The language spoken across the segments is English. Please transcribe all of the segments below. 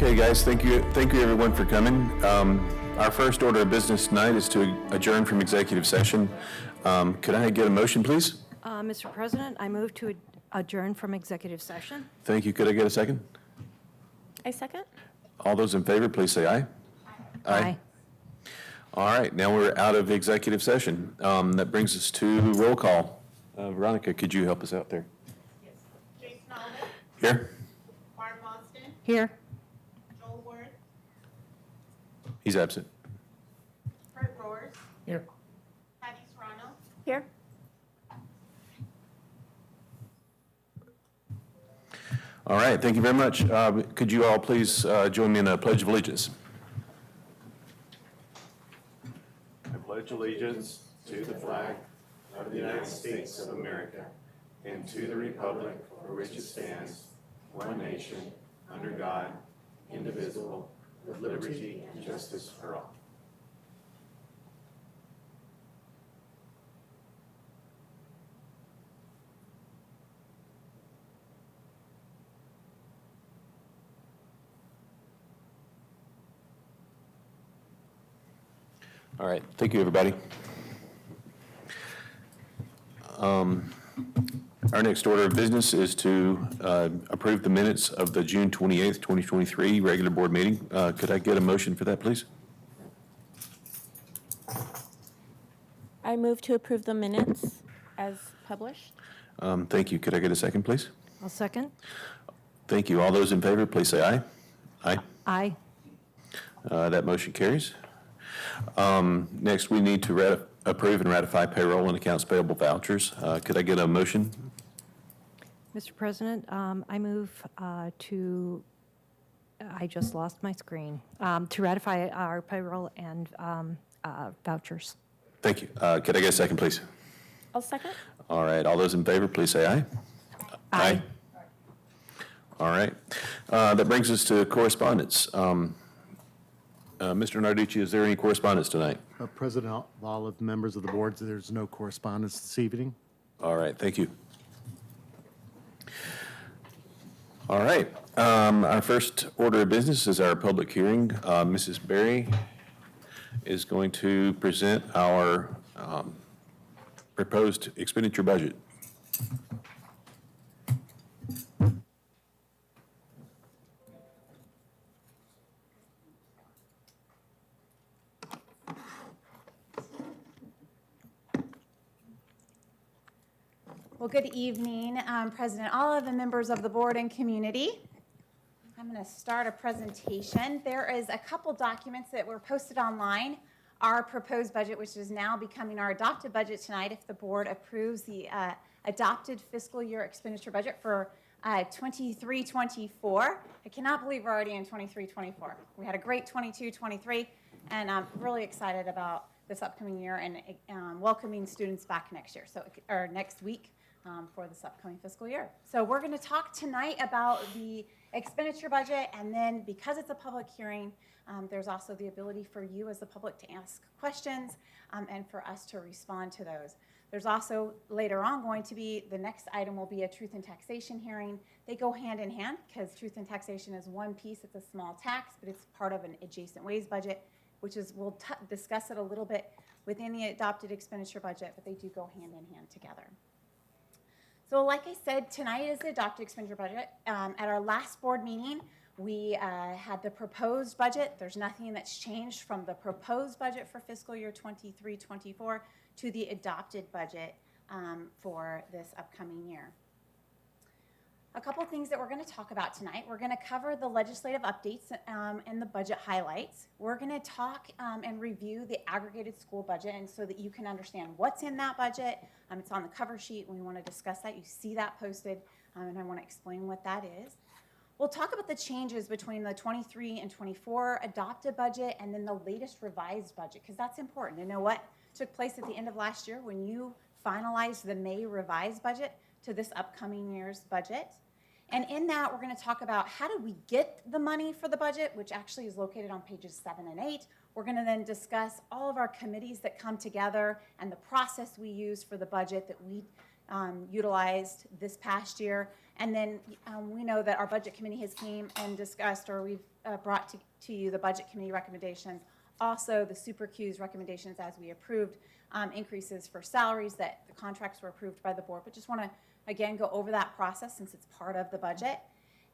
Okay, guys, thank you everyone for coming. Our first order of business tonight is to adjourn from executive session. Could I get a motion, please? Mr. President, I move to adjourn from executive session. Thank you. Could I get a second? I second. All those in favor, please say aye. Aye. All right, now we're out of executive session. That brings us to roll call. Veronica, could you help us out there? Yes. Jason Alden, Here? Barb Austin, Here. Joel Worth, He's absent. Kurt Roars, Here. Patty Serrano, Here. All right, thank you very much. Could you all please join me in a Pledge of Allegiance? I pledge allegiance to the flag of the United States of America and to the republic for which it stands, one nation, under God, indivisible, with liberty and justice for all. All right, thank you, everybody. Our next order of business is to approve the minutes of the June 28th, 2023 regular board meeting. Could I get a motion for that, please? I move to approve the minutes as published. Thank you. Could I get a second, please? I'll second. Thank you. All those in favor, please say aye. Aye. Aye. That motion carries. Next, we need to approve and ratify payroll and accounts payable vouchers. Could I get a motion? Mr. President, I move to, I just lost my screen, to ratify our payroll and vouchers. Thank you. Could I get a second, please? I'll second. All right. All those in favor, please say aye. Aye. All right. That brings us to correspondence. Mr. Narducci, is there any correspondence tonight? President Olive, members of the board, there's no correspondence this evening. All right, thank you. All right, our first order of business is our public hearing. Mrs. Berry is going to present our proposed expenditure budget. Well, good evening, President Olive and members of the board and community. I'm going to start a presentation. There is a couple documents that were posted online. Our proposed budget, which is now becoming our adopted budget tonight, if the board approves the adopted fiscal year expenditure budget for 23-24. I cannot believe we're already in 23-24. We had a great 22-23, and I'm really excited about this upcoming year and welcoming students back next year, or next week. For this upcoming fiscal year. So we're going to talk tonight about the expenditure budget, and then because it's a public hearing, there's also the ability for you as the public to ask questions and for us to respond to those. There's also later on going to be, the next item will be a truth and taxation hearing. They go hand in hand because truth and taxation is one piece. It's a small tax, but it's part of an adjacent ways budget, which is, we'll discuss it a little bit within the adopted expenditure budget, but they do go hand in hand together. So like I said, tonight is the adopted expenditure budget. At our last board meeting, we had the proposed budget. There's nothing that's changed from the proposed budget for fiscal year 23-24 to the adopted budget for this upcoming year. A couple things that we're going to talk about tonight. We're going to cover the legislative updates and the budget highlights. We're going to talk and review the aggregated school budget, and so that you can understand what's in that budget. It's on the cover sheet. We want to discuss that. You see that posted, and I want to explain what that is. We'll talk about the changes between the 23 and 24 adopted budget and then the latest revised budget, because that's important to know what took place at the end of last year when you finalized the May revised budget to this upcoming year's budget. And in that, we're going to talk about how do we get the money for the budget, which actually is located on pages 7 and 8. We're going to then discuss all of our committees that come together and the process we use for the budget that we utilized this past year. And then we know that our budget committee has came and discussed, or we've brought to you the budget committee recommendations. Also, the Super Q's recommendations as we approved increases for salaries that the contracts were approved by the board. But just want to, again, go over that process since it's part of the budget.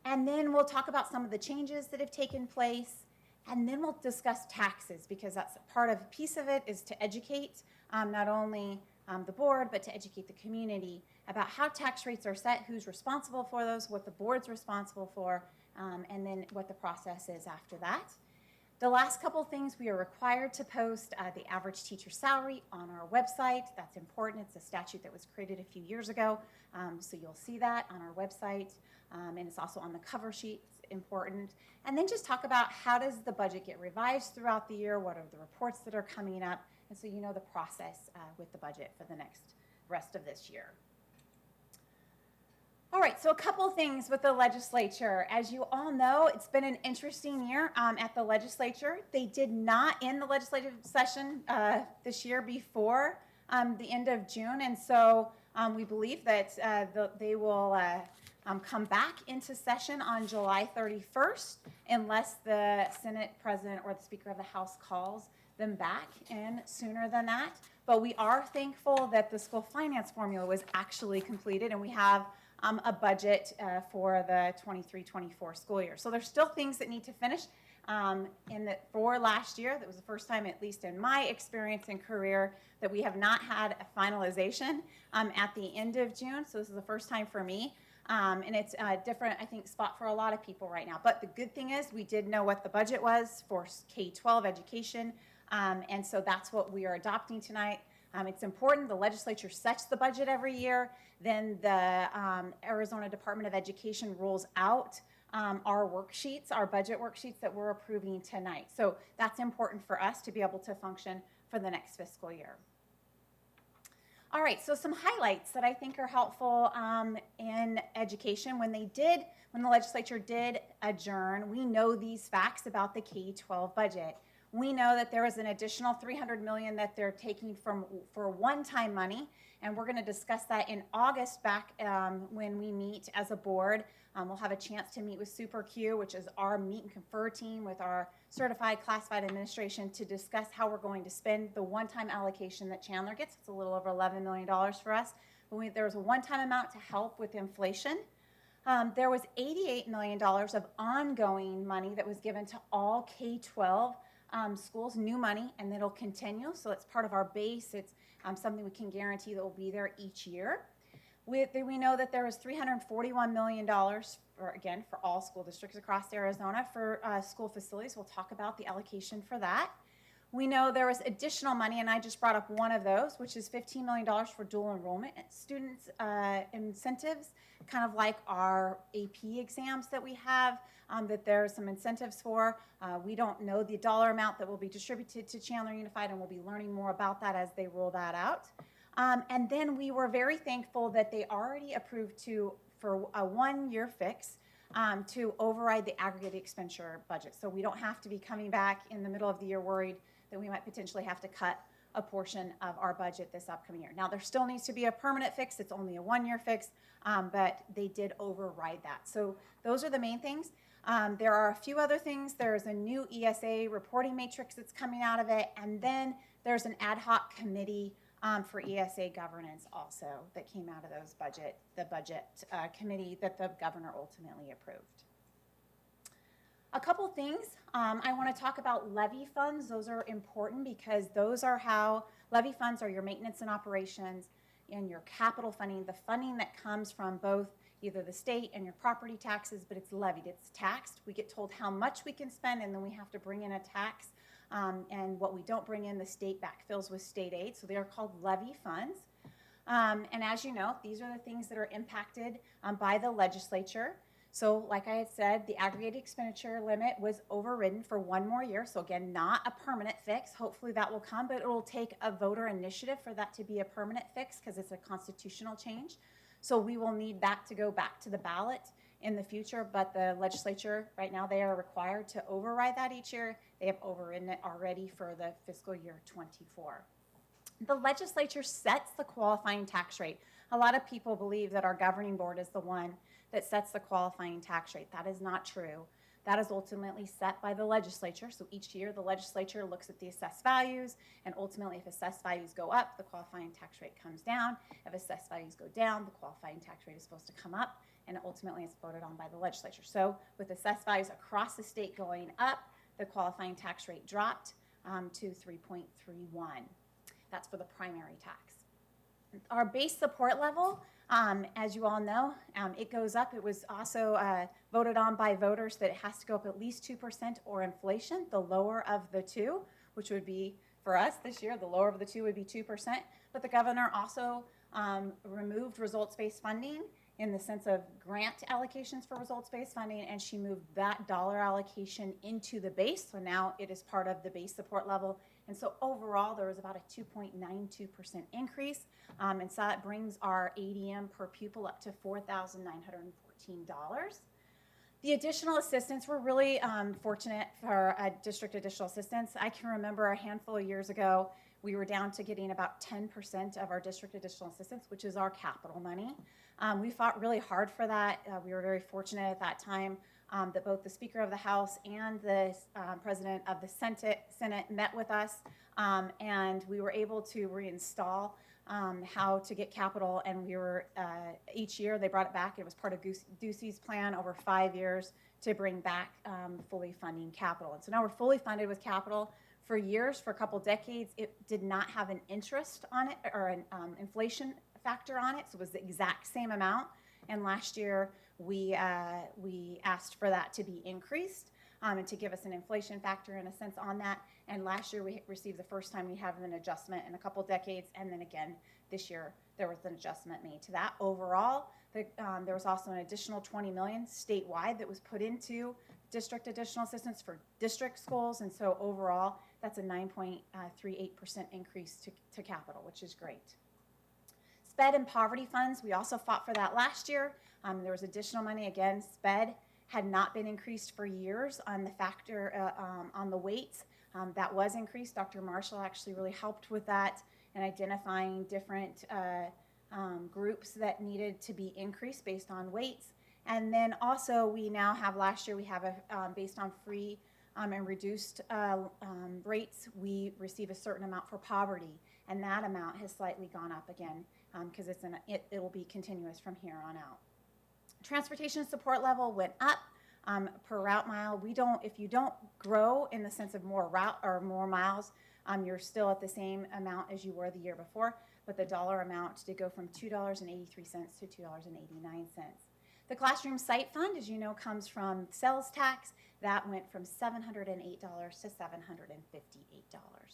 And then we'll talk about some of the changes that have taken place. And then we'll discuss taxes, because that's part of, a piece of it is to educate not only the board, but to educate the community about how tax rates are set, who's responsible for those, what the board's responsible for, and then what the process is after that. The last couple things, we are required to post the average teacher salary on our website. That's important. It's a statute that was created a few years ago, so you'll see that on our website, and it's also on the cover sheet. It's important. And then just talk about how does the budget get revised throughout the year, what are the reports that are coming up, and so you know the process with the budget for the rest of this year. All right, so a couple things with the legislature. As you all know, it's been an interesting year at the legislature. They did not end the legislative session this year before the end of June, and so we believe that they will come back into session on July 31st unless the Senate President or the Speaker of the House calls them back in sooner than that. But we are thankful that the school finance formula was actually completed, and we have a budget for the 23-24 school year. So there's still things that need to finish for last year. That was the first time, at least in my experience and career, that we have not had a finalization at the end of June. So this is the first time for me. And it's a different, I think, spot for a lot of people right now. But the good thing is we did know what the budget was for K-12 education. And so that's what we are adopting tonight. It's important. The legislature sets the budget every year. Then the Arizona Department of Education rolls out our worksheets, our budget worksheets that we're approving tonight. So that's important for us to be able to function for the next fiscal year. All right, so some highlights that I think are helpful in education. When the legislature did adjourn, we know these facts about the K-12 budget. We know that there is an additional $300 million that they're taking for one-time money, and we're going to discuss that in August back when we meet as a board. We'll have a chance to meet with Super Q, which is our meet and confer team with our certified classified administration, to discuss how we're going to spend the one-time allocation that Chandler gets. It's a little over $11 million for us. But there was a one-time amount to help with inflation. There was $88 million of ongoing money that was given to all K-12 schools, new money, and it'll continue. So it's part of our base. It's something we can guarantee that will be there each year. We know that there was $341 million, for all school districts across Arizona for school facilities. We'll talk about the allocation for that. We know there was additional money, and I just brought up one of those, which is $15 million for dual enrollment students incentives, kind of like our AP exams that we have, that there are some incentives for. We don't know the dollar amount that will be distributed to Chandler Unified, and we'll be learning more about that as they roll that out. And then we were very thankful that they already approved for a one-year fix to override the aggregate expenditure budget. So we don't have to be coming back in the middle of the year worried that we might potentially have to cut a portion of our budget this upcoming year. Now, there still needs to be a permanent fix. It's only a one-year fix, but they did override that. So those are the main things. There are a few other things. There's a new ESA reporting matrix that's coming out of it, and then there's an ad hoc committee for ESA governance also that came out of the budget committee that the governor ultimately approved. A couple things. I want to talk about levy funds. Those are important because those are how levy funds are your maintenance and operations and your capital funding, the funding that comes from both either the state and your property taxes, but it's levied, it's taxed. We get told how much we can spend, and then we have to bring in a tax. And what we don't bring in, the state backfills with state aid. So they are called levy funds. And as you know, these are the things that are impacted by the legislature. So like I had said, the aggregate expenditure limit was overridden for one more year. So again, not a permanent fix. Hopefully that will come, but it will take a voter initiative for that to be a permanent fix because it's a constitutional change. So we will need that to go back to the ballot in the future, but the legislature right now, they are required to override that each year. They have overridden it already for the fiscal year 24. The legislature sets the qualifying tax rate. A lot of people believe that our governing board is the one that sets the qualifying tax rate. That is not true. That is ultimately set by the legislature. So each year the legislature looks at the assessed values, and ultimately if assessed values go up, the qualifying tax rate comes down. If assessed values go down, the qualifying tax rate is supposed to come up, and ultimately it's voted on by the legislature. So with assessed values across the state going up, the qualifying tax rate dropped to 3.31. That's for the primary tax. Our base support level, as you all know, it goes up. It was also voted on by voters that it has to go up at least 2% or inflation, the lower of the two, which would be, for us this year, the lower of the two would be 2%. But the governor also removed results-based funding in the sense of grant allocations for results-based funding, and she moved that dollar allocation into the base. So now it is part of the base support level. And so overall, there was about a 2.92% increase. And so that brings our ADM per pupil up to $4,914. The additional assistance, we're really fortunate for district additional assistance. I can remember a handful of years ago, we were down to getting about 10% of our district additional assistance, which is our capital money. We fought really hard for that. We were very fortunate at that time that both the Speaker of the House and the President of the Senate met with us, and we were able to reinstall how to get capital, and we were, each year they brought it back. It was part of Ducey's plan over 5 years to bring back fully funding capital. And so now we're fully funded with capital. For years, for a couple decades, it did not have an interest on it or an inflation factor on it, so it was the exact same amount. And last year, we asked for that to be increased and to give us an inflation factor in a sense on that. And last year, we received the first time we have an adjustment in a couple decades. And then again, this year, there was an adjustment made to that. Overall, there was also an additional $20 million statewide that was put into district additional assistance for district schools. And so overall, that's a 9.38% increase to capital, which is great. SPED and poverty funds, we also fought for that last year. There was additional money. Again, SPED had not been increased for years on the factor, on the weights. That was increased. Dr. Marshall actually really helped with that and identifying different groups that needed to be increased based on weights. And then also we now have, last year we have a, based on free and reduced rates, we receive a certain amount for poverty. And that amount has slightly gone up again because it will be continuous from here on out. Transportation support level went up per route mile. If you don't grow in the sense of more route or more miles, you're still at the same amount as you were the year before, but the dollar amount did go from $2.83 to $2.89. The classroom site fund, as you know, comes from sales tax. That went from $708 to $758.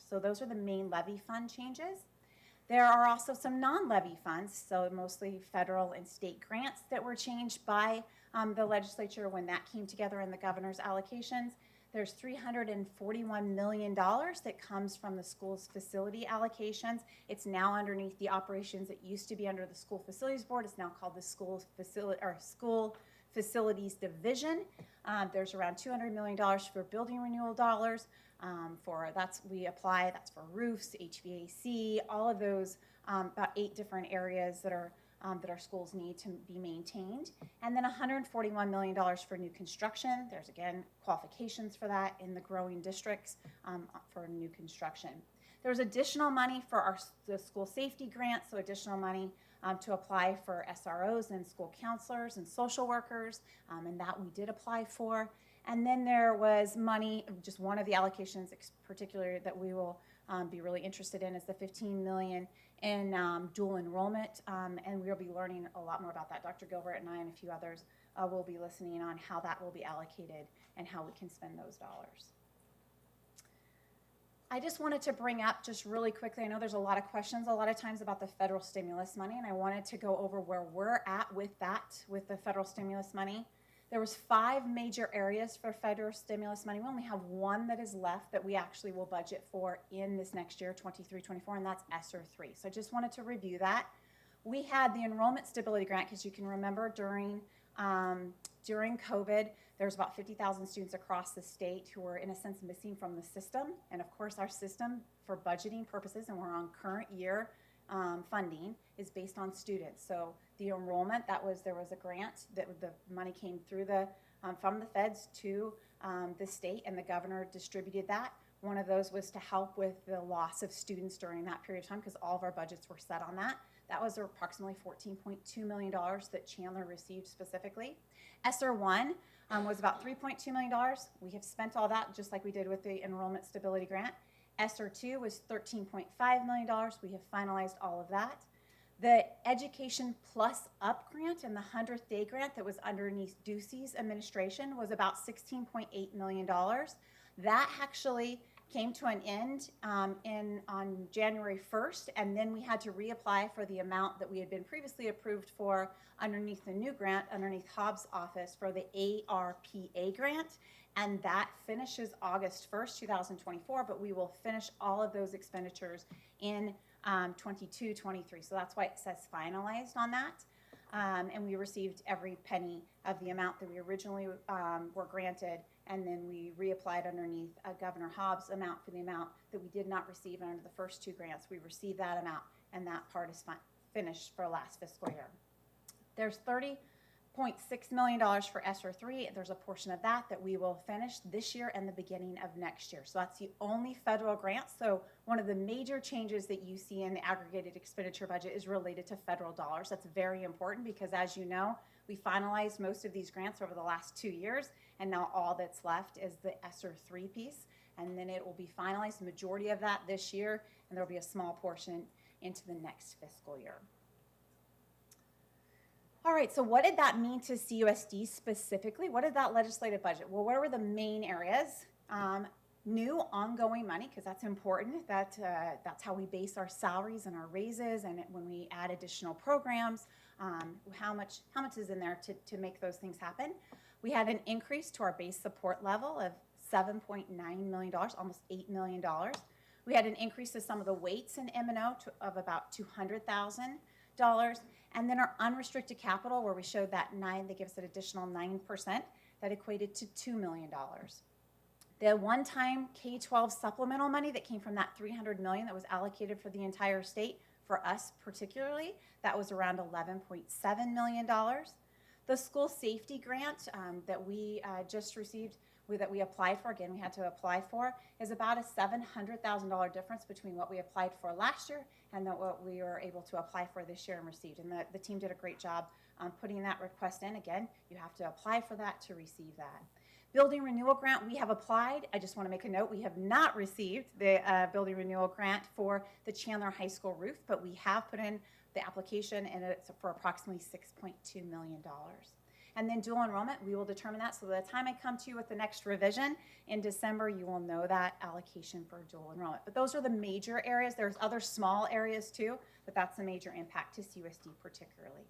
So those are the main levy fund changes. There are also some non-levy funds, so mostly federal and state grants that were changed by the legislature when that came together in the governor's allocations. There's $341 million that comes from the school's facility allocations. It's now underneath the operations. It used to be under the School Facilities Board. It's now called the School Facilities Division. There's around $200 million for building renewal dollars. That's for roofs, HVAC, all of those, about 8 different areas that our schools need to be maintained. And then $141 million for new construction. There's, again, qualifications for that in the growing districts for new construction. There's additional money for the school safety grant, so additional money to apply for SROs and school counselors and social workers, and that we did apply for. And then there was money, just one of the allocations particularly that we will be really interested in is the $15 million in dual enrollment, and we'll be learning a lot more about that. Dr. Gilbert and I and a few others will be listening on how that will be allocated and how we can spend those dollars. I just wanted to bring up just really quickly, I know there's a lot of questions a lot of times about the federal stimulus money, and I wanted to go over where we're at with that, with the federal stimulus money. There was 5 major areas for federal stimulus money. We only have 1 that is left that we actually will budget for in this next year, 23-24, and that's ESSER 3. So I just wanted to review that. We had the enrollment stability grant, because you can remember during During COVID, there's about 50,000 students across the state who were, in a sense, missing from the system. And of course, our system, for budgeting purposes, and we're on current year funding, is based on students. So the enrollment, there was a grant that the money came through from the feds to the state, and the governor distributed that. One of those was to help with the loss of students during that period of time, because all of our budgets were set on that. That was approximately $14.2 million that Chandler received specifically. ESSER 1 was about $3.2 million. We have spent all that, just like we did with the Enrollment Stability Grant. ESSER 2 was $13.5 million. We have finalized all of that. The Education Plus Up grant and the 100th Day grant that was underneath Ducey's administration was about $16.8 million. That actually came to an end on January 1st, and then we had to reapply for the amount that we had been previously approved for underneath the new grant, underneath Hobbs' office, for the ARPA grant, and that finishes August 1st, 2024, but we will finish all of those expenditures in 22, 23, so that's why it says finalized on that. And we received every penny of the amount that we originally were granted, and then we reapplied underneath Governor Hobbs' amount for the amount that we did not receive under the first two grants. We received that amount, and that part is finished for last fiscal year. There's $30.6 million for ESSER 3. There's a portion of that we will finish this year and the beginning of next year. So that's the only federal grant. So one of the major changes that you see in the aggregated expenditure budget is related to federal dollars. That's very important because, as you know, we finalized most of these grants over the last 2 years, and now all that's left is the ESSER 3 piece, and then it will be finalized, the majority of that this year, and there will be a small portion into the next fiscal year. All right, so what did that mean to CUSD specifically? What did that legislative budget? Well, what were the main areas? New ongoing money, because that's important. That's how we base our salaries and our raises, and when we add additional programs, how much is in there to make those things happen. We had an increase to our base support level of $7.9 million, almost $8 million. We had an increase to some of the weights in M&O of about $200,000. And then our unrestricted capital, where we showed that they give us an additional 9%, that equated to $2 million. The one-time K-12 supplemental money that came from that $300 million that was allocated for the entire state, for us particularly, that was around $11.7 million. The school safety grant that we just received, that we applied for, again, we had to apply for, is about a $700,000 difference between what we applied for last year and what we were able to apply for this year and received. And the team did a great job putting that request in. Again, you have to apply for that to receive that. Building renewal grant, we have applied. I just want to make a note, we have not received the building renewal grant for the Chandler High School roof, but we have put in the application, and it's for approximately $6.2 million. And then dual enrollment, we will determine that. So by the time I come to you with the next revision in December, you will know that allocation for dual enrollment. But those are the major areas. There's other small areas too, but that's the major impact to CUSD particularly.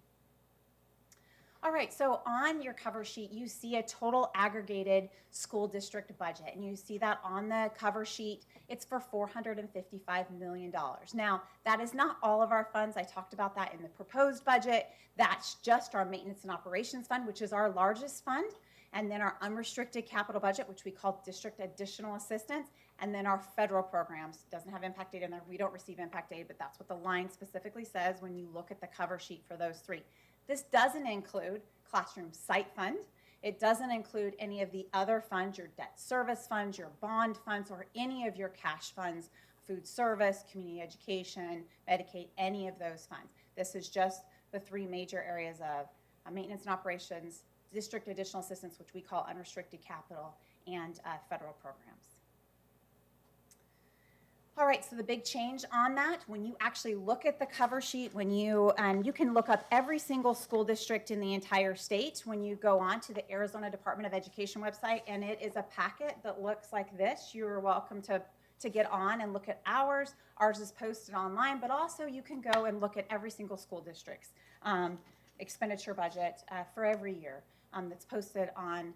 All right, so on your cover sheet, you see a total aggregated school district budget, and you see that on the cover sheet, it's for $455 million. Now, that is not all of our funds. I talked about that in the proposed budget. That's just our maintenance and operations fund, which is our largest fund, and then our unrestricted capital budget, which we call district additional assistance, and then our federal programs. Doesn't have impact aid in there. We don't receive impact aid, but that's what the line specifically says when you look at the cover sheet for those three. This doesn't include classroom site fund. It doesn't include any of the other funds, your debt service funds, your bond funds, or any of your cash funds, food service, community education, Medicaid, any of those funds. This is just the three major areas of maintenance and operations, district additional assistance, which we call unrestricted capital, and federal programs. All right, so the big change on that, when you actually look at the cover sheet, when you can look up every single school district in the entire state when you go on to the Arizona Department of Education website, and it is a packet that looks like this. You're welcome to get on and look at ours. Ours is posted online, but also you can go and look at every single school district's expenditure budget for every year that's posted on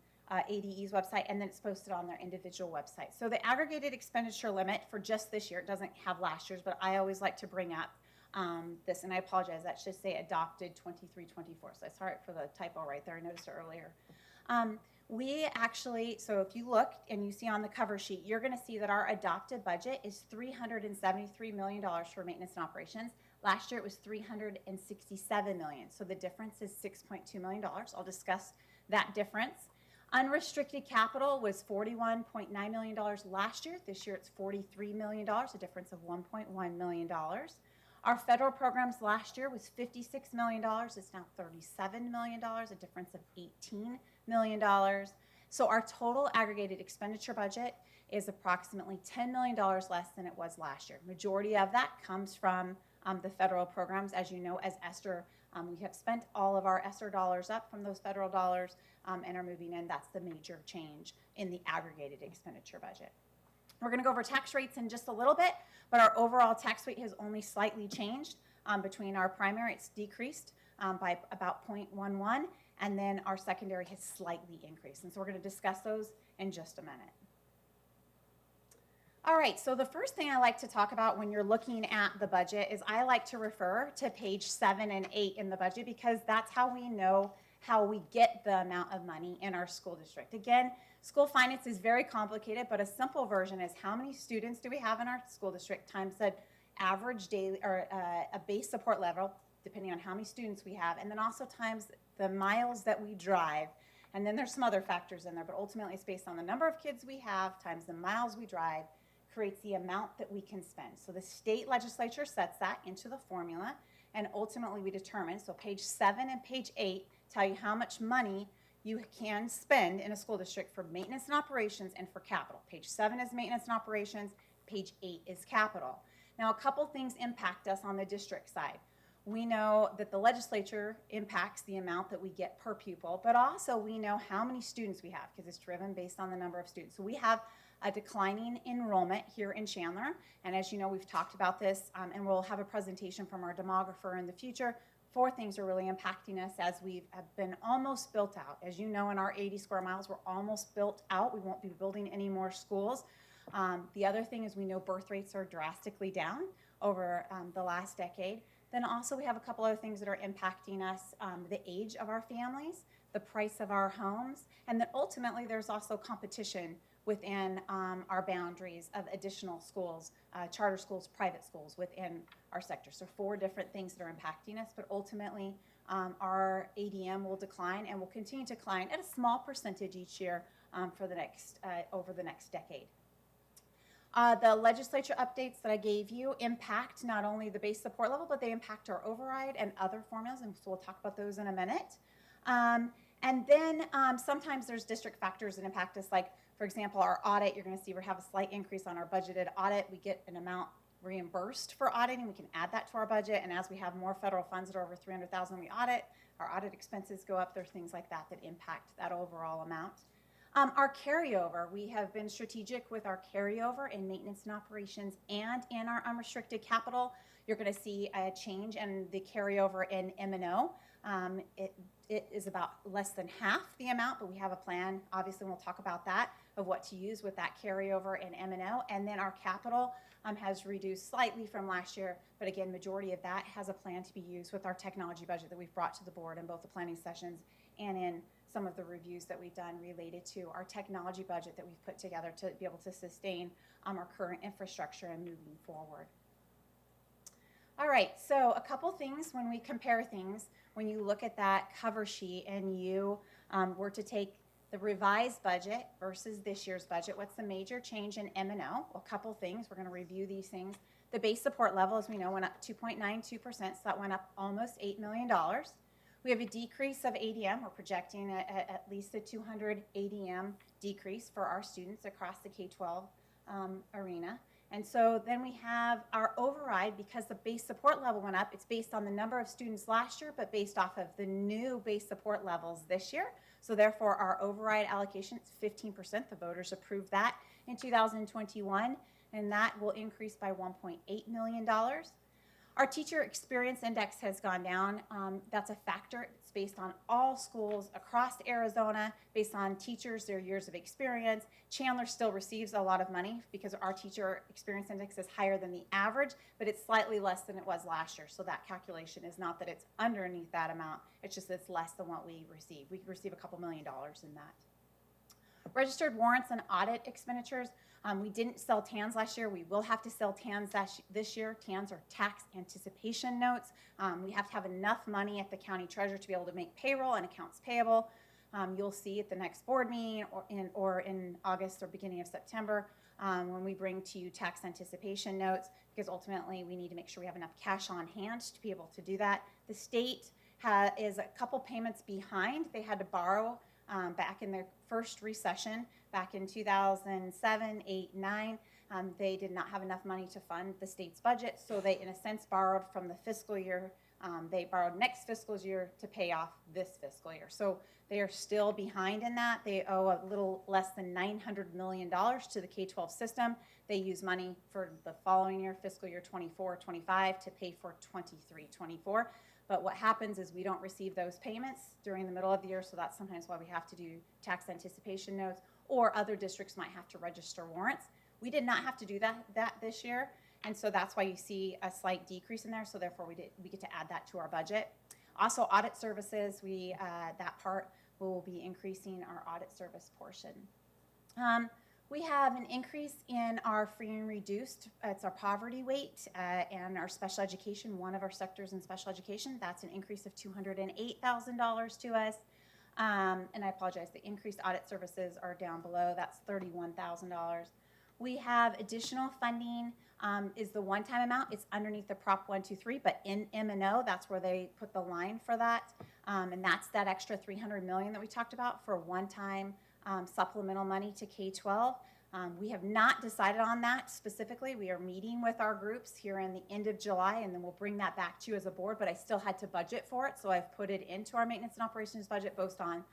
ADE's website, and then it's posted on their individual website. So the aggregated expenditure limit for just this year, it doesn't have last year's, but I always like to bring up this, and I apologize, that should say adopted 23-24. So sorry for the typo right there. I noticed it earlier. We actually, so if you look and you see on the cover sheet, you're going to see that our adopted budget is $373 million for maintenance and operations. Last year it was $367 million. So the difference is $6.2 million. I'll discuss that difference. Unrestricted capital was $41.9 million last year. This year it's $43 million, a difference of $1.1 million. Our federal programs last year was $56 million. It's now $37 million, a difference of $18 million. So our total aggregated expenditure budget is approximately $10 million less than it was last year. Majority of that comes from the federal programs. As you know, as ESSER, we have spent all of our ESSER dollars up from those federal dollars and are moving in. That's the major change in the aggregated expenditure budget. We're going to go over tax rates in just a little bit, but our overall tax rate has only slightly changed. Between our primary, it's decreased by about 0.11, and then our secondary has slightly increased. And so we're going to discuss those in just a minute. All right, so the first thing I like to talk about when you're looking at the budget is I like to refer to page 7 and 8 in the budget, because that's how we know how we get the amount of money in our school district. Again, school finance is very complicated, but a simple version is how many students do we have in our school district times the average daily or a base support level, depending on how many students we have, and then also times the miles that we drive. And then there's some other factors in there, but ultimately it's based on the number of kids we have times the miles we drive creates the amount that we can spend. So the state legislature sets that into the formula, and ultimately we determine, so page 7 and page 8 tell you how much money you can spend in a school district for maintenance and operations and for capital. Page 7 is maintenance and operations, page 8 is capital. Now, a couple things impact us on the district side. We know that the legislature impacts the amount that we get per pupil, but also we know how many students we have, because it's driven based on the number of students. So we have a declining enrollment here in Chandler, and as you know, we've talked about this, and we'll have a presentation from our demographer in the future. 4 things are really impacting us as we have been almost built out. As you know, in our 80 square miles, we're almost built out. We won't be building any more schools. The other thing is we know birth rates are drastically down over the last decade. Then also we have a couple other things that are impacting us, the age of our families, the price of our homes, and then ultimately there's also competition within our boundaries of additional schools, charter schools, private schools within our sector. So 4 different things that are impacting us, but ultimately our ADM will decline and will continue to decline at a small percentage each year for the next, over the next decade. The legislature updates that I gave you impact not only the base support level, but they impact our override and other formulas, and so we'll talk about those in a minute. And then sometimes there's district factors that impact us, like, for example, our audit. You're going to see we have a slight increase on our budgeted audit. We get an amount reimbursed for auditing. We can add that to our budget, and as we have more federal funds that are over $300,000 we audit, our audit expenses go up. There's things like that that impact that overall amount. Our carryover, we have been strategic with our carryover in maintenance and operations and in our unrestricted capital. You're going to see a change in the carryover in M&O. It is about less than half the amount, but we have a plan, obviously, and we'll talk about that, of what to use with that carryover in M&O. And then our capital has reduced slightly from last year, but again, majority of that has a plan to be used with our technology budget that we've brought to the board in both the planning sessions and in some of the reviews that we've done related to our technology budget that we've put together to be able to sustain our current infrastructure and moving forward. All right, so a couple things when we compare things, when you look at that cover sheet and you were to take the revised budget versus this year's budget, what's the major change in M&O? Well, a couple things. We're going to review these things. The base support level, as we know, went up 2.92%, so that went up almost $8 million. We have a decrease of ADM. We're projecting at least a 200 ADM decrease for our students across the K-12 arena. And so then we have our override, because the base support level went up. It's based on the number of students last year, but based off of the new base support levels this year. So therefore, our override allocation is 15%. The voters approved that in 2021, and that will increase by $1.8 million. Our teacher experience index has gone down. That's a factor. It's based on all schools across Arizona, based on teachers, their years of experience. Chandler still receives a lot of money because our teacher experience index is higher than the average, but it's slightly less than it was last year. So that calculation is not that it's underneath that amount. It's just that it's less than what we receive. We receive a couple $1 million in that. Registered warrants and audit expenditures. We didn't sell TANs last year. We will have to sell TANs this year. TANs are tax anticipation notes. We have to have enough money at the county treasurer to be able to make payroll and accounts payable. You'll see at the next board meeting or in August or beginning of September when we bring to you tax anticipation notes, because ultimately we need to make sure we have enough cash on hand to be able to do that. The state is a couple payments behind. They had to borrow back in their first recession, back in 2007, 8, 9. They did not have enough money to fund the state's budget, so they, in a sense, borrowed from the fiscal year. They borrowed next fiscal year to pay off this fiscal year. So they are still behind in that. They owe a little less than $900 million to the K-12 system. They use money for the following year, fiscal year 24-25, to pay for 23-24. But what happens is we don't receive those payments during the middle of the year, so that's sometimes why we have to do tax anticipation notes, or other districts might have to register warrants. We did not have to do that this year, and so that's why you see a slight decrease in there, so therefore we get to add that to our budget. Also, audit services, that part will be increasing our audit service portion. We have an increase in our free and reduced. It's our poverty weight and our special education, one of our sectors in special education. That's an increase of $208,000 to us. And I apologize, the increased audit services are down below. That's $31,000. We have additional funding is the one-time amount. It's underneath the Prop 123, but in M&O, that's where they put the line for that. And that's that extra $300 million that we talked about for one-time supplemental money to K-12. We have not decided on that specifically. We are meeting with our groups here in the end of July, and then we'll bring that back to you as a board, but I still had to budget for it, so I've put it into our maintenance and operations budget, both on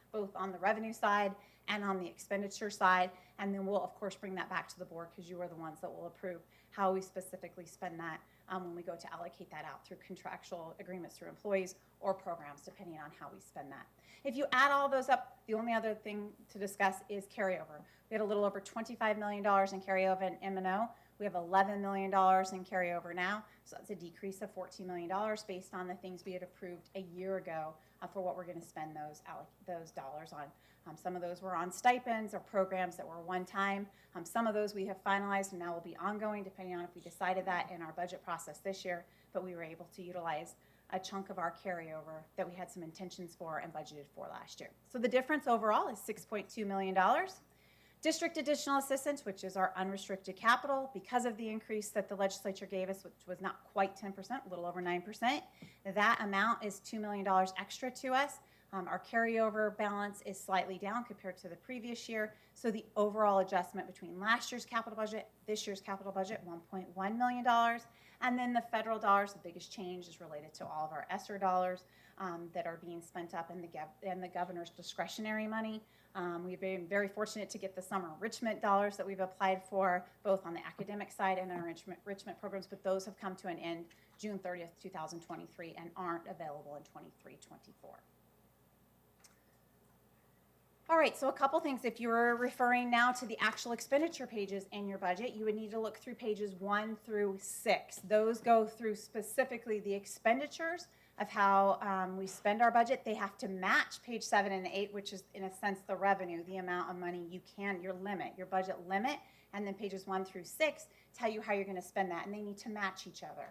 the revenue side and on the expenditure side, and then we'll, of course, bring that back to the board because you are the ones that will approve how we specifically spend that when we go to allocate that out through contractual agreements through employees or programs, depending on how we spend that. If you add all those up, the only other thing to discuss is carryover. We had a little over $25 million in carryover in M&O. We have $11 million in carryover now, so that's a decrease of $14 million based on the things we had approved a year ago for what we're going to spend those dollars on. Some of those were on stipends or programs that were one time. Some of those we have finalized and now will be ongoing, depending on if we decided that in our budget process this year, but we were able to utilize a chunk of our carryover that we had some intentions for and budgeted for last year. So the difference overall is $6.2 million. District additional assistance, which is our unrestricted capital, because of the increase that the legislature gave us, which was not quite 10%, a little over 9%, that amount is $2 million extra to us. Our carryover balance is slightly down compared to the previous year, so the overall adjustment between last year's capital budget, this year's capital budget, $1.1 million, and then the federal dollars, the biggest change is related to all of our ESSER dollars that are being spent up in the governor's discretionary money. We've been very fortunate to get the summer enrichment dollars that we've applied for, both on the academic side and our enrichment programs, but those have come to an end June 30th, 2023, and aren't available in 23-24. All right, so a couple things. If you were referring now to the actual expenditure pages in your budget, you would need to look through pages 1 through 6. Those go through specifically the expenditures of how we spend our budget. They have to match page 7 and 8, which is, in a sense, the revenue, the amount of money you can, your limit, your budget limit, and then pages 1 through 6 tell you how you're going to spend that, and they need to match each other.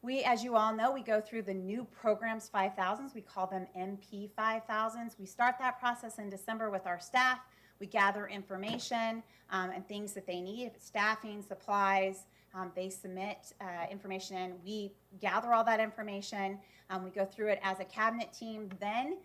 We, as you all know, we go through the new programs 5000s. We call them MP 5000s. We start that process in December with our staff. We gather information and things that they need, staffing, supplies. They submit information in. We gather all that information. We go through it as a cabinet team. Then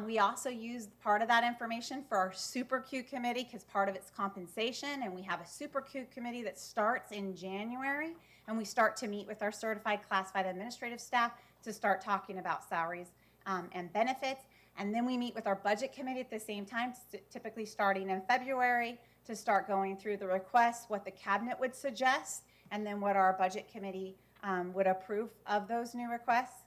we also use part of that information for our Super Q committee because part of it's compensation, and we have a Super Q committee that starts in January, and we start to meet with our certified classified administrative staff to start talking about salaries and benefits. And then we meet with our budget committee at the same time, typically starting in February, to start going through the requests, what the cabinet would suggest, and then what our budget committee would approve of those new requests.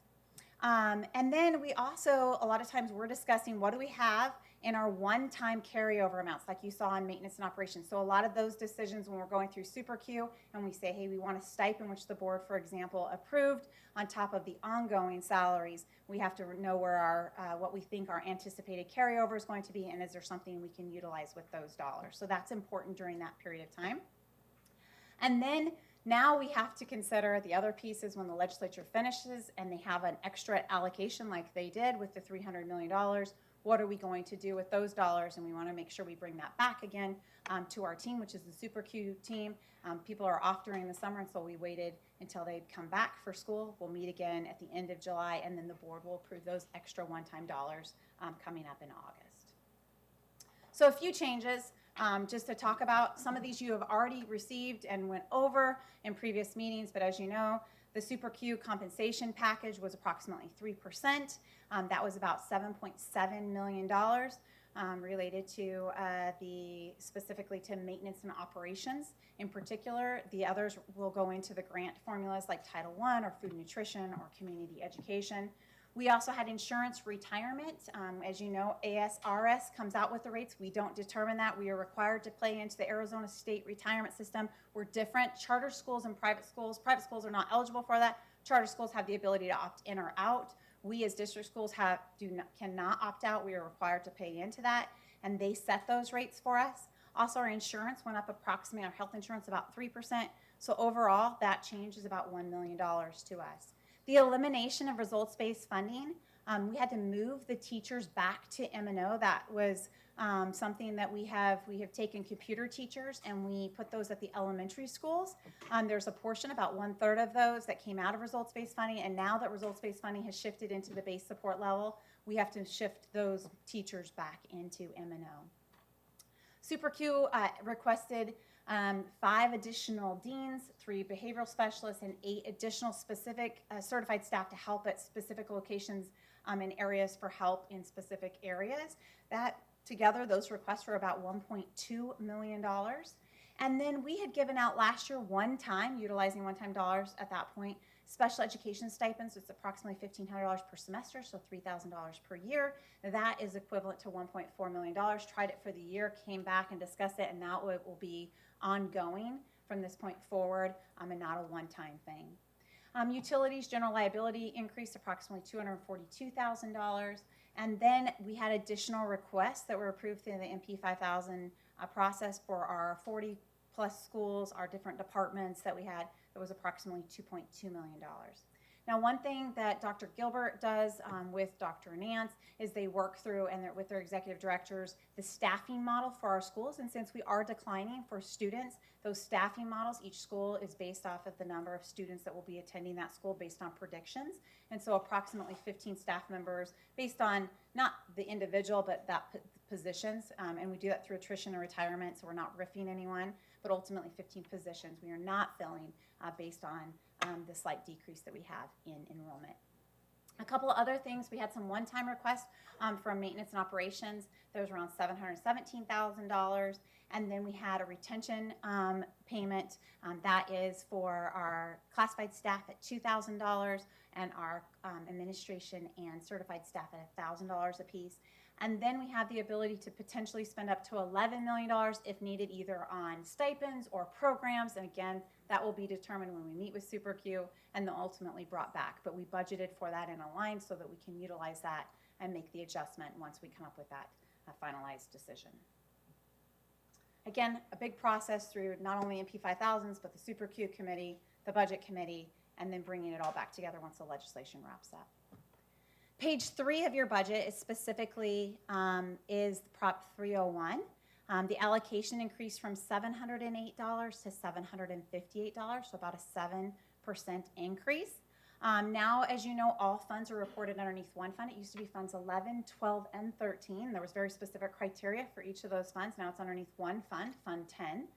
And then we also, a lot of times we're discussing what do we have in our one-time carryover amounts, like you saw in maintenance and operations. So a lot of those decisions when we're going through Super Q and we say, hey, we want a stipend, which the board, for example, approved on top of the ongoing salaries, we have to know where our, what we think our anticipated carryover is going to be, and is there something we can utilize with those dollars. So that's important during that period of time. And then now we have to consider the other pieces when the legislature finishes and they have an extra allocation like they did with the $300 million. What are we going to do with those dollars? And we want to make sure we bring that back again to our team, which is the Super Q team. People are off during the summer, and so we waited until they'd come back for school. We'll meet again at the end of July, and then the board will approve those extra one-time dollars coming up in August. So a few changes. Just to talk about some of these you have already received and went over in previous meetings, but as you know, the Super Q compensation package was approximately 3%. That was about $7.7 million related to specifically to maintenance and operations. In particular, the others will go into the grant formulas like Title I or food and nutrition or community education. We also had insurance retirement. As you know, ASRS comes out with the rates. We don't determine that. We are required to play into the Arizona State retirement system. We're different. Charter schools and private schools are not eligible for that. Charter schools have the ability to opt in or out. We as district schools cannot opt out. We are required to pay into that, and they set those rates for us. Also, our insurance went up approximately, our health insurance about 3%. So overall, that change is about $1 million to us. The elimination of results-based funding, we had to move the teachers back to M&O. That was something that we have taken computer teachers and we put those at the elementary schools. There's a portion, about 1/3 of those, that came out of results-based funding, and now that results-based funding has shifted into the base support level, we have to shift those teachers back into M&O. Super Q requested 5 additional deans, 3 behavioral specialists, and 8 additional specific certified staff to help at specific locations in areas for help in specific areas. That together, those requests were about $1.2 million. And then we had given out last year utilizing one-time dollars at that point, special education stipends. It's approximately $1,500 per semester, so $3,000 per year. That is equivalent to $1.4 million. Tried it for the year, came back and discussed it, and now it will be ongoing from this point forward and not a one-time thing. Utilities, general liability increased approximately $242,000. And then we had additional requests that were approved through the MP 5000 process for our 40-plus schools, our different departments that we had. That was approximately $2.2 million. Now, one thing that Dr. Gilbert does with Dr. Nance is they work through, and with their executive directors, the staffing model for our schools. And since we are declining for students, those staffing models, each school is based off of the number of students that will be attending that school based on predictions. And so approximately 15 staff members based on not the individual, but that positions. And we do that through attrition and retirement, so we're not riffing anyone, but ultimately 15 positions we are not filling based on the slight decrease that we have in enrollment. A couple of other things, we had some one-time requests from maintenance and operations. There was around $717,000. And then we had a retention payment that is for our classified staff at $2,000 and our administration and certified staff at $1,000 apiece. And then we have the ability to potentially spend up to $11 million if needed, either on stipends or programs. And again, that will be determined when we meet with Super Q and then ultimately brought back. But we budgeted for that in a line so that we can utilize that and make the adjustment once we come up with that finalized decision. Again, a big process through not only MP 5000s, but the Super Q committee, the budget committee, and then bringing it all back together once the legislation wraps up. Page 3 of your budget is specifically is Prop 301. The allocation increased from $708 to $758, so about a 7% increase. Now, as you know, all funds are reported underneath one fund. It used to be funds 11, 12, and 13. There was very specific criteria for each of those funds. Now it's underneath one fund, Fund 10.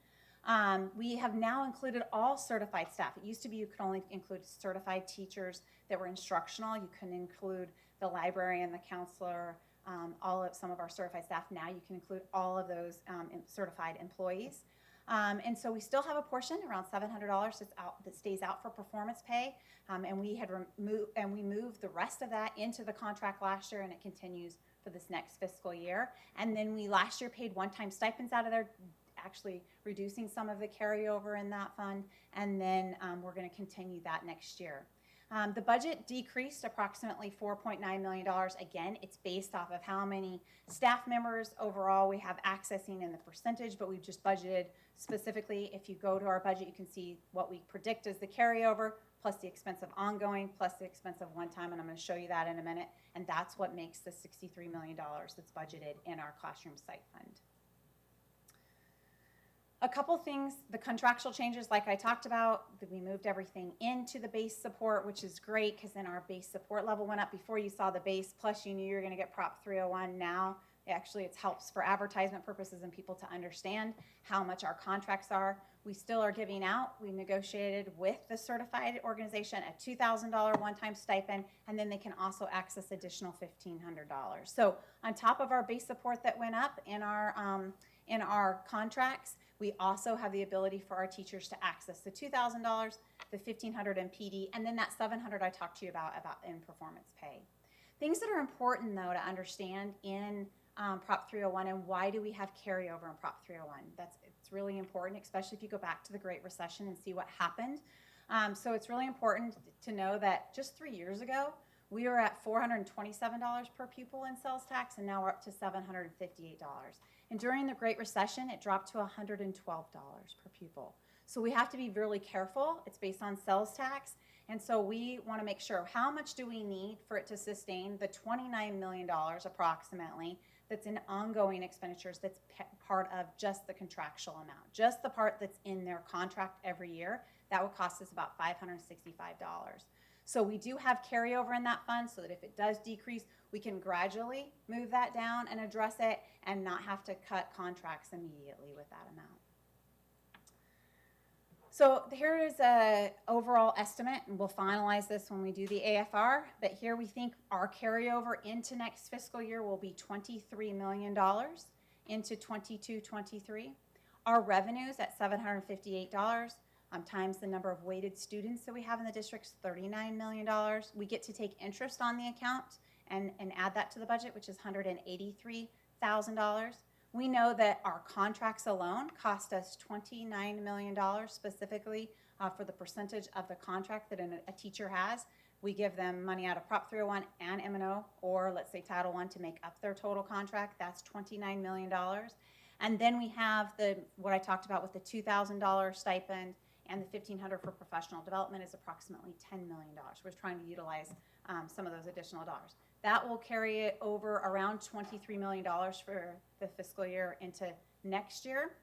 We have now included all certified staff. It used to be you could only include certified teachers that were instructional. You couldn't include the librarian, the counselor, some of our certified staff. Now you can include all of those certified employees. And so we still have a portion, around $700 that stays out for performance pay. And we moved the rest of that into the contract last year, and it continues for this next fiscal year. And then we last year paid one-time stipends out of there, actually reducing some of the carryover in that fund. And then we're going to continue that next year. The budget decreased approximately $4.9 million. Again, it's based off of how many staff members overall we have accessing in the percentage, but we've just budgeted specifically. If you go to our budget, you can see what we predict as the carryover, plus the expense of ongoing, plus the expense of one-time, and I'm going to show you that in a minute. And that's what makes the $63 million that's budgeted in our classroom site fund. A couple things, the contractual changes, like I talked about, we moved everything into the base support, which is great because then our base support level went up. Before you saw the base, plus you knew you were going to get Prop 301. Now, actually, it helps for advertisement purposes and people to understand how much our contracts are. We still are giving out. We negotiated with the certified organization a $2,000 one-time stipend, and then they can also access additional $1,500. So on top of our base support that went up in our contracts, we also have the ability for our teachers to access the $2,000, the $1,500 in PD, and then that $700 I talked to you about in performance pay. Things that are important, though, to understand in Prop 301 and why do we have carryover in Prop 301. It's really important, especially if you go back to the Great Recession and see what happened. So it's really important to know that just 3 years ago, we were at $427 per pupil in sales tax, and now we're up to $758. And during the Great Recession, it dropped to $112 per pupil. So we have to be really careful. It's based on sales tax. And so we want to make sure, how much do we need for it to sustain the $29 million approximately that's in ongoing expenditures that's part of just the contractual amount, just the part that's in their contract every year. That would cost us about $565. So we do have carryover in that fund so that if it does decrease, we can gradually move that down and address it and not have to cut contracts immediately with that amount. So here is an overall estimate, and we'll finalize this when we do the AFR, but here we think our carryover into next fiscal year will be $23 million into 22-23. Our revenues at $758 times the number of weighted students that we have in the district is $39 million. We get to take interest on the account and add that to the budget, which is $183,000. We know that our contracts alone cost us $29 million specifically for the percentage of the contract that a teacher has. We give them money out of Prop 301 and M&O, or let's say Title I, to make up their total contract. That's $29 million. And then we have what I talked about with the $2,000 stipend, and the $1,500 for professional development is approximately $10 million. We're trying to utilize some of those additional dollars. That will carry it over around $23 million for the fiscal year into next year,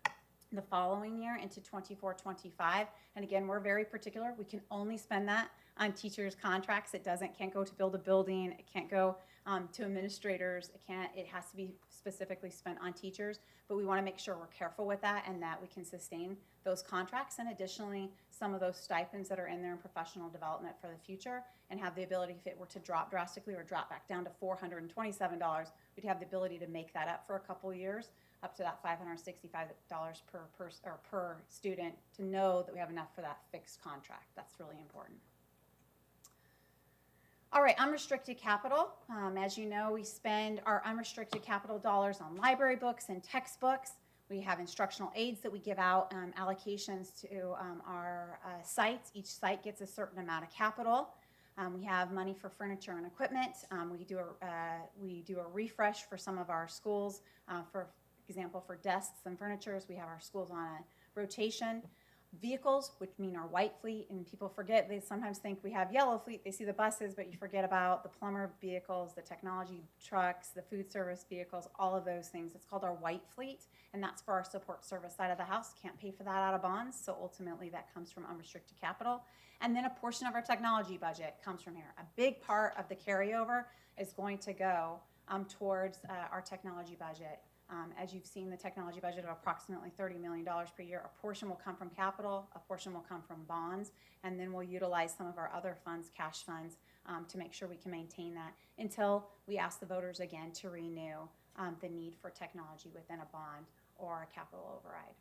the following year into 24-25. And again, we're very particular. We can only spend that on teachers' contracts. It can't go to build a building. It can't go to administrators. It has to be specifically spent on teachers. But we want to make sure we're careful with that and that we can sustain those contracts, and additionally some of those stipends that are in there in professional development for the future, and have the ability, if it were to drop drastically or drop back down to $427, we'd have the ability to make that up for a couple years, up to that $565 per student, to know that we have enough for that fixed contract. That's really important. All right, unrestricted capital. As you know, we spend our unrestricted capital dollars on library books and textbooks. We have instructional aids that we give out, allocations to our sites. Each site gets a certain amount of capital. We have money for furniture and equipment. We do a refresh for some of our schools. For example, for desks and furnitures, we have our schools on a rotation. Vehicles, which mean our white fleet, and people forget, they sometimes think we have yellow fleet, they see the buses, but you forget about the plumber vehicles, the technology trucks, the food service vehicles, all of those things. It's called our white fleet, and that's for our support service side of the house. Can't pay for that out of bonds, so ultimately that comes from unrestricted capital. And then a portion of our technology budget comes from here. A big part of the carryover is going to go towards our technology budget. As you've seen, the technology budget of approximately $30 million per year. A portion will come from capital, a portion will come from bonds, and then we'll utilize some of our other funds, cash funds, to make sure we can maintain that until we ask the voters again to renew the need for technology within a bond or a capital override.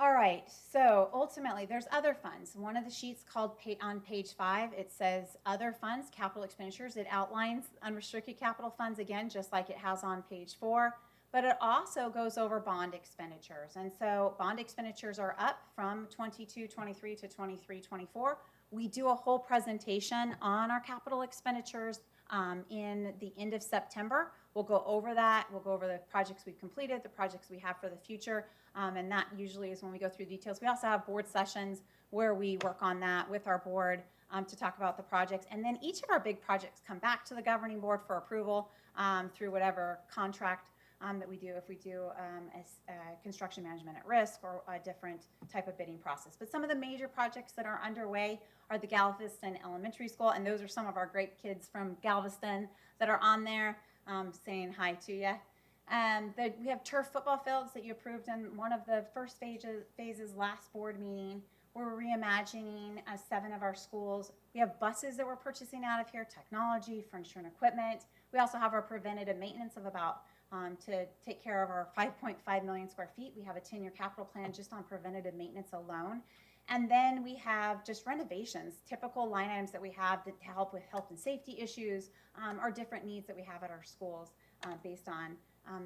All right, so ultimately, there's other funds. One of the sheets called on page 5, it says other funds, capital expenditures. It outlines unrestricted capital funds again, just like it has on page 4, but it also goes over bond expenditures. And so bond expenditures are up from 22-23 to 23-24. We do a whole presentation on our capital expenditures in the end of September. We'll go over that. We'll go over the projects we've completed, the projects we have for the future, and that usually is when we go through details. We also have board sessions where we work on that with our board to talk about the projects. And then each of our big projects come back to the governing board for approval through whatever contract that we do, if we do construction management at risk or a different type of bidding process. But some of the major projects that are underway are the Galveston Elementary School, and those are some of our great kids from Galveston that are on there saying hi to you. We have turf football fields that you approved in one of the first phases last board meeting. We're reimagining 7 of our schools. We have buses that we're purchasing out of here, technology, furniture and equipment. We also have our preventative maintenance of about to take care of our 5.5 million square feet. We have a 10-year capital plan just on preventative maintenance alone. And then we have just renovations, typical line items that we have to help with health and safety issues or different needs that we have at our schools based on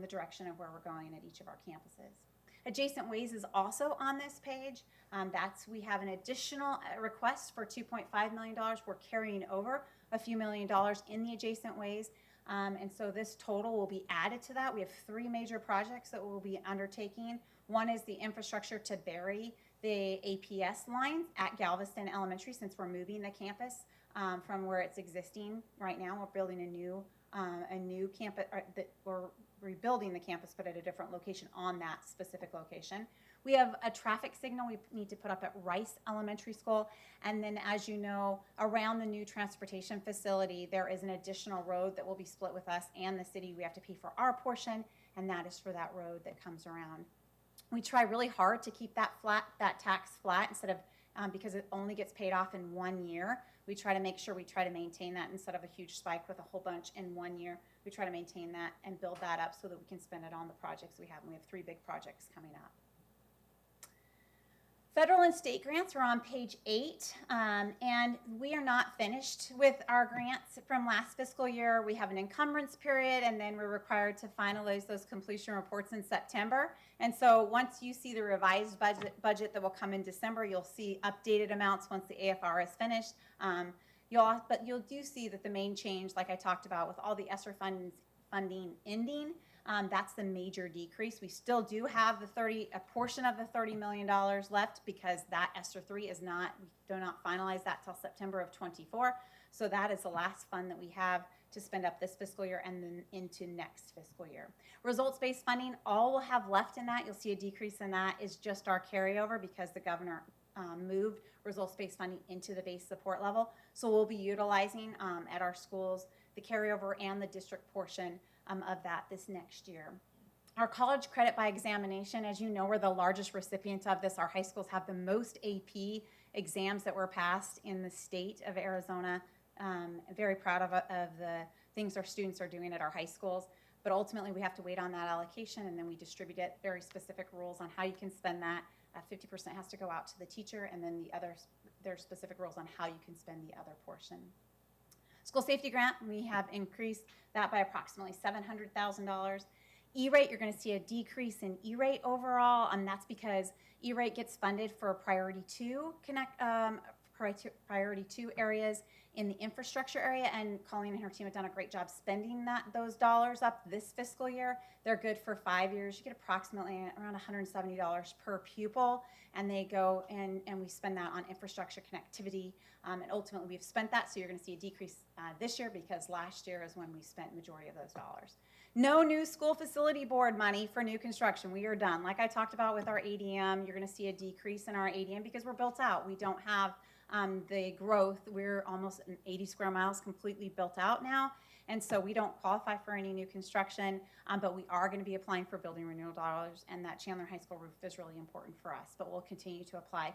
the direction of where we're going at each of our campuses. Adjacent ways is also on this page. We have an additional request for $2.5 million. We're carrying over a few $1 million in the adjacent ways. And so this total will be added to that. We have 3 major projects that we'll be undertaking. One is the infrastructure to bury the APS lines at Galveston Elementary, since we're moving the campus from where it's existing right now. We're building a new campus, we're rebuilding the campus, but at a different location on that specific location. We have a traffic signal we need to put up at Rice Elementary School. And then, as you know, around the new transportation facility, there is an additional road that will be split with us and the city. We have to pay for our portion, and that is for that road that comes around. We try really hard to keep that tax flat instead of, because it only gets paid off in 1 year. We try to make sure we try to maintain that instead of a huge spike with a whole bunch in 1 year. We try to maintain that and build that up so that we can spend it on the projects we have. And we have 3 big projects coming up. Federal and state grants are on page 8, and we are not finished with our grants from last fiscal year. We have an encumbrance period, and then we're required to finalize those completion reports in September. And so once you see the revised budget that will come in December, you'll see updated amounts once the AFR is finished. But you'll do see that the main change, like I talked about, with all the ESSER funding ending, that's the major decrease. We still do have a portion of the $30 million left because that ESSER 3 is not, we do not finalize that till September of 24. So that is the last fund that we have to spend up this fiscal year and then into next fiscal year. Results-based funding, all we'll have left in that, you'll see a decrease in that, is just our carryover because the governor moved results-based funding into the base support level. So we'll be utilizing at our schools the carryover and the district portion of that this next year. Our college credit by examination, as you know, we're the largest recipient of this. Our high schools have the most AP exams that were passed in the state of Arizona. Very proud of the things our students are doing at our high schools. But ultimately, we have to wait on that allocation, and then we distribute it. Very specific rules on how you can spend that. 50% has to go out to the teacher, and then there are specific rules on how you can spend the other portion. School safety grant, we have increased that by approximately $700,000. E-rate, you're going to see a decrease in E-rate overall, and that's because E-rate gets funded for priority 2 areas in the infrastructure area, and Colleen and her team have done a great job spending those dollars up this fiscal year. They're good for 5 years. You get approximately around $170 per pupil, and they go and we spend that on infrastructure connectivity, and ultimately we've spent that, so you're going to see a decrease this year because last year is when we spent the majority of those dollars. No new school facility board money for new construction. We are done. Like I talked about with our ADM, you're going to see a decrease in our ADM because we're built out. We don't have the growth. We're almost 80 square miles completely built out now, and so we don't qualify for any new construction, but we are going to be applying for building renewal dollars, and that Chandler High School roof is really important for us, but we'll continue to apply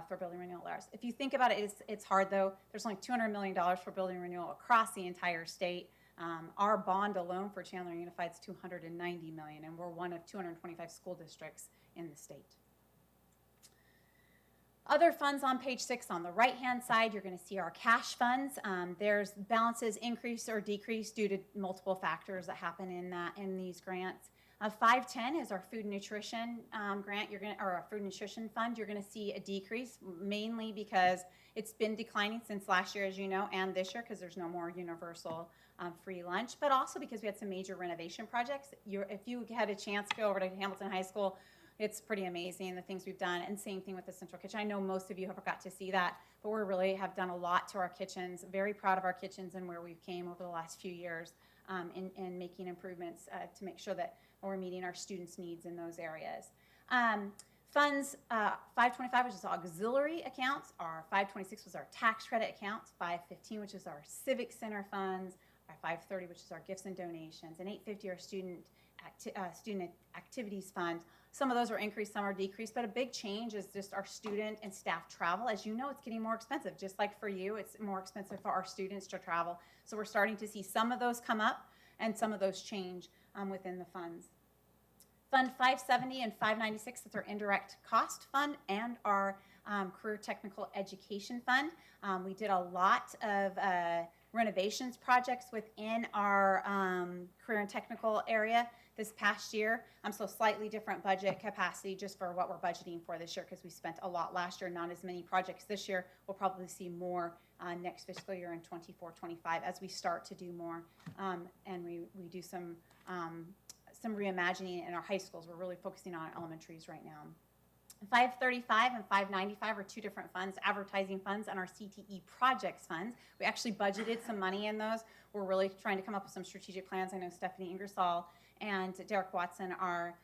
for building renewal dollars. If you think about it, it's hard though. There's only $200 million for building renewal across the entire state. Our bond alone for Chandler Unified is $290 million, and we're one of 225 school districts in the state. Other funds on page 6 on the right-hand side, you're going to see our cash funds. There's balances increase or decrease due to multiple factors that happen in these grants. 510 is our food and nutrition grant. Or our food and nutrition fund. You're going to see a decrease mainly because it's been declining since last year, as you know, and this year because there's no more universal free lunch, but also because we had some major renovation projects. If you had a chance to go over to Hamilton High School, it's pretty amazing the things we've done, and same thing with the central kitchen. I know most of you have got to see that, but we really have done a lot to our kitchens. Very proud of our kitchens and where we've came over the last few years in making improvements to make sure that we're meeting our students' needs in those areas. Funds 525, which is auxiliary accounts. Our 526 was our tax credit accounts. 515, which is our civic center funds. Our 530, which is our gifts and donations. And 850, our student activities fund. Some of those are increased, some are decreased, but a big change is just our student and staff travel. As you know, it's getting more expensive. Just like for you, it's more expensive for our students to travel. So we're starting to see some of those come up and some of those change within the funds. Fund 570 and 596, that's our indirect cost fund and our career technical education fund. We did a lot of renovations projects within our career and technical area this past year. So slightly different budget capacity just for what we're budgeting for this year because we spent a lot last year, not as many projects this year. We'll probably see more next fiscal year in 24-25 as we start to do more and we do some reimagining in our high schools. We're really focusing on elementaries right now. 535 and 595 are two different funds, advertising funds and our CTE projects funds. We actually budgeted some money in those. We're really trying to come up with some strategic plans. I know Stephanie Ingersoll and Derek Watson are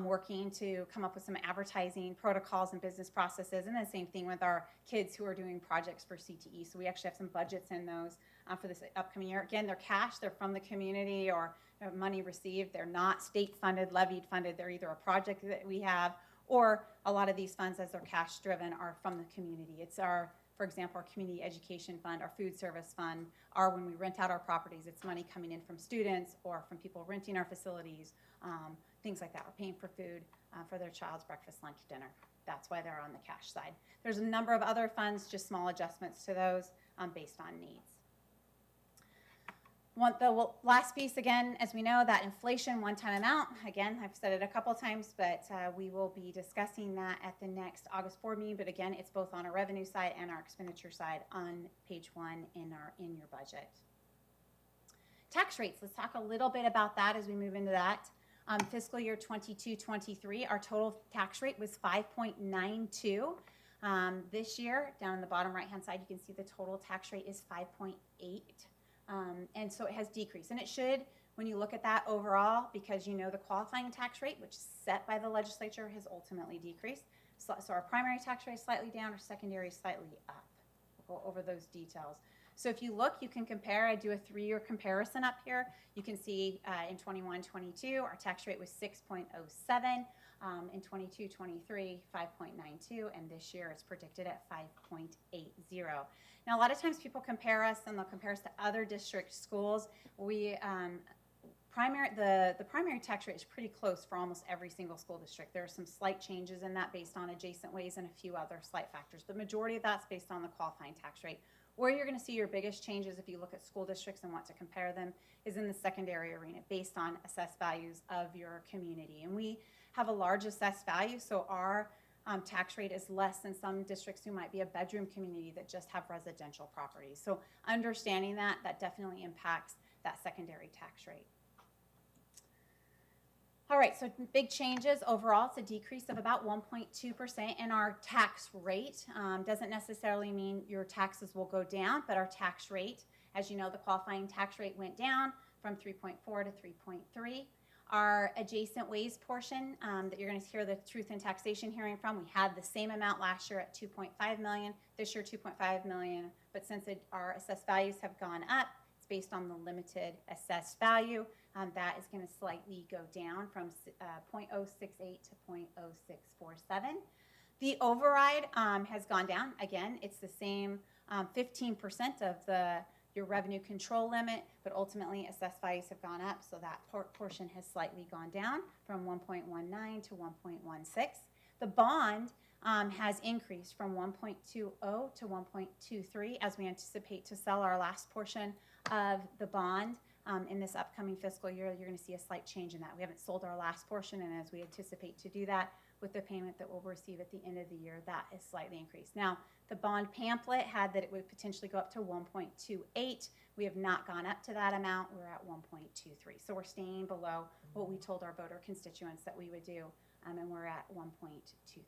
working to come up with some advertising protocols and business processes, and the same thing with our kids who are doing projects for CTE. So we actually have some budgets in those for this upcoming year. Again, they're cash, they're from the community or money received. They're not state funded, levied funded. They're either a project that we have or a lot of these funds, as they're cash driven, are from the community. It's our, for example, our community education fund, our food service fund, or when we rent out our properties, it's money coming in from students or from people renting our facilities, things like that. We're paying for food for their child's breakfast, lunch, dinner. That's why they're on the cash side. There's a number of other funds, just small adjustments to those based on needs. The last piece, again, as we know, that inflation one-time amount, again, I've said it a couple times, but we will be discussing that at the next August board meeting. But again, it's both on our revenue side and our expenditure side on page 1 in your budget. Tax rates, let's talk a little bit about that as we move into that. Fiscal year 22-23, our total tax rate was 5.92. This year, down in the bottom right-hand side, you can see the total tax rate is 5.8. And so it has decreased. And it should, when you look at that overall, because you know the qualifying tax rate, which is set by the legislature, has ultimately decreased. So our primary tax rate is slightly down, or secondary is slightly up. We'll go over those details. So if you look, you can compare. I do a 3-year comparison up here. You can see in 21-22, our tax rate was 6.07. In 22-23, 5.92, and this year it's predicted at 5.80. Now, a lot of times people compare us, and they'll compare us to other district schools. The primary tax rate is pretty close for almost every single school district. There are some slight changes in that based on adjacent ways and a few other slight factors. The majority of that's based on the qualifying tax rate. Where you're going to see your biggest changes if you look at school districts and want to compare them is in the secondary arena based on assessed values of your community. And we have a large assessed value, so our tax rate is less than some districts who might be a bedroom community that just have residential properties. So understanding that definitely impacts that secondary tax rate. All right, so big changes overall. It's a decrease of about 1.2% in our tax rate. Doesn't necessarily mean your taxes will go down, but our tax rate, as you know, the qualifying tax rate went down from 3.4 to 3.3. Our adjacent ways portion that you're going to hear the truth in taxation hearing from, we had the same amount last year at $2.5 million, this year $2.5 million, but since our assessed values have gone up, it's based on the limited assessed value. That is going to slightly go down from 0.068 to 0.0647. The override has gone down. Again, it's the same 15% of your revenue control limit, but ultimately assessed values have gone up, so that portion has slightly gone down from 1.19 to 1.16. The bond has increased from 1.20 to 1.23 as we anticipate to sell our last portion of the bond. In this upcoming fiscal year, you're going to see a slight change in that. We haven't sold our last portion, and as we anticipate to do that with the payment that we'll receive at the end of the year, that is slightly increased. Now, the bond pamphlet had that it would potentially go up to 1.28. We have not gone up to that amount. We're at 1.23. So we're staying below what we told our voter constituents that we would do, and we're at 1.23.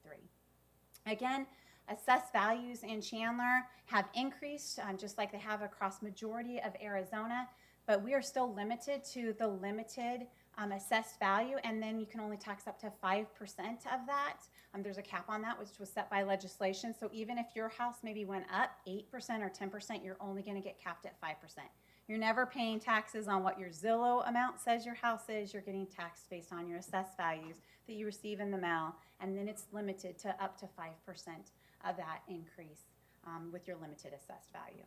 Again, assessed values in Chandler have increased, just like they have across majority of Arizona, but we are still limited to the limited assessed value, and then you can only tax up to 5% of that. There's a cap on that, which was set by legislation. So even if your house maybe went up 8% or 10%, you're only going to get capped at 5%. You're never paying taxes on what your Zillow amount says your house is. You're getting taxed based on your assessed values that you receive in the mail, and then it's limited to up to 5% of that increase with your limited assessed value.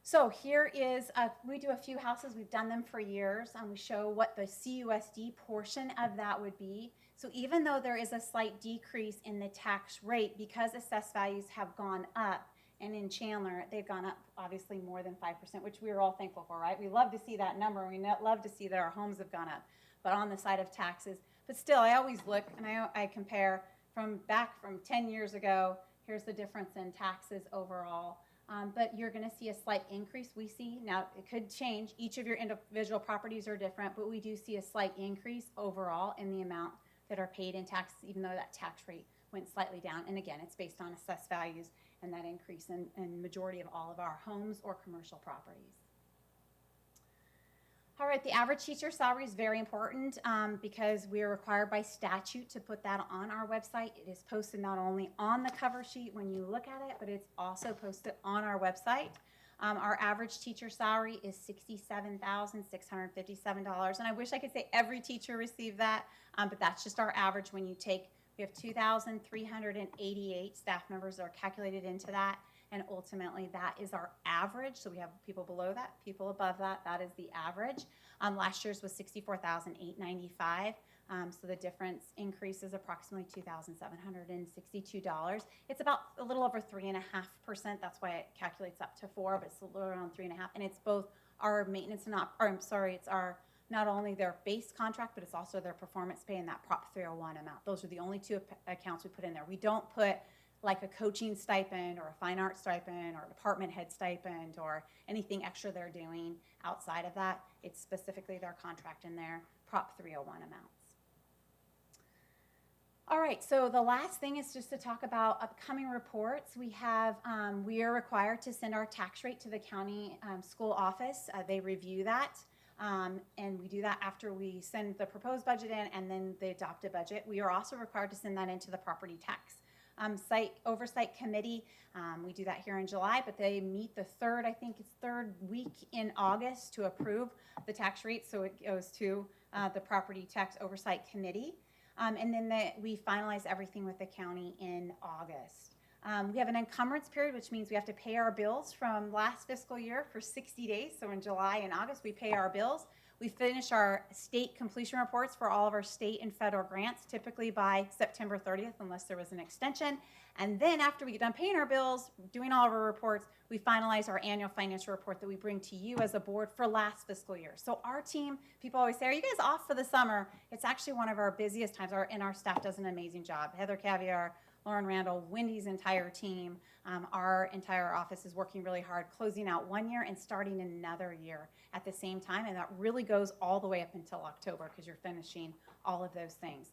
So here is, we do a few houses, we've done them for years, and we show what the CUSD portion of that would be. So even though there is a slight decrease in the tax rate, because assessed values have gone up, and in Chandler, they've gone up obviously more than 5%, which we are all thankful for, right? We love to see that number, we love to see that our homes have gone up, but on the side of taxes. But still, I always look, and I compare from 10 years ago, here's the difference in taxes overall. But you're going to see a slight increase. We see, now it could change. Each of your individual properties are different, but we do see a slight increase overall in the amount that are paid in taxes, even though that tax rate went slightly down. And again, it's based on assessed values and that increase in majority of all of our homes or commercial properties. All right, the average teacher salary is very important because we are required by statute to put that on our website. It is posted not only on the cover sheet when you look at it, but it's also posted on our website. Our average teacher salary is $67,657. And I wish I could say every teacher received that, but that's just our average when you take, we have 2,388 staff members that are calculated into that. And ultimately, that is our average. So we have people below that, people above that. That is the average. Last year's was $64,895. So the difference increase is approximately $2,762. It's about a little over 3.5%. That's why it calculates up to 4, but it's a little around 3.5. And it's both our maintenance and it's our not only their base contract, but it's also their performance pay and that Prop 301 amount. Those are the only two accounts we put in there. We don't put like a coaching stipend or a fine art stipend or a department head stipend or anything extra they're doing outside of that. It's specifically their contract and their Prop 301 amounts. All right, so the last thing is just to talk about upcoming reports. We are required to send our tax rate to the county school office. They review that. And we do that after we send the proposed budget in and then the adopted budget. We are also required to send that into the property tax site oversight committee. We do that here in July, but they meet the third week in August to approve the tax rate. So it goes to the property tax oversight committee. And then we finalize everything with the county in August. We have an encumbrance period, which means we have to pay our bills from last fiscal year for 60 days. So in July and August, we pay our bills. We finish our state completion reports for all of our state and federal grants, typically by September 30th, unless there was an extension. And then after we get done paying our bills, doing all of our reports, we finalize our annual financial report that we bring to you as a board for last fiscal year. So our team, people always say, are you guys off for the summer? It's actually one of our busiest times, and our staff does an amazing job. Heather Caviar, Lauren Randall, Wendy's entire team, our entire office is working really hard, closing out one year and starting another year at the same time. And that really goes all the way up until October because you're finishing all of those things.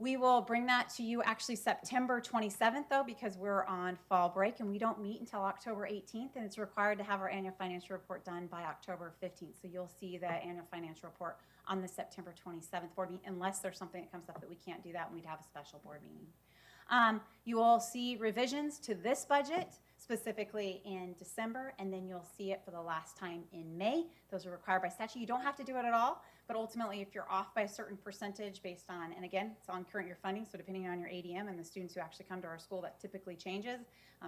We will bring that to you actually September 27th, though, because we're on fall break and we don't meet until October 18th. And it's required to have our annual financial report done by October 15th. So you'll see the annual financial report on the September 27th board meeting, unless there's something that comes up that we can't do that and we'd have a special board meeting. You will see revisions to this budget specifically in December, and then you'll see it for the last time in May. Those are required by statute. You don't have to do it at all, but ultimately if you're off by a certain percentage based on, and again, it's on current year funding, so depending on your ADM and the students who actually come to our school, that typically changes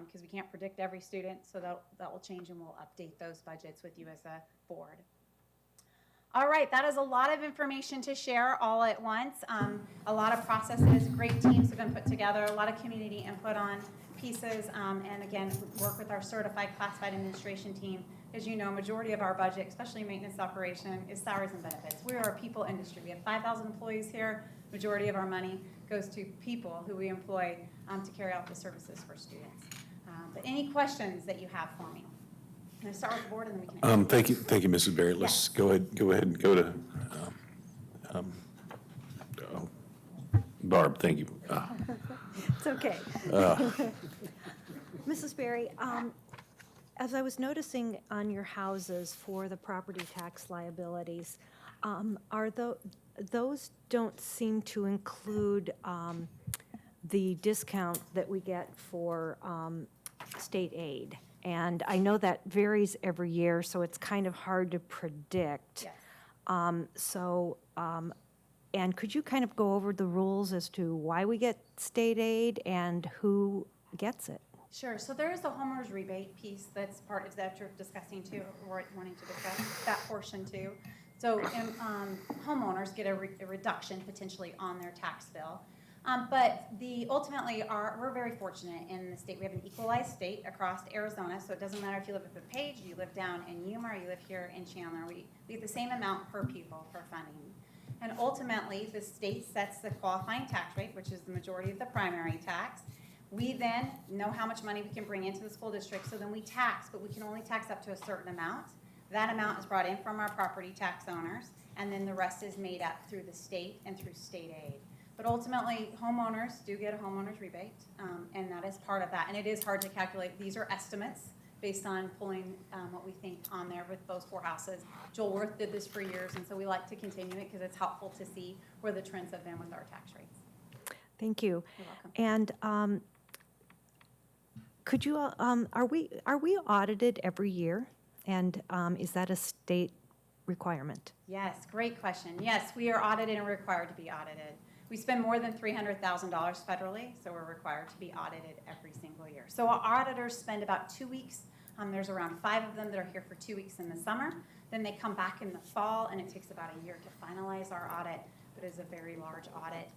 because we can't predict every student, so that will change and we'll update those budgets with you as a board. All right, that is a lot of information to share all at once. A lot of processes, great teams have been put together, a lot of community input on pieces, and again, work with our certified classified administration team. As you know, majority of our budget, especially maintenance operation, is salaries and benefits. We are a people industry. We have 5,000 employees here. Majority of our money goes to people who we employ to carry out the services for students. But any questions that you have for me? I'm going to start with the board and then we can. Thank you, Mrs. Berry. Let's go ahead and go to Barb. Thank you. It's okay. Mrs. Berry, as I was noticing on your houses for the property tax liabilities, those don't seem to include the discount that we get for state aid. And I know that varies every year, so it's kind of hard to predict. Yes. And could you kind of go over the rules as to why we get state aid and who gets it? Sure. So there is a homeowner's rebate piece that's part of that you're discussing too, or wanting to discuss that portion too. So homeowners get a reduction potentially on their tax bill. But ultimately, we're very fortunate in the state. We have an equalized state across Arizona, so it doesn't matter if you live at DuPage, you live down in Yuma, or you live here in Chandler. We get the same amount per pupil for funding. And ultimately, the state sets the qualifying tax rate, which is the majority of the primary tax. We then know how much money we can bring into the school district, so then we tax, but we can only tax up to a certain amount. That amount is brought in from our property tax owners, and then the rest is made up through the state and through state aid. But ultimately, homeowners do get a homeowner's rebate, and that is part of that. And it is hard to calculate. These are estimates based on pulling what we think on there with those four houses. Joel Worth did this for years, and so we like to continue it because it's helpful to see where the trends have been with our tax rates. Thank you. You're welcome. And could you, are we audited every year? And is that a state requirement? Yes, great question. Yes, we are audited and required to be audited. We spend more than $300,000 federally, so we're required to be audited every single year. So our auditors spend about 2 weeks. There's around 5 of them that are here for 2 weeks in the summer. Then they come back in the fall, and it takes about a year to finalize our audit, but it's a very large audit.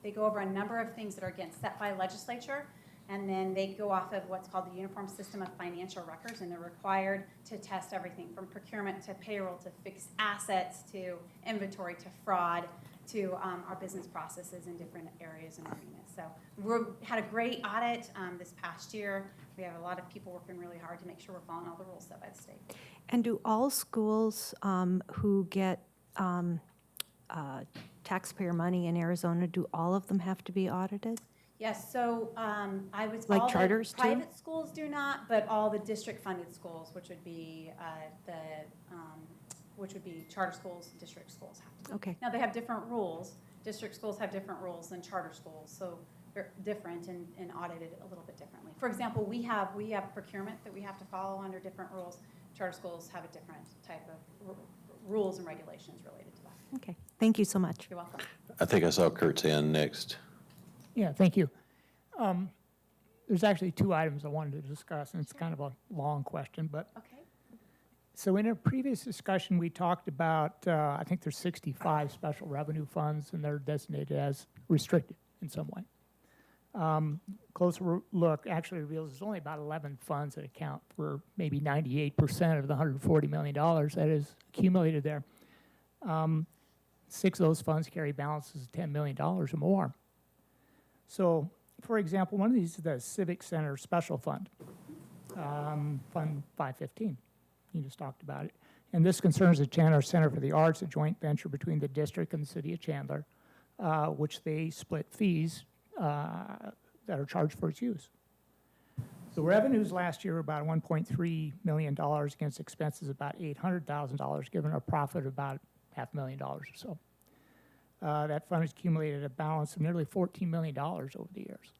They go over a number of things that are, again, set by legislature, and then they go off of what's called the Uniform System of Financial Records, and they're required to test everything from procurement to payroll to fixed assets to inventory to fraud to our business processes in different areas and arenas. So we had a great audit this past year. We have a lot of people working really hard to make sure we're following all the rules set by the state. And do all schools who get taxpayer money in Arizona, do all of them have to be audited? Yes, so I was Like all charters, the too? private schools do not, but all the district-funded schools, which would be charter schools, district schools have to. Okay. Now they have different rules. District schools have different rules than charter schools, so they're different and audited a little bit differently. For example, we have procurement that we have to follow under different rules. Charter schools have a different type of rules and regulations related to that. Okay. Thank you so much. You're welcome. I think I saw Kurt's hand next. Yeah, thank you. There's actually 2 items I wanted to discuss, and it's kind of a long question, but Okay. so in a previous discussion, we talked about, I think there's 65 special revenue funds, and they're designated as restricted in some way. Closer look actually reveals there's only about 11 funds that account for maybe 98% of the $140 million that is accumulated there. 6 of those funds carry balances of $10 million or more. So, for example, one of these is the Civic Center Special Fund, Fund 515. You just talked about it. And this concerns the Chandler Center for the Arts, a joint venture between the district and the city of Chandler, which they split fees that are charged for its use. The revenues last year were about $1.3 million against expenses about $800,000, giving a profit of about $500,000 or so. That fund has accumulated a balance of nearly $14 million over the years.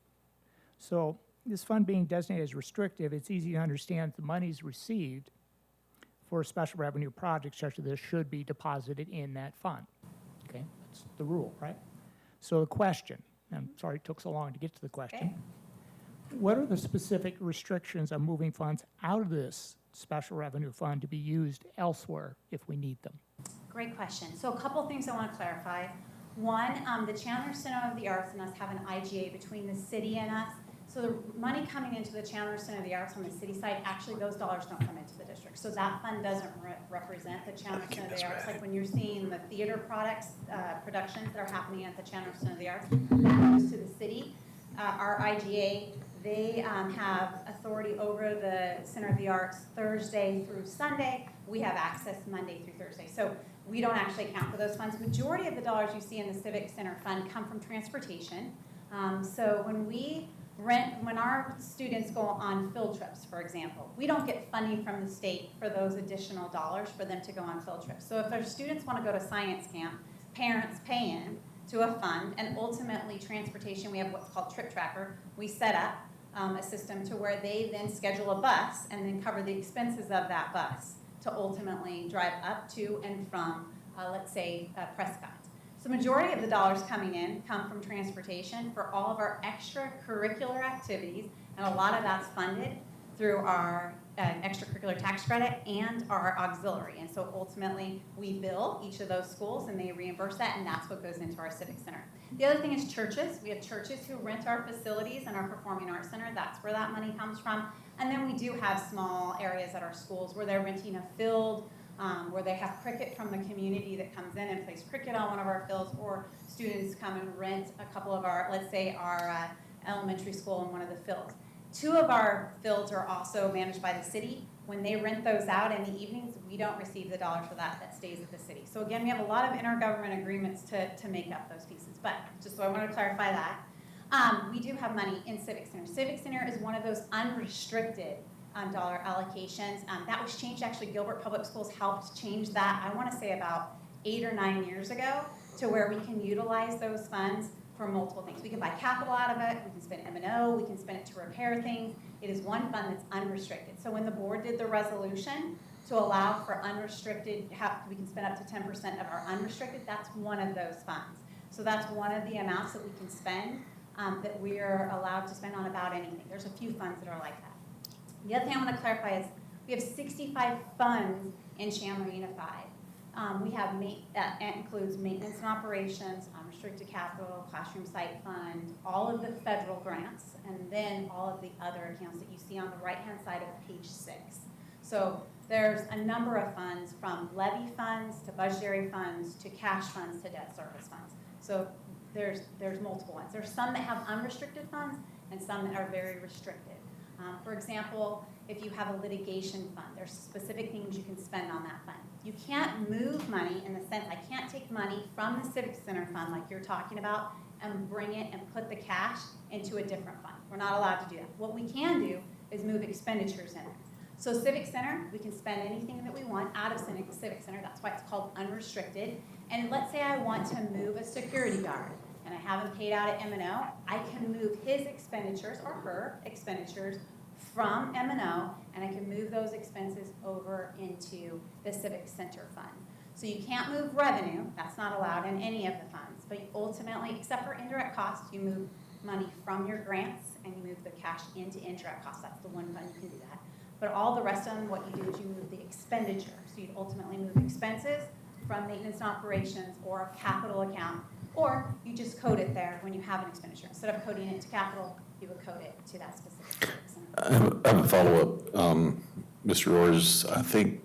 So this fund being designated as restrictive, it's easy to understand the monies received for special revenue projects such as this should be deposited in that fund. Okay, that's the rule, right? So the question, I'm sorry it took so long to get to the question. Okay. What are the specific restrictions on moving funds out of this special revenue fund to be used elsewhere if we need them? great question. So a couple things I want to clarify. One, the Chandler Center of the Arts and us have an IGA between the city and us. So the money coming into the Chandler Center of the Arts on the city side, actually those dollars don't come into the district. So that fund doesn't represent the Chandler Center of the Arts. Like when you're seeing the theater productions that are happening at the Chandler Center of the Arts, that goes to the city. Our IGA, they have authority over the Center of the Arts Thursday through Sunday. We have access Monday through Thursday. So we don't actually account for those funds. Majority of the dollars you see in the Civic Center Fund come from transportation. So when our students go on field trips, for example, we don't get funding from the state for those additional dollars for them to go on field trips. So if our students want to go to science camp, parents pay in to a fund, and ultimately transportation, we have what's called Trip Tracker. We set up a system to where they then schedule a bus and then cover the expenses of that bus to ultimately drive up to and from, let's say, Prescott. So majority of the dollars coming in come from transportation for all of our extracurricular activities, and a lot of that's funded through our extracurricular tax credit and our auxiliary. And so ultimately, we bill each of those schools and they reimburse that, and that's what goes into our Civic Center. The other thing is churches. We have churches who rent our facilities and our Performing Arts Center. That's where that money comes from. And then we do have small areas at our schools where they're renting a field, where they have cricket from the community that comes in and plays cricket on one of our fields, or students come and rent a couple of our, let's say, our elementary school in one of the fields. 2 of our fields are also managed by the city. When they rent those out in the evenings, we don't receive the dollars for that. That stays at the city. So again, we have a lot of intergovernment agreements to make up those pieces. But just so I want to clarify that. We do have money in Civic Center. Civic Center is one of those unrestricted dollar allocations. That was changed, actually. Gilbert Public Schools helped change that, I want to say about 8 or 9 years ago, to where we can utilize those funds for multiple things. We can buy capital out of it, we can spend M&O, we can spend it to repair things. It is one fund that's unrestricted. So when the board did the resolution to allow for unrestricted, we can spend up to 10% of our unrestricted, that's one of those funds. So that's one of the amounts that we can spend that we are allowed to spend on about anything. There's a few funds that are like that. The other thing I want to clarify is we have 65 funds in Chandler Unified. We have, that includes maintenance and operations, unrestricted capital, classroom site fund, all of the federal grants, and then all of the other accounts that you see on the right-hand side of page 6. So there's a number of funds, from levy funds to budgetary funds to cash funds to debt service funds. So there's multiple ones. There's some that have unrestricted funds and some that are very restricted. For example, if you have a litigation fund, there's specific things you can spend on that fund. You can't move money in the sense, I can't take money from the Civic Center fund like you're talking about and bring it and put the cash into a different fund. We're not allowed to do that. What we can do is move expenditures in it. So Civic Center, we can spend anything that we want out of Civic Center. That's why it's called unrestricted. And let's say I want to move a security guard and I haven't paid out at M&O, I can move his expenditures or her expenditures from M&O, and I can move those expenses over into the Civic Center Fund. So you can't move revenue, that's not allowed in any of the funds, but you ultimately, except for indirect costs, you move money from your grants and you move the cash into indirect costs. That's the one fund you can do that. But all the rest of them, what you do is you move the expenditure. So you ultimately move expenses from maintenance and operations or a capital account, or you just code it there when you have an expenditure. Instead of coding it to capital, you would code it to that specific center. I have a follow-up. Mr. Orrs, I think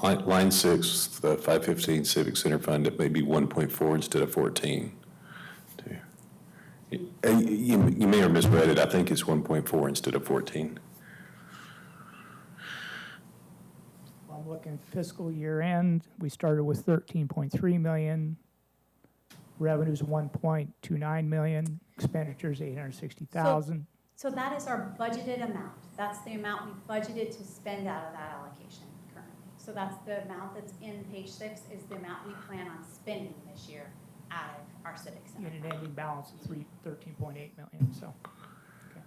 line 6, the 515 Civic Center Fund, it may be 1.4 instead of 14. You may have misread it. I think it's 1.4 instead of 14. I'm looking fiscal year end, we started with 13.3 million, revenues 1.29 million, expenditures 860,000. So that is our budgeted amount. That's the amount we budgeted to spend out of that allocation currently. So that's the amount that's in page 6 is the amount we plan on spending this year out of our Civic Center. And an ending balance of 13.8 million, so. Okay.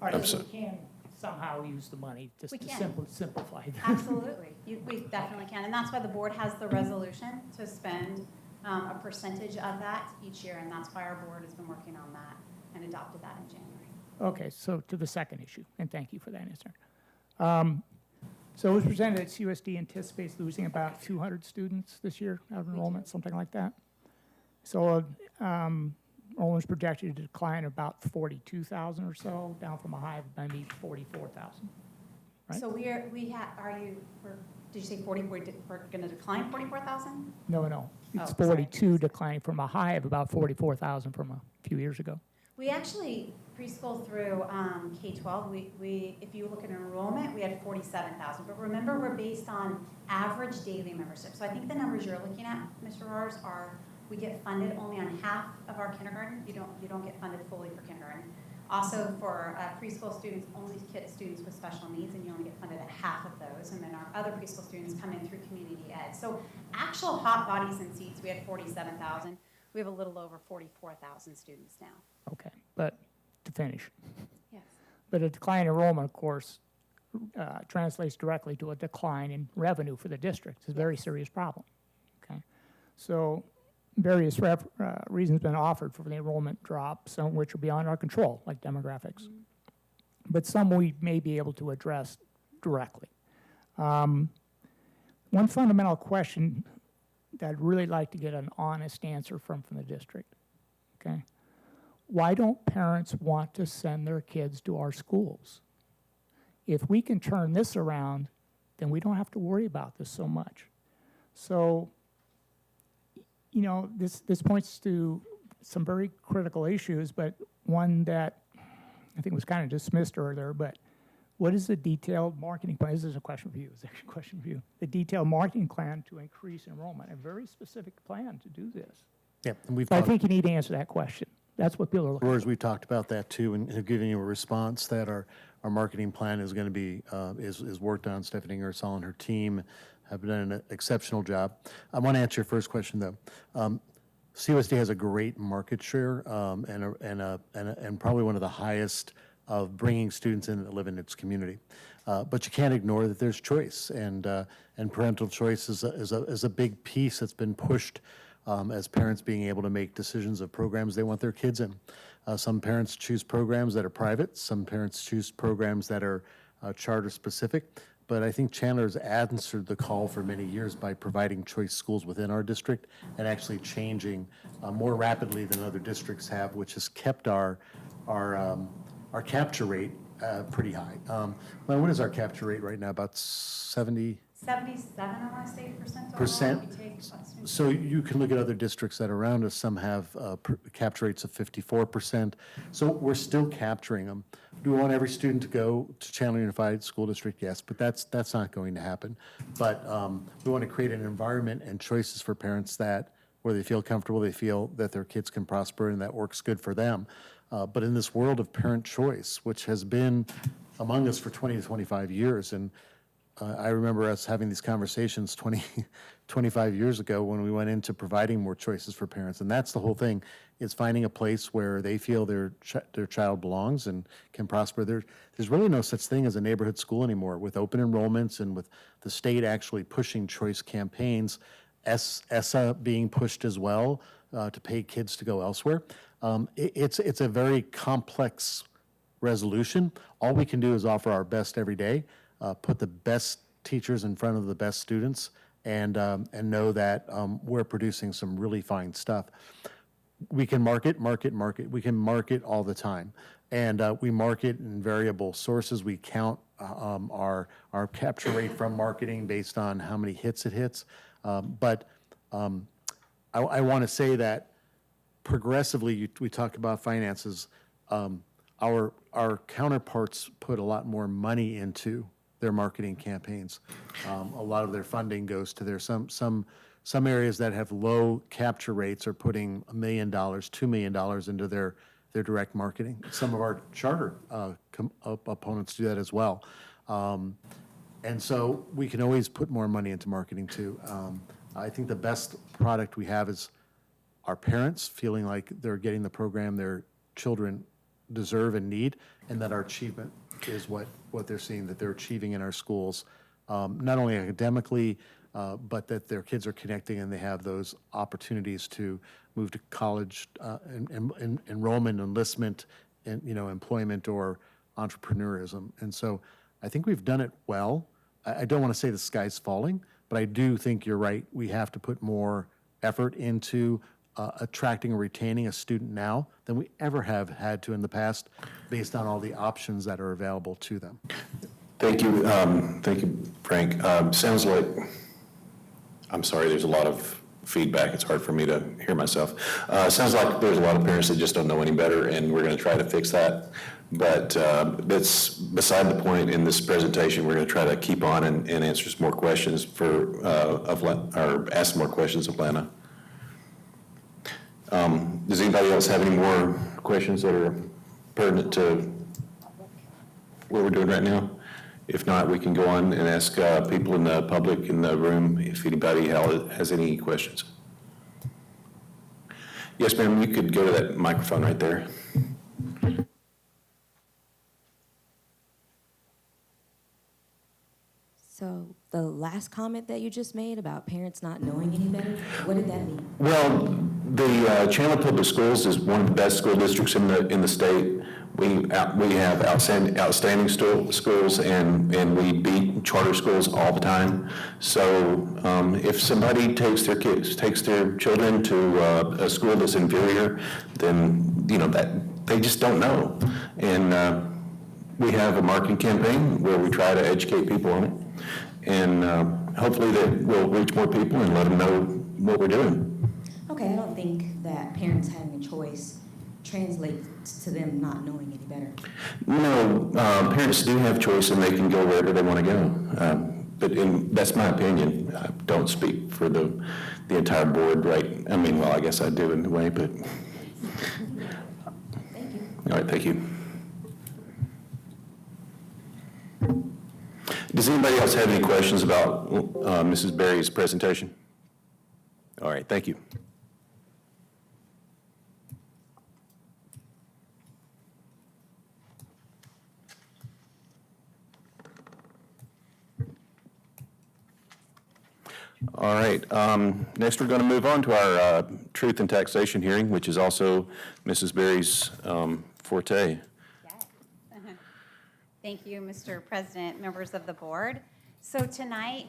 All right, so we can somehow use the money just We to can. simplify that. Absolutely. We definitely can. And that's why the board has the resolution to spend a percentage of that each year. And that's why our board has been working on that and adopted that in January. Okay, so to the second issue, and thank you for that answer. So it was presented that CUSD anticipates losing about 200 students this year out of enrollment, something like that. So enrollment is projected to decline about 42,000 or so, down from a high of maybe 44,000. Right. So did you say 44, we're going to decline 44,000? No, it's Oh, sorry. 42 declining from a high of about 44,000 from a few years ago. We actually, preschool through K-12, if you look at enrollment, we had 47,000. But remember, we're based on average daily membership. So I think the numbers you're looking at, Mr. Roars, are we get funded only on half of our kindergarten. You don't get funded fully for kindergarten. Also for preschool students, only students with special needs, and you only get funded at half of those. And then our other preschool students come in through community ed. So actual hot bodies and seats, we had 47,000. We have a little over 44,000 students now. Okay, but to finish. Yes. But a decline in enrollment, of course, translates directly to a decline in revenue for the district. It's a very serious problem. Okay, so various reasons have been offered for the enrollment drop, some of which are beyond our control, like demographics. But some we may be able to address directly. One fundamental question that I'd really like to get an honest answer from the district, okay? Why don't parents want to send their kids to our schools? If we can turn this around, then we don't have to worry about this so much. So, you know, this points to some very critical issues, but one that I think was kind of dismissed earlier, but what is the detailed marketing plan? This is a question for you. It's actually a question for you. The detailed marketing plan to increase enrollment, a very specific plan to do this. Yeah, and we've But I talked, think you need to answer that question. That's what people are looking for. Roars, we've talked about that too, and have given you a response that our marketing plan is going to be, is worked on. Stephanie Ingersoll and her team have done an exceptional job. I want to answer your first question though. CUSD has a great market share and probably one of the highest of bringing students in that live in its community. But you can't ignore that there's choice, and parental choice is a big piece that's been pushed as parents being able to make decisions of programs they want their kids in. Some parents choose programs that are private. Some parents choose programs that are charter specific. But I think Chandler has answered the call for many years by providing choice schools within our district and actually changing more rapidly than other districts have, which has kept our capture rate pretty high. Well, what is our capture rate right now? About 70? 77, I want to say, percent. Percent. If you take students. So you can look at other districts that are around us. Some have capture rates of 54%. So we're still capturing them. Do we want every student to go to Chandler Unified School District? Yes, but that's not going to happen. But we want to create an environment and choices for parents that where they feel comfortable, they feel that their kids can prosper, and that works good for them. But in this world of parent choice, which has been among us for 20 to 25 years, and I remember us having these conversations 25 years ago when we went into providing more choices for parents. And that's the whole thing, is finding a place where they feel their child belongs and can prosper. There's really no such thing as a neighborhood school anymore. With open enrollments and with the state actually pushing choice campaigns, ESSA being pushed as well to pay kids to go elsewhere. It's a very complex resolution. All we can do is offer our best every day. Put the best teachers in front of the best students, and know that we're producing some really fine stuff. We can market. We can market all the time, and we market in variable sources. We count our capture rate from marketing based on how many hits it hits. But I want to say that progressively, we talk about finances. Our counterparts put a lot more money into their marketing campaigns. A lot of their funding goes to their, some areas that have low capture rates are putting $1 million, $2 million into their direct marketing. Some of our charter opponents do that as well. And so we can always put more money into marketing too. I think the best product we have is our parents feeling like they're getting the program their children deserve and need, and that our achievement is what they're seeing, that they're achieving in our schools, not only academically, but that their kids are connecting and they have those opportunities to move to college, enrollment, enlistment, and employment or entrepreneurism. And so I think we've done it well. I don't want to say the sky's falling, but I do think you're right. We have to put more effort into attracting or retaining a student now than we ever have had to in the past, based on all the options that are available to them. Thank you, Frank. Sounds like, I'm sorry, there's a lot of feedback. It's hard for me to hear myself. Sounds like there's a lot of parents that just don't know any better, and we're going to try to fix that. But that's beside the point in this presentation. We're going to try to keep on and answer some more questions or ask some more questions of Lana. Does anybody else have any more questions that are pertinent to what we're doing right now? If not, we can go on and ask people in the public in the room if anybody has any questions. Yes, ma'am, you could go to that microphone right there. So the last comment that you just made about parents not knowing any better, what did that mean? Well, the Chandler Public Schools is one of the best school districts in the state. We have outstanding schools, and we beat charter schools all the time. So if somebody takes their children to a school that's inferior, then that they just don't know. And we have a marketing campaign where we try to educate people on it, and hopefully that will reach more people and let them know what we're doing. Okay, I don't think that parents having a choice translates to them not knowing any better. No, parents do have choice, and they can go wherever they want to go. But that's my opinion. I don't speak for the entire board, right? I mean, well, I guess I do in a way, but. Thank you. All right, thank you. Does anybody else have any questions about Mrs. Berry's presentation? All right, thank you. All right, next we're going to move on to our truth and taxation hearing, which is also Mrs. Berry's forte. Yes. Thank you, Mr. President, members of the board. So tonight,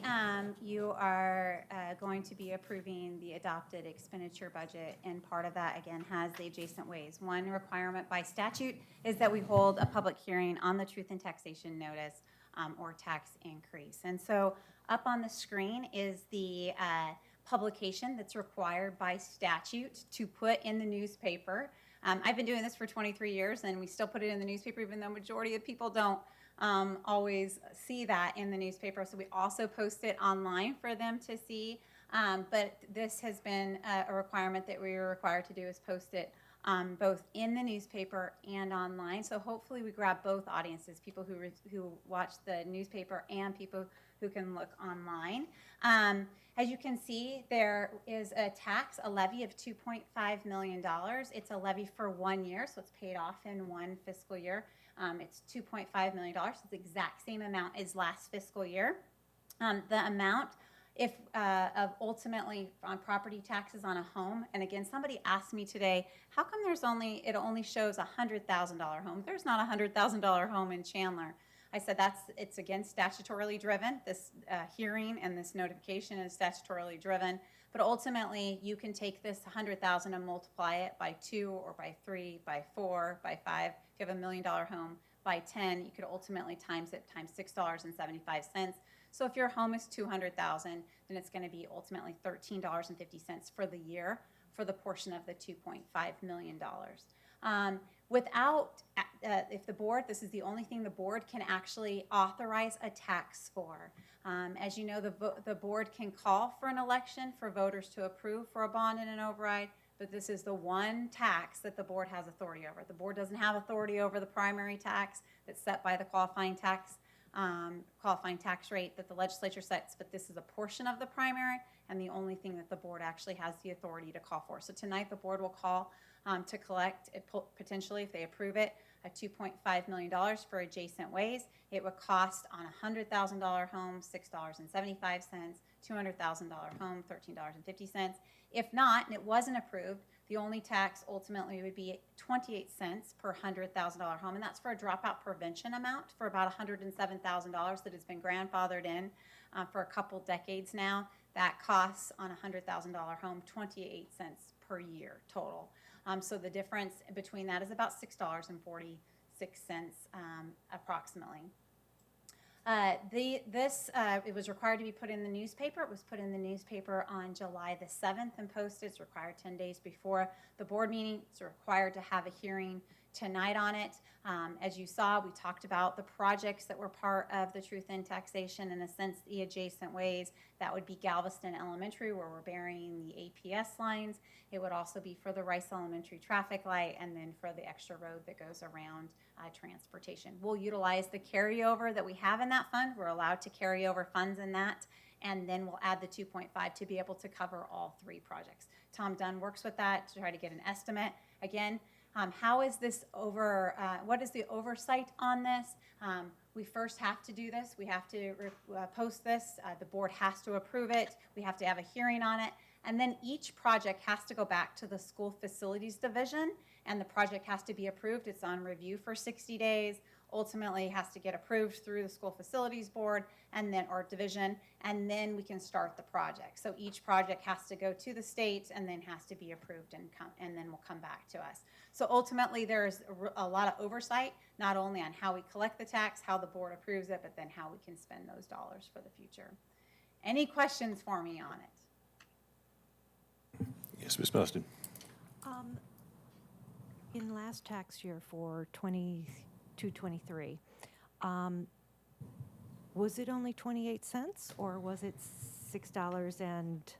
you are going to be approving the adopted expenditure budget, and part of that, again, has the adjacent ways. One requirement by statute is that we hold a public hearing on the truth and taxation notice or tax increase. And so up on the screen is the publication that's required by statute to put in the newspaper. I've been doing this for 23 years, and we still put it in the newspaper, even though majority of people don't always see that in the newspaper. So we also post it online for them to see. But this has been a requirement that we are required to do, is post it both in the newspaper and online. So hopefully we grab both audiences, people who watch the newspaper and people who can look online. As you can see, there is a levy of $2.5 million. It's a levy for 1 year, so it's paid off in one fiscal year. It's $2.5 million. It's the exact same amount as last fiscal year. The amount of ultimately on property taxes on a home, and again, somebody asked me today, how come it only shows a $100,000 home? There's not a $100,000 home in Chandler. I said it's again statutorily driven. This hearing and this notification is statutorily driven. But ultimately, you can take this $100,000 and multiply it by 2 or by 3, by 4, by 5. If you have $1 million home, by 10, you could ultimately times it times $6.75. So if your home is $200,000, then it's going to be ultimately $13.50 for the year for the portion of the $2.5 million. If the board, this is the only thing the board can actually authorize a tax for. As you know, the board can call for an election for voters to approve for a bond and an override, but this is the one tax that the board has authority over. The board doesn't have authority over the primary tax that's set by the qualifying tax rate that the legislature sets, but this is a portion of the primary and the only thing that the board actually has the authority to call for. So tonight the board will call to collect, potentially if they approve it, a $2.5 million for adjacent ways. It would cost on a $100,000 home, $6.75, $200,000 home, $13.50. If not, and it wasn't approved, the only tax ultimately would be 28 cents per $100,000 home, and that's for a dropout prevention amount for about $107,000 that has been grandfathered in for a couple decades now. That costs on a $100,000 home 28 cents per year total. So the difference between that is about $6.46 approximately. It was required to be put in the newspaper. It was put in the newspaper on July the 7th and posted. It's required 10 days before the board meeting. It's required to have a hearing tonight on it. As you saw, we talked about the projects that were part of the Truth in Taxation, in a sense, the adjacent ways. That would be Galveston Elementary, where we're burying the APS lines. It would also be for the Rice Elementary traffic light, and then for the extra road that goes around transportation. We'll utilize the carryover that we have in that fund. We're allowed to carry over funds in that, and then we'll add the 2.5 to be able to cover all three projects. Tom Dunn works with that to try to get an estimate. Again, how is this what is the oversight on this? We first have to do this. We have to post this. The board has to approve it. We have to have a hearing on it. And then each project has to go back to the school facilities division, and the project has to be approved. It's on review for 60 days. Ultimately, it has to get approved through the school facilities board and then or division, and then we can start the project. So each project has to go to the state and then has to be approved and then will come back to us. So ultimately, there's a lot of oversight, not only on how we collect the tax, how the board approves it, but then how we can spend those dollars for the future. Any questions for me on it? Yes, Ms. Mustin. In last tax year for 22-23, was it only 28 cents or was it $6 and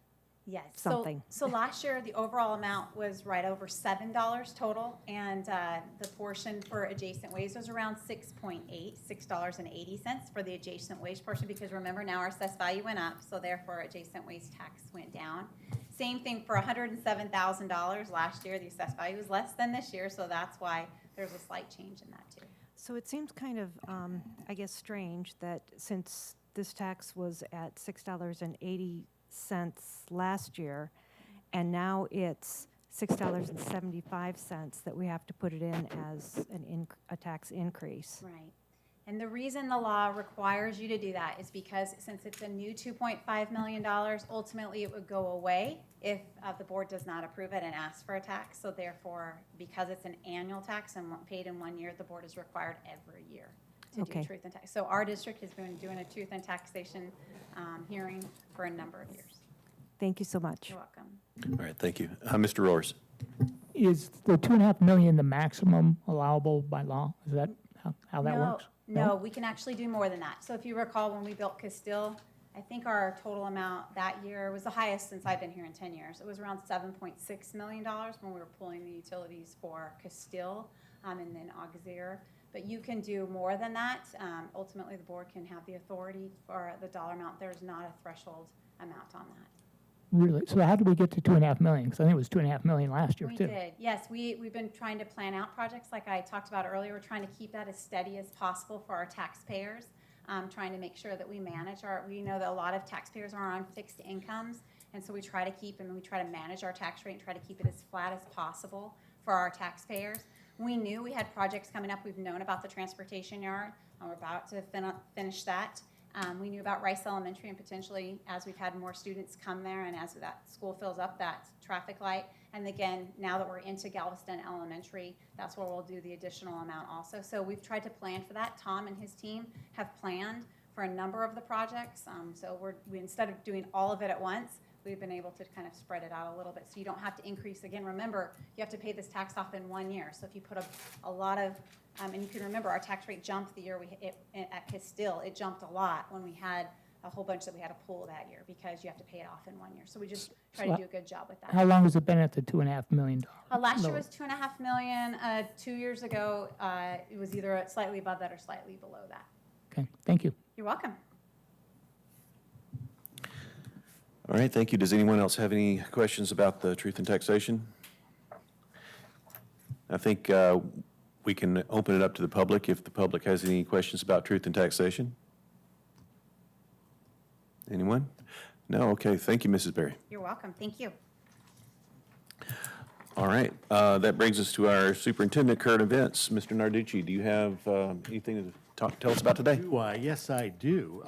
Yes. something? So last year, the overall amount was right over $7 total, and the portion for adjacent ways was around $6.80 for the adjacent ways portion, because remember, now our assessed value went up, so therefore adjacent ways tax went down. Same thing for $107,000 last year. The assessed value was less than this year, so that's why there's a slight change in that too. So it seems kind of, I guess, strange that since this tax was at $6.80 last year, and now it's $6.75 that we have to put it in as a tax increase. Right. And the reason the law requires you to do that is because since it's a new $2.5 million, ultimately it would go away if the board does not approve it and ask for a tax. So therefore, because it's an annual tax and paid in 1 year, the board is required every year to do truth in tax. So our district has been doing a truth in taxation hearing for a number of years. Thank you so much. You're welcome. All right, thank you. Mr. Roars. Is the $2.5 million the maximum allowable by law? Is that how that works? No, we can actually do more than that. So if you recall, when we built Castile, I think our total amount that year was the highest since I've been here in 10 years. It was around $7.6 million when we were pulling the utilities for Castile and then Auxerre. But you can do more than that. Ultimately, the board can have the authority for the dollar amount. There's not a threshold amount on that. Really? So how did we get to $2.5 million? Because I think it was $2.5 million last year, too. We did, yes. We've been trying to plan out projects like I talked about earlier. We're trying to keep that as steady as possible for our taxpayers, trying to make sure that we manage we know that a lot of taxpayers are on fixed incomes, and so we try to manage our tax rate and try to keep it as flat as possible for our taxpayers. We knew we had projects coming up. We've known about the transportation yard. We're about to finish that. We knew about Rice Elementary, and potentially as we've had more students come there and as that school fills up, that traffic light. And again, now that we're into Galveston Elementary, that's where we'll do the additional amount also. So we've tried to plan for that. Tom and his team have planned for a number of the projects. So we instead of doing all of it at once, we've been able to kind of spread it out a little bit so you don't have to increase. Again, remember, you have to pay this tax off in 1 year. So if you put a lot of, and you can remember our tax rate jumped the year at Castile. It jumped a lot when we had a whole bunch that we had to pull that year because you have to pay it off in 1 year. So we just try to do a good job with that. How long has it been at the $2.5 million? Last year was $2.5 million. 2 years ago, it was either slightly above that or slightly below that. Okay, thank you. You're welcome. All right, thank you. Does anyone else have any questions about the truth in taxation? I think we can open it up to the public if the public has any questions about truth in taxation. Anyone? No? Okay, thank you, Mrs. Berry. You're welcome. Thank you. All right, that brings us to our superintendent current events. Mr. Narducci, do you have anything to tell us about today? Yes, I do.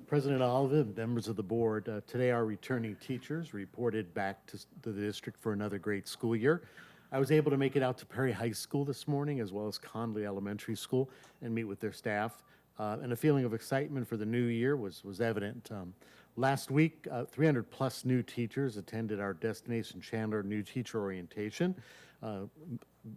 President Oliva, members of the board, today our returning teachers reported back to the district for another great school year. I was able to make it out to Perry High School this morning, as well as Conley Elementary School, and meet with their staff. And a feeling of excitement for the new year was evident. Last week, 300-plus new teachers attended our Destination Chandler New Teacher Orientation.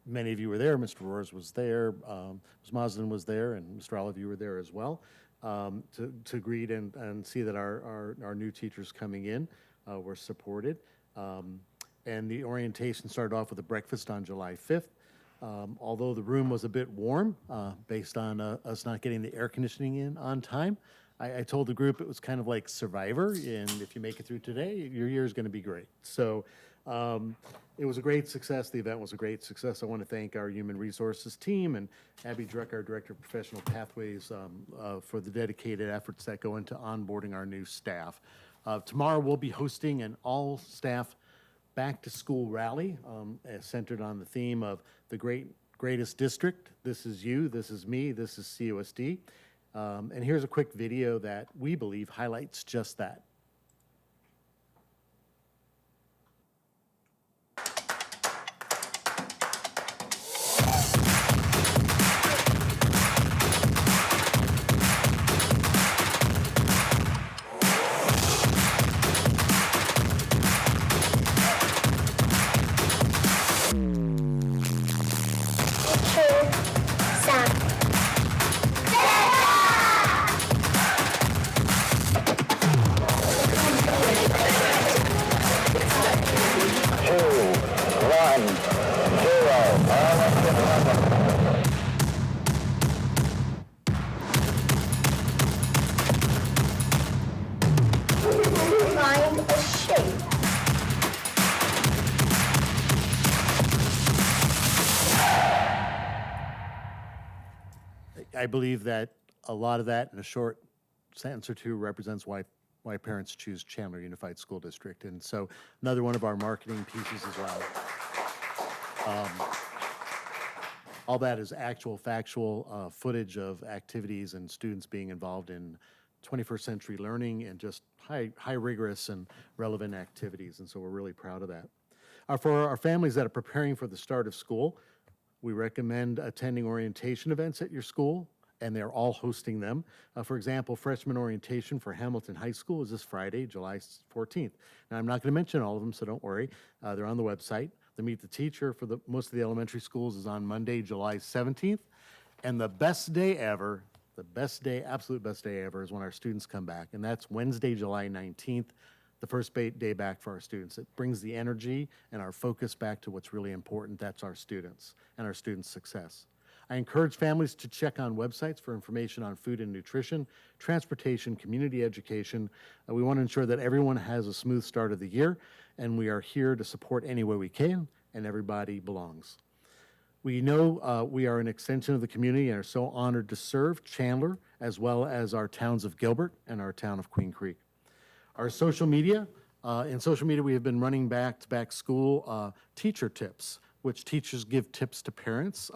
Many of you were there. Mr. Roars was there. Ms. Mosden was there, and Mr. Olive, you were there as well, to greet and see that our new teachers coming in were supported. And the orientation started off with a breakfast on July 5th. Although the room was a bit warm, based on us not getting the air conditioning in on time, I told the group it was kind of like Survivor, and if you make it through today, your year is going to be great. So it was a great success. The event was a great success. I want to thank our Human Resources team and Abby Dreck, our Director of Professional Pathways, for the dedicated efforts that go into onboarding our new staff. Tomorrow we'll be hosting an all-staff back-to-school rally centered on the theme of the greatest district. This is you, this is me, this is CUSD. And here's a quick video that we believe highlights just that. I believe that a lot of that in a short sentence or two represents why parents choose Chandler Unified School District. And so another one of our marketing pieces as well. All that is actual factual footage of activities and students being involved in 21st century learning and just high rigorous and relevant activities. And so we're really proud of that. For our families that are preparing for the start of school, we recommend attending orientation events at your school, and they're all hosting them. For example, freshman orientation for Hamilton High School is this Friday, July 14th. Now, I'm not going to mention all of them, so don't worry. They're on the website. The Meet the Teacher for most of the elementary schools is on Monday, July 17th. And the best day ever, the best day, absolute best day ever, is when our students come back, and that's Wednesday, July 19th. The first day back for our students. It brings the energy and our focus back to what's really important. That's our students and our students' success. I encourage families to check on websites for information on food and nutrition, transportation, community education. We want to ensure that everyone has a smooth start of the year, and we are here to support any way we can, and everybody belongs. We know we are an extension of the community and are so honored to serve Chandler, as well as our towns of Gilbert and our town of Queen Creek. Our social media, in social media we have been running back-to-back school teacher tips, which teachers give tips to parents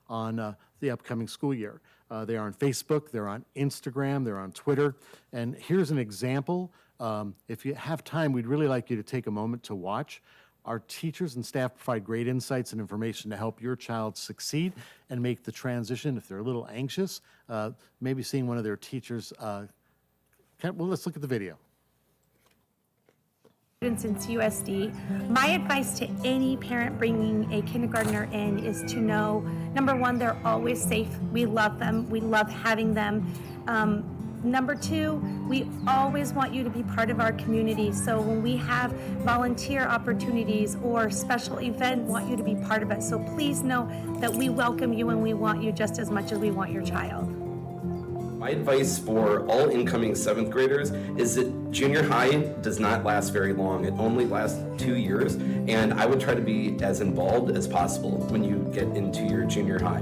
on the upcoming school year. They are on Facebook, they're on Instagram, they're on Twitter, and here's an example. If you have time, we'd really like you to take a moment to watch. Our teachers and staff provide great insights and information to help your child succeed and make the transition. If they're a little anxious, maybe seeing one of their teachers. Well, let's look at the video. Students in CUSD, my advice to any parent bringing a kindergartner in is to know, number one, they're always safe. We love them. We love having them. Number two, we always want you to be part of our community. So when we have volunteer opportunities or special event, we want you to be part of it. So please know that we welcome you and we want you just as much as we want your child. My advice for all incoming 7th graders is that junior high does not last very long. It only lasts 2 years, and I would try to be as involved as possible when you get into your junior high.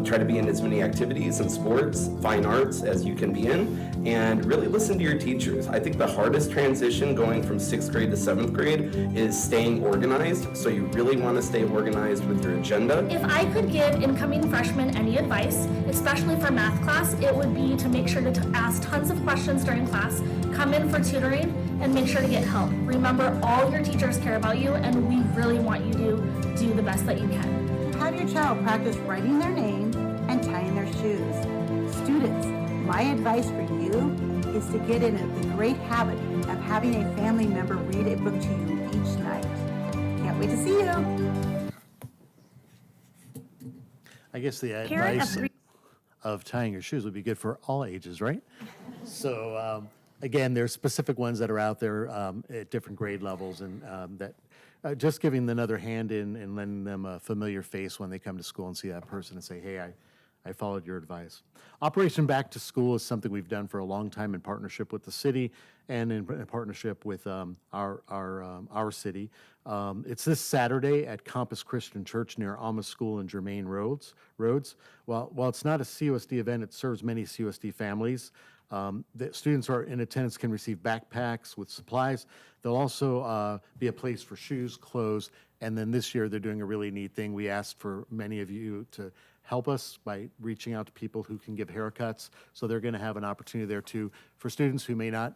Try to be in as many activities and sports, fine arts as you can be in, and really listen to your teachers. I think the hardest transition going from 6th grade to 7th grade is staying organized, so you really want to stay organized with your agenda. If I could give incoming freshmen any advice, especially for math class, it would be to make sure to ask tons of questions during class, come in for tutoring, and make sure to get help. Remember, all your teachers care about you, and we really want you to do the best that you can. Have your child practice writing their name and tying their shoes. Students, my advice for you is to get in the great habit of having a family member read a book to you each night. Can't wait to see you. I guess the advice of tying your shoes would be good for all ages, right? So again, there's specific ones that are out there at different grade levels, and that just giving another hand in and lending them a familiar face when they come to school and see that person and say, hey, I followed your advice. Operation Back to School is something we've done for a long time in partnership with the city and in partnership with our city. It's this Saturday at Compass Christian Church near Alma School and Germain Roads. While it's not a CUSD event, it serves many CUSD families. The students who are in attendance can receive backpacks with supplies. There'll also be a place for shoes, clothes, and then this year they're doing a really neat thing. We asked for many of you to help us by reaching out to people who can give haircuts. So they're going to have an opportunity there too for students who may not.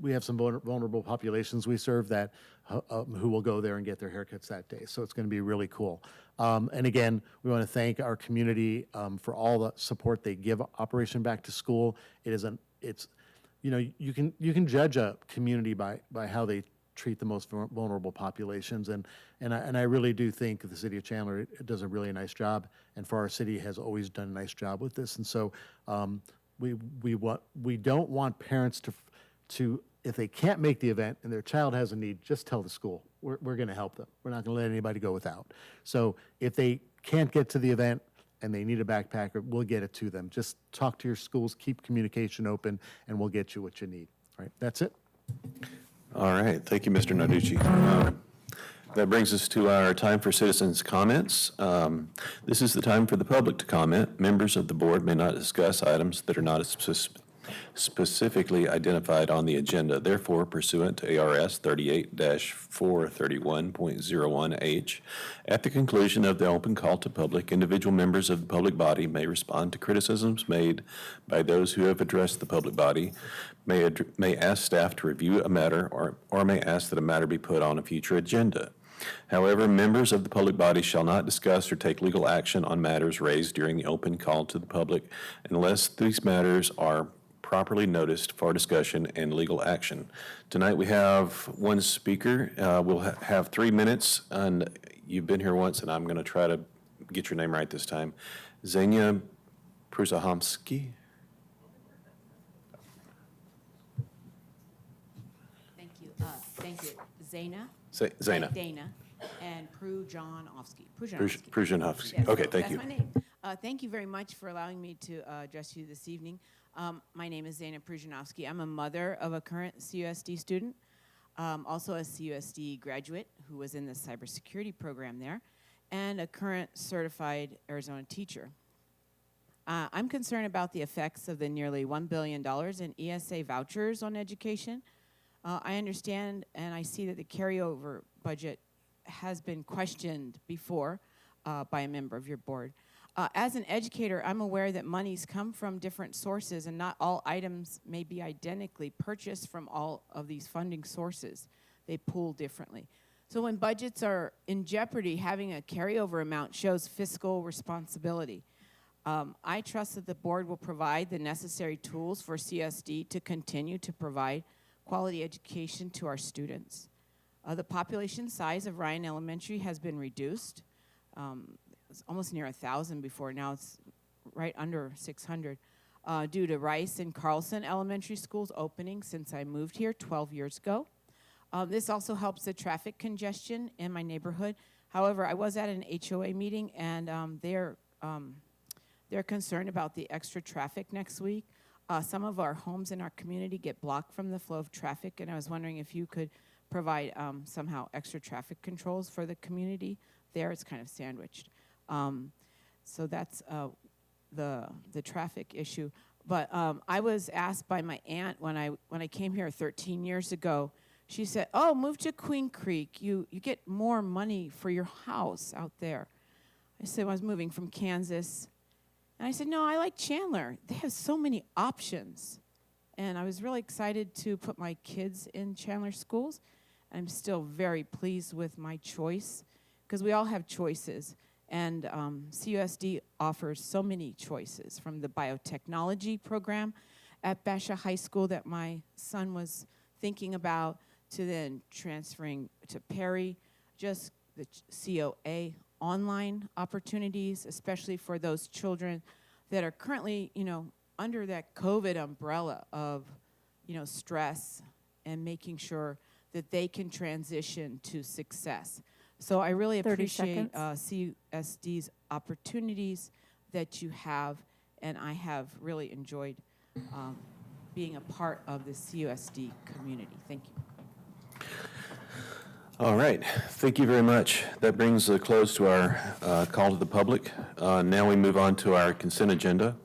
We have some vulnerable populations we serve that who will go there and get their haircuts that day. So it's going to be really cool. And again, we want to thank our community for all the support they give Operation Back to School. You can judge a community by how they treat the most vulnerable populations, and I really do think the city of Chandler does a really nice job, and for our city has always done a nice job with this. And so we don't want parents to if they can't make the event and their child has a need, just tell the school. We're going to help them. We're not going to let anybody go without. So if they can't get to the event and they need a backpacker, we'll get it to them. Just talk to your schools, keep communication open, and we'll get you what you need. All right, that's it. All right, thank you, Mr. Narducci. That brings us to our time for citizens' comments. This is the time for the public to comment. Members of the board may not discuss items that are not specifically identified on the agenda. Therefore, pursuant to ARS 38-431.01H, at the conclusion of the open call to public, individual members of the public body may respond to criticisms made by those who have addressed the public body, may ask staff to review a matter, or may ask that a matter be put on a future agenda. However, members of the public body shall not discuss or take legal action on matters raised during the open call to the public unless these matters are properly noticed for discussion and legal action. Tonight we have one speaker. We'll have 3 minutes, and you've been here once, and I'm going to try to get your name right this time. Zenia Pruzahamsky. Thank you. Zana. Zana. Dana. And Prujanovsky. Prujanovsky. Yes, Okay, thank you. That's my name. Thank you very much for allowing me to address you this evening. My name is Zana Prujanovsky. I'm a mother of a current CUSD student, also a CUSD graduate who was in the cybersecurity program there, and a current certified Arizona teacher. I'm concerned about the effects of the nearly $1 billion in ESA vouchers on education. I understand and I see that the carryover budget has been questioned before by a member of your board. As an educator, I'm aware that monies come from different sources and not all items may be identically purchased from all of these funding sources. They pool differently. So when budgets are in jeopardy, having a carryover amount shows fiscal responsibility. I trust that the board will provide the necessary tools for CSD to continue to provide quality education to our students. The population size of Ryan Elementary has been reduced. It's almost near 1,000 before, now it's right under 600, due to Rice and Carlson Elementary Schools opening since I moved here 12 years ago. This also helps the traffic congestion in my neighborhood. However, I was at an HOA meeting and they're They're concerned about the extra traffic next week. Some of our homes in our community get blocked from the flow of traffic, and I was wondering if you could provide somehow extra traffic controls for the community. There, it's kind of sandwiched. So that's the traffic issue. But I was asked by my aunt when I came here 13 years ago. She said, "Oh, move to Queen Creek. You get more money for your house out there." I said, I was moving from Kansas. And I said, "No, I like Chandler. They have so many options." And I was really excited to put my kids in Chandler schools. I'm still very pleased with my choice, because we all have choices. And CUSD offers so many choices, from the biotechnology program at Basha High School that my son was thinking about, to then transferring to Perry, just the COA online opportunities, especially for those children that are currently, under that COVID umbrella of, stress, and making sure that they can transition to success. So I really 30 appreciate seconds. CUSD's opportunities that you have, and I have really enjoyed being a part of the CUSD community. Thank you. All right, thank you very much. That brings a close to our call to the public. Now we move on to our consent agenda.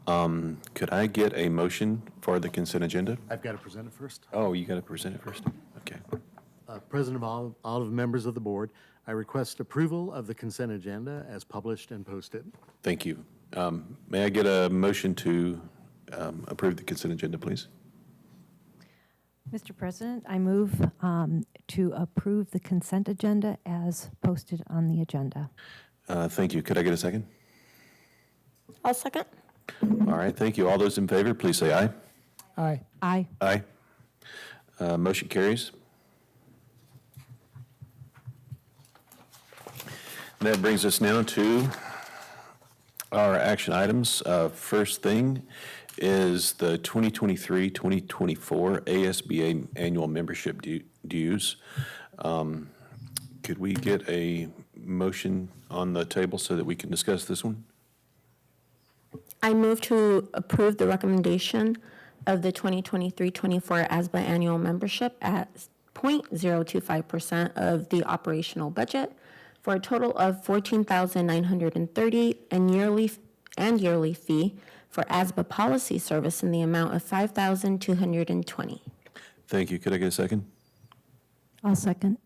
Could I get a motion for the consent agenda? I've got to present it first. Oh, you got to present it first? Okay. President of all of the members of the board, I request approval of the consent agenda as published and posted. Thank you. May I get a motion to approve the consent agenda, please? Mr. President, I move to approve the consent agenda as posted on the agenda. Thank you. Could I get a second? I'll second. All right, thank you. All those in favor, please say aye. Aye. Aye. Aye. Motion carries. And that brings us now to our action items. First thing is the 2023-2024 ASBA annual membership dues. Could we get a motion on the table so that we can discuss this one? I move to approve the recommendation of the 2023-24 ASBA annual membership at 0.025% of the operational budget for a total of $14,930 and yearly fee for ASBA policy service in the amount of $5,220. Thank you. Could I get a second? I'll second.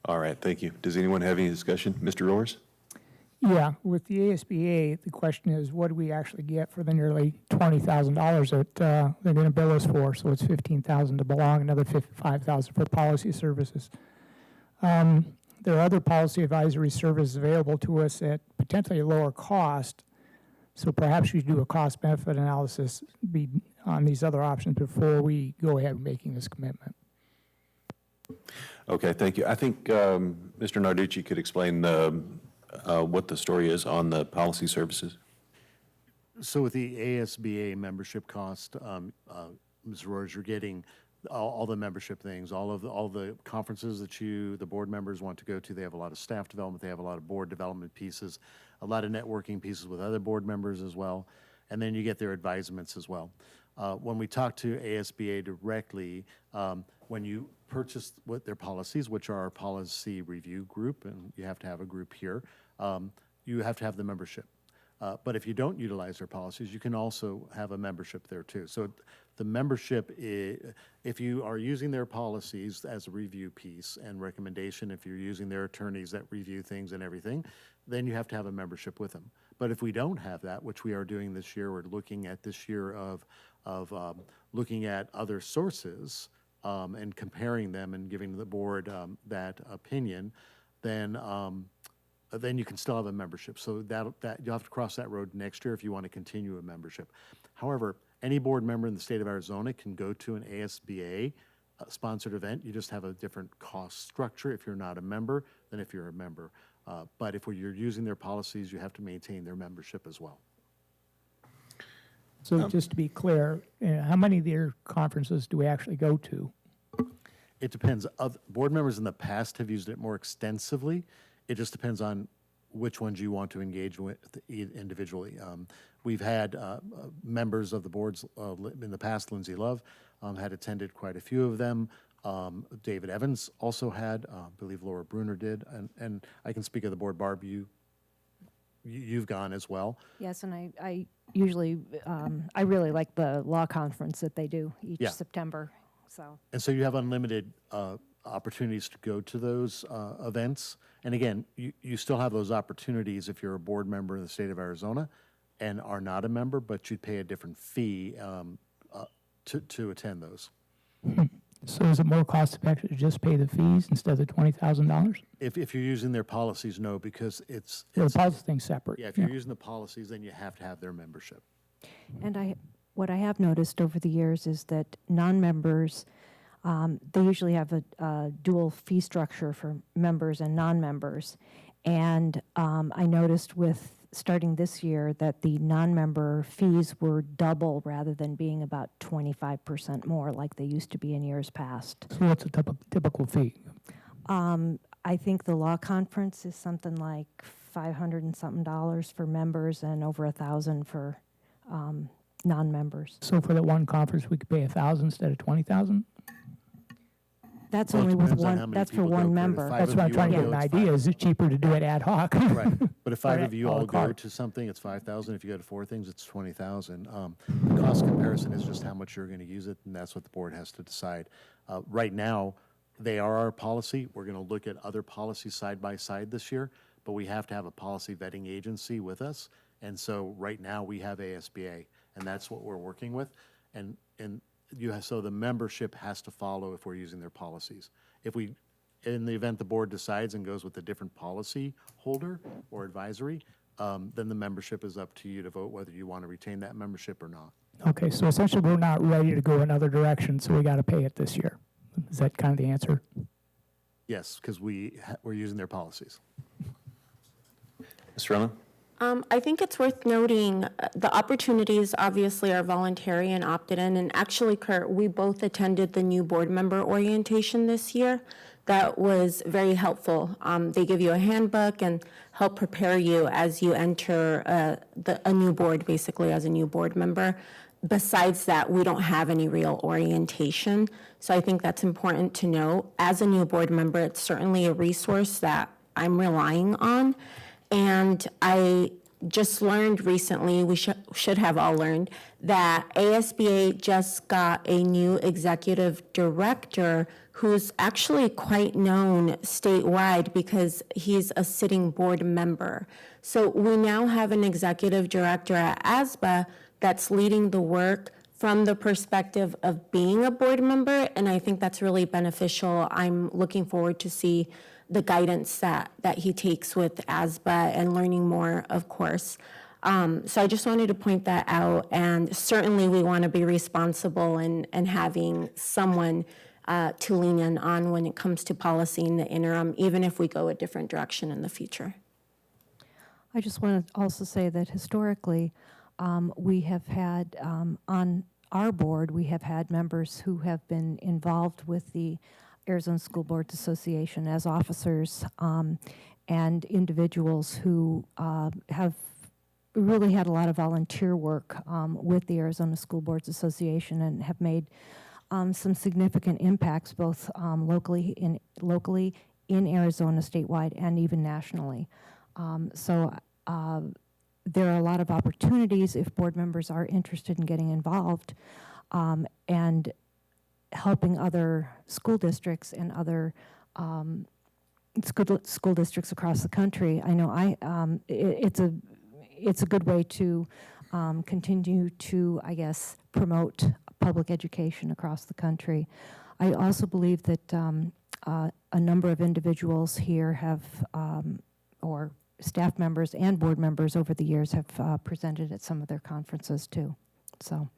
All right, thank you. Does anyone have any discussion? Mr. Roars? Yeah, with the ASBA, the question is, what do we actually get for the nearly $20,000 that they're going to bill us for? So it's $15,000 to belong, another $5,000 for policy services. There are other policy advisory services available to us at potentially a lower cost. So perhaps we should do a cost-benefit analysis on these other options before we go ahead with making this commitment. Okay, thank you. I think Mr. Narducci could explain what the story is on the policy services. So with the ASBA membership cost, Ms. Roars, you're getting all the membership things, all the conferences that the board members want to go to. They have a lot of staff development. They have a lot of board development pieces, a lot of networking pieces with other board members as well. And then you get their advisements as well. When we talk to ASBA directly, when you purchase their policies, which are our policy review group, and you have to have a group here, you have to have the membership. But if you don't utilize their policies, you can also have a membership there too. So the membership, if you are using their policies as a review piece and recommendation, if you're using their attorneys that review things and everything, then you have to have a membership with them. But if we don't have that, which we are doing this year, we're looking at this year of looking at other sources and comparing them and giving the board that opinion, then you can still have a membership. So that you'll have to cross that road next year if you want to continue a membership. However, any board member in the state of Arizona can go to an ASBA sponsored event. You just have a different cost structure if you're not a member than if you're a member. But if you're using their policies, you have to maintain their membership as well. So just to be clear, how many of their conferences do we actually go to? It depends. Board members in the past have used it more extensively. It just depends on which ones you want to engage with individually. We've had members of the boards in the past. Lindsay Love had attended quite a few of them. David Evans also had, I believe Laura Bruner did, and I can speak of the board. Barb, you've gone as well. Yes, and I usually, I really like the law conference that they do each September, so. And so you have unlimited opportunities to go to those events. And again, you still have those opportunities if you're a board member in the state of Arizona and are not a member, but you'd pay a different fee to attend those. So is it more cost effective to just pay the fees instead of the $20,000? If you're using their policies, no, because it's The policy thing's separate. yeah, if you're using the policies, then you have to have their membership. And what I have noticed over the years is that non-members, they usually have a dual fee structure for members and non-members. And I noticed with starting this year that the non-member fees were double rather than being about 25% more like they used to be in years past. So what's a typical fee? I think the law conference is something like $500 and something for members and over $1,000 for non-members. So for that one conference, we could pay $1,000 instead of $20,000? That's Well, it only with depends on how one, many that's for people go one for it. If member. five That's of what I'm you trying to all get an go, it's idea. Is it cheaper to do it ad hoc? Right, but if 5 Or of you a la all go carte. to something, it's 5,000. If you go to 4 things, it's 20,000. The cost comparison is just how much you're going to use it, and that's what the board has to decide. Right now, they are our policy. We're going to look at other policies side by side this year, but we have to have a policy vetting agency with us. And so right now we have ASBA, and that's what we're working with. And so the membership has to follow if we're using their policies. If we, in the event the board decides and goes with a different policy holder or advisory, then the membership is up to you to vote whether you want to retain that membership or not. Okay, so essentially we're not ready to go another direction, so we got to pay it this year. Is that kind of the answer? Yes, because we're using their policies. Ms. Rella? I think it's worth noting the opportunities obviously are voluntary and opted in. And actually, Kurt, we both attended the new board member orientation this year. That was very helpful. They give you a handbook and help prepare you as you enter a new board, basically as a new board member. Besides that, we don't have any real orientation. So I think that's important to know. As a new board member, it's certainly a resource that I'm relying on. And I just learned recently, we should have all learned, that ASBA just got a new executive director who's actually quite known statewide because he's a sitting board member. So we now have an executive director at ASBA that's leading the work from the perspective of being a board member, and I think that's really beneficial. I'm looking forward to see the guidance that he takes with ASBA and learning more, of course. So I just wanted to point that out, and certainly we want to be responsible and having someone to lean in on when it comes to policy in the interim, even if we go a different direction in the future. I just want to also say that historically, we have had, on our board, we have had members who have been involved with the Arizona School Boards Association as officers and individuals who have really had a lot of volunteer work with the Arizona School Boards Association and have made some significant impacts both locally in Arizona, statewide, and even nationally. So there are a lot of opportunities if board members are interested in getting involved and helping other school districts and other school districts across the country. I know it's a good way to continue to, I guess, promote public education across the country. I also believe that a number of individuals here have, or staff members and board members over the years have presented at some of their conferences too. So.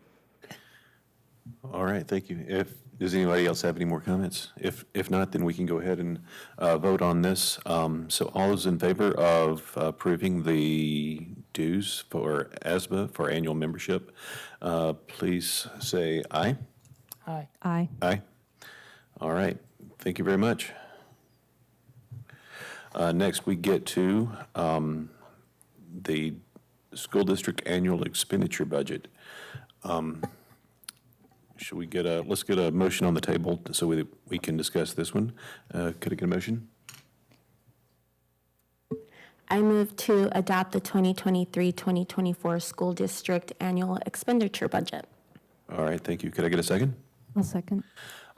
All right, thank you. Does anybody else have any more comments? If not, then we can go ahead and vote on this. So all those in favor of approving the dues for ASBA for annual membership, please say aye. Aye. Aye. Aye. All right, thank you very much. Next, we get to the school district annual expenditure budget. Should we get let's get a motion on the table so we can discuss this one. Could I get a motion? I move to adopt the 2023-2024 school district annual expenditure budget. All right, thank you. Could I get a second? I'll second.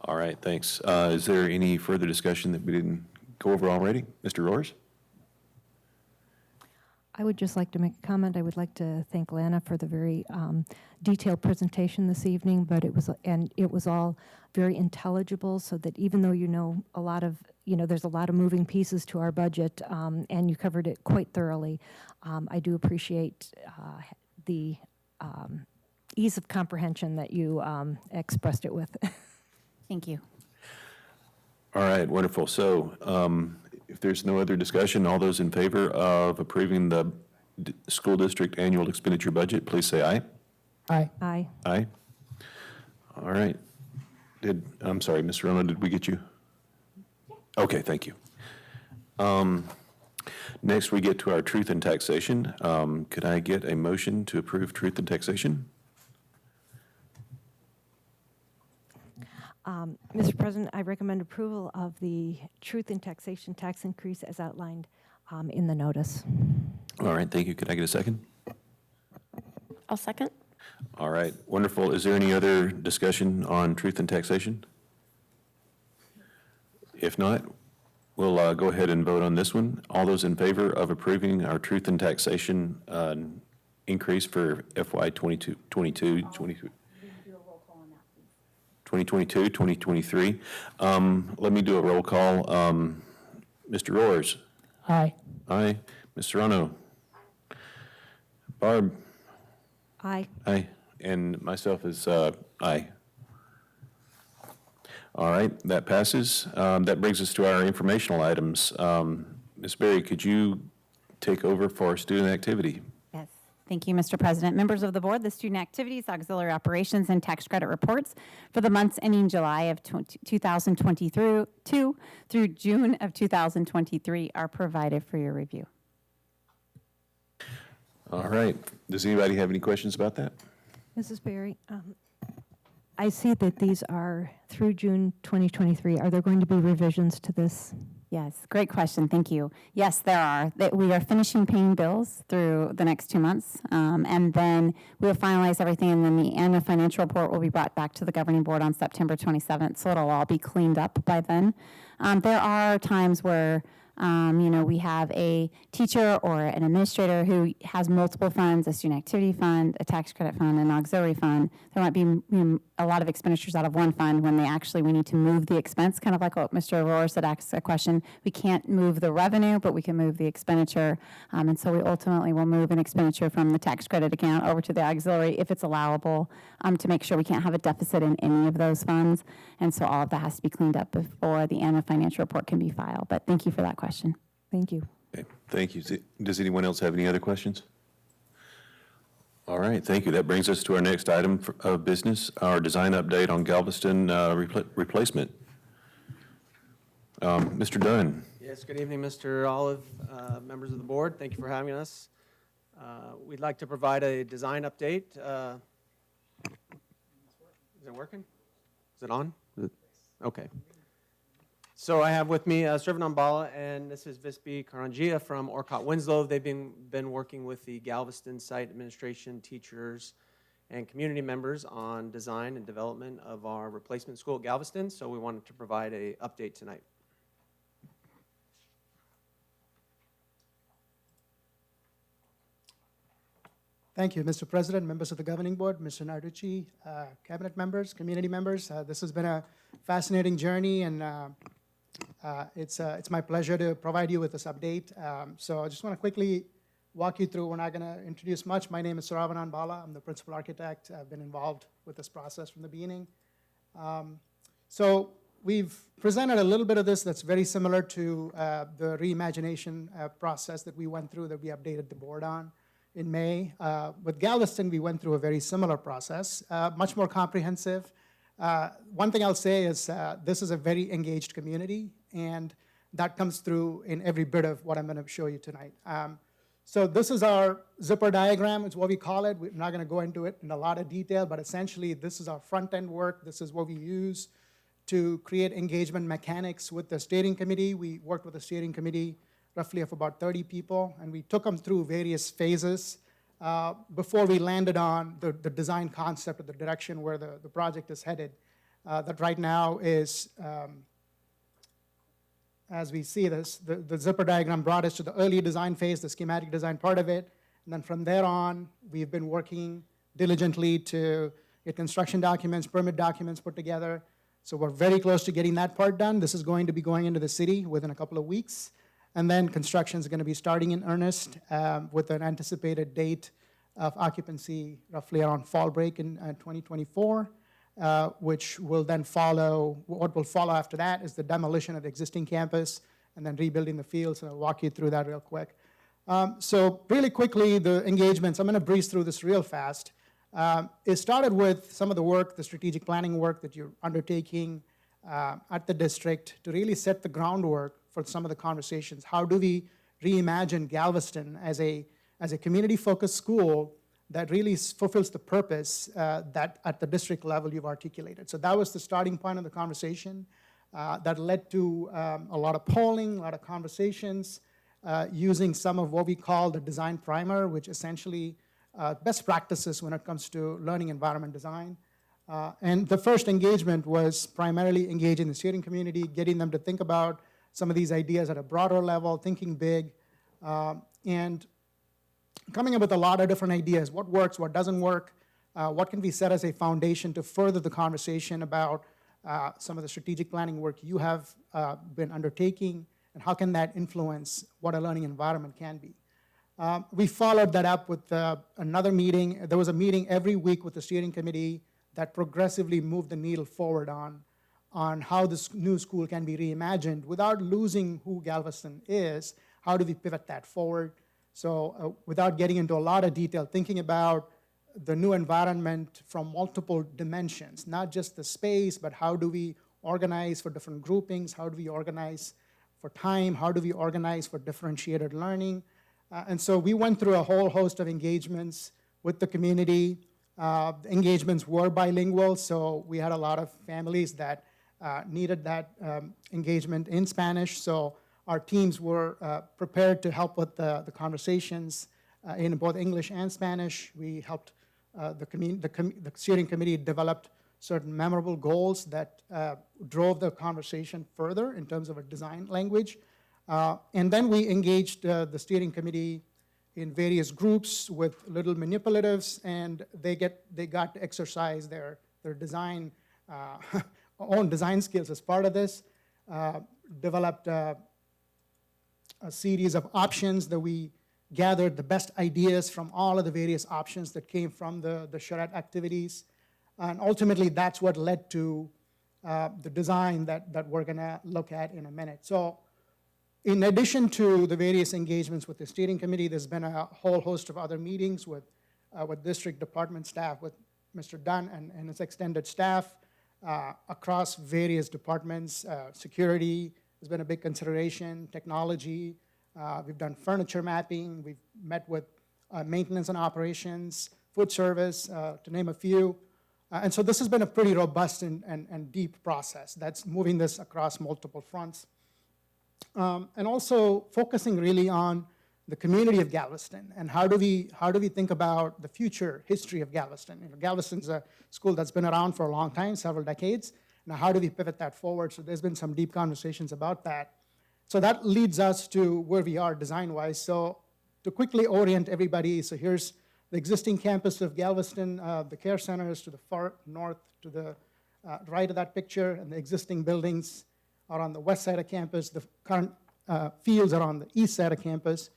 All right, thanks. Is there any further discussion that we didn't go over already? Mr. Roars? I would just like to make a comment. I would like to thank Lana for the very detailed presentation this evening, but it was all very intelligible, so that even though a lot of, there's a lot of moving pieces to our budget, and you covered it quite thoroughly, I do appreciate the ease of comprehension that you expressed it with. Thank you. All right, wonderful. So if there's no other discussion, all those in favor of approving the school district annual expenditure budget, please say aye. Aye. Aye. Aye. All right. I'm sorry, Mr. Rono, did we get you? Okay, thank you. Next, we get to our truth and taxation. Could I get a motion to approve truth and taxation? Mr. President, I recommend approval of the truth in taxation tax increase as outlined in the notice. All right, thank you. Could I get a second? I'll second. All right, wonderful. Is there any other discussion on truth and taxation? If not, we'll go ahead and vote on this one. All those in favor of approving our truth and taxation increase for FY 2022, 2023. Let me do a roll call. Mr. Roars? Aye. Aye. Mr. Rono? Barb? Aye. Aye. And myself is aye. All right, that passes. That brings us to our informational items. Ms. Berry, could you take over for student activity? Yes. Thank you, Mr. President. Members of the board, the student activities, auxiliary operations, and tax credit reports for the months ending July of 2022 through June of 2023 are provided for your review. All right. Does anybody have any questions about that? Mrs. Berry, I see that these are through June 2023. Are there going to be revisions to this? Yes, great question. Thank you. Yes, there are. We are finishing paying bills through the next 2 months, and then we'll finalize everything, and then the annual financial report will be brought back to the governing board on September 27th, so it'll all be cleaned up by then. There are times where we have a teacher or an administrator who has multiple funds, a student activity fund, a tax credit fund, an auxiliary fund. There might be a lot of expenditures out of one fund when we need to move the expense, kind of like what Mr. Rohr said, asked a question. We can't move the revenue, but we can move the expenditure. And so we ultimately will move an expenditure from the tax credit account over to the auxiliary if it's allowable, to make sure we can't have a deficit in any of those funds. And so all of that has to be cleaned up before the annual financial report can be filed. But thank you for that question. Thank you. Okay, thank you. Does anyone else have any other questions? All right, thank you. That brings us to our next item of business, our design update on Galveston replacement. Mr. Dunn. Yes, good evening, Mr. Olive, members of the board. Thank you for having us. We'd like to provide a design update. Is it working? Is it on? Okay. So I have with me Srivan Ambala, and this is Visby Karangia from Orcott Winslow. They've been working with the Galveston site administration, teachers, and community members on design and development of our replacement school at Galveston, so we wanted to provide an update tonight. Thank you, Mr. President, members of the governing board, Mr. Narducci, cabinet members, community members. This has been a fascinating journey, and it's my pleasure to provide you with this update. So I just want to quickly walk you through. We're not going to introduce much. My name is Srivan Ambala. I'm the principal architect. I've been involved with this process from the beginning. So we've presented a little bit of this that's very similar to the reimagination process that we went through, that we updated the board on in May. With Galveston, we went through a very similar process, much more comprehensive. One thing I'll say is this is a very engaged community, and that comes through in every bit of what I'm going to show you tonight. So this is our zipper diagram. It's what we call it. We're not going to go into it in a lot of detail, but essentially this is our front-end work. This is what we use to create engagement mechanics with the steering committee. We worked with the steering committee roughly of about 30 people, and we took them through various phases before we landed on the design concept of the direction where the project is headed. That right now is, as we see this, the zipper diagram brought us to the early design phase, the schematic design part of it. And then from there on, we've been working diligently to get construction documents, permit documents put together. So we're very close to getting that part done. This is going to be going into the city within a couple of weeks. And then construction is going to be starting in earnest with an anticipated date of occupancy roughly around fall break in 2024. Which will then follow, what will follow after that is the demolition of the existing campus and then rebuilding the fields, and I'll walk you through that real quick. So really quickly, the engagements, I'm going to breeze through this real fast. It started with some of the work, the strategic planning work that you're undertaking at the district to really set the groundwork for some of the conversations. How do we reimagine Galveston as a community-focused school that really fulfills the purpose that at the district level you've articulated. So that was the starting point of the conversation that led to a lot of polling, a lot of conversations, using some of what we call the design primer, which essentially best practices when it comes to learning environment design. And the first engagement was primarily engaging the steering community, getting them to think about some of these ideas at a broader level, thinking big, and coming up with a lot of different ideas. What works, what doesn't work, what can be set as a foundation to further the conversation about some of the strategic planning work you have been undertaking, and how can that influence what a learning environment can be. We followed that up with another meeting. There was a meeting every week with the steering committee that progressively moved the needle forward on how this new school can be reimagined without losing who Galveston is. How do we pivot that forward? So without getting into a lot of detail, thinking about the new environment from multiple dimensions, not just the space, but how do we organize for different groupings? How do we organize for time? How do we organize for differentiated learning? And so we went through a whole host of engagements with the community. The engagements were bilingual, so we had a lot of families that needed that engagement in Spanish. So our teams were prepared to help with the conversations in both English and Spanish. We helped the steering committee developed certain memorable goals that drove the conversation further in terms of a design language. And then we engaged the steering committee in various groups with little manipulatives, and they got to exercise their design, own design skills as part of this. Developed a series of options that we gathered the best ideas from all of the various options that came from the charrette activities. And ultimately, that's what led to the design that we're going to look at in a minute. So in addition to the various engagements with the steering committee, there's been a whole host of other meetings with district department staff, with Mr. Dunn and his extended staff across various departments. Security has been a big consideration, technology. We've done furniture mapping. We've met with maintenance and operations, food service, to name a few. And so this has been a pretty robust and deep process that's moving this across multiple fronts. And also focusing really on the community of Galveston and how do we think about the future history of Galveston. You know, Galveston's a school that's been around for a long time, several decades. Now how do we pivot that forward? So there's been some deep conversations about that. So that leads us to where we are design-wise. So to quickly orient everybody, so here's the existing campus of Galveston. The care center is to the far north, to the right of that picture, and the existing buildings are on the west side of campus. The current fields are on the east side of campus.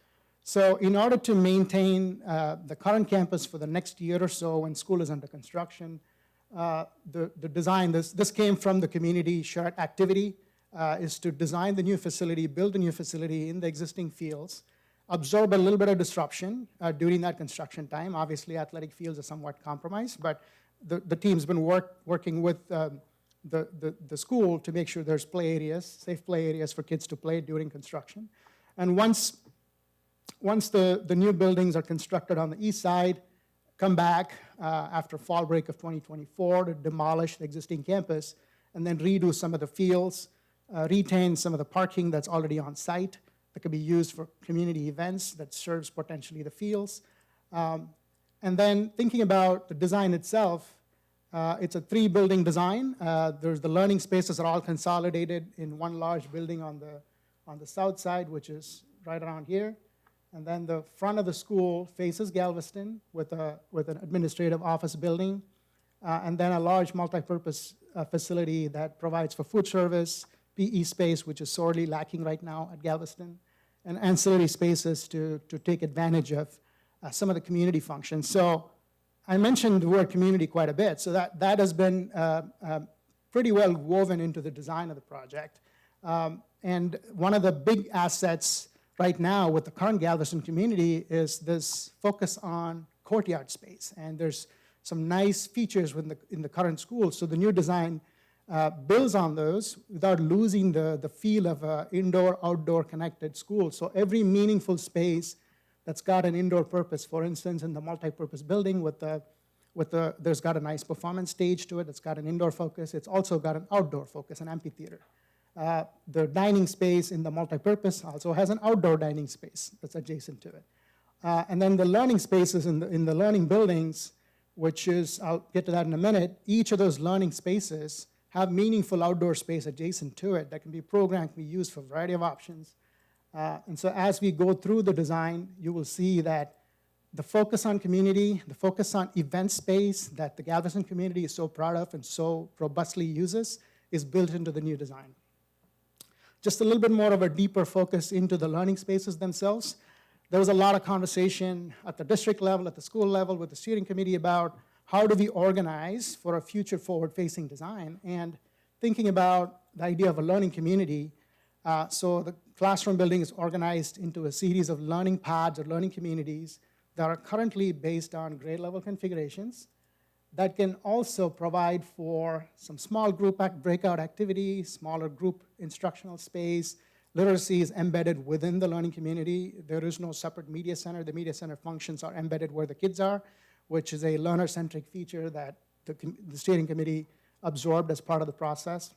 So in order to maintain the current campus for the next year or so when school is under construction, the design, this came from the community charrette activity, is to design the new facility, build a new facility in the existing fields, absorb a little bit of disruption during that construction time. Obviously, athletic fields are somewhat compromised, but the team's been working with the school to make sure there's play areas, safe play areas for kids to play during construction. And once the new buildings are constructed on the east side, come back after fall break of 2024 to demolish the existing campus and then redo some of the fields, retain some of the parking that's already on site that could be used for community events that serves potentially the fields. And then thinking about the design itself, it's a 3-building design. There's the learning spaces are all consolidated in one large building on the south side, which is right around here. And then the front of the school faces Galveston with an administrative office building, and then a large multipurpose facility that provides for food service, PE space, which is sorely lacking right now at Galveston, and ancillary spaces to take advantage of some of the community functions. So I mentioned the word community quite a bit, so that has been pretty well woven into the design of the project. And one of the big assets right now with the current Galveston community is this focus on courtyard space. And there's some nice features in the current school. So the new design builds on those without losing the feel of an indoor-outdoor connected school. So every meaningful space that's got an indoor purpose, for instance, in the multi-purpose building there's got a nice performance stage to it. It's got an indoor focus. It's also got an outdoor focus, an amphitheater. The dining space in the multipurpose also has an outdoor dining space that's adjacent to it. And then the learning spaces in the learning buildings, which is, I'll get to that in a minute, each of those learning spaces have meaningful outdoor space adjacent to it that can be programmed, can be used for a variety of options. And so as we go through the design, you will see that the focus on community, the focus on event space that the Galveston community is so proud of and so robustly uses is built into the new design. Just a little bit more of a deeper focus into the learning spaces themselves. There was a lot of conversation at the district level, at the school level, with the steering committee about how do we organize for a future forward-facing design, and thinking about the idea of a learning community. So the classroom building is organized into a series of learning pods or learning communities that are currently based on grade level configurations that can also provide for some small group breakout activities, smaller group instructional space. Literacy is embedded within the learning community. There is no separate media center. The media center functions are embedded where the kids are, which is a learner-centric feature that the steering committee absorbed as part of the process.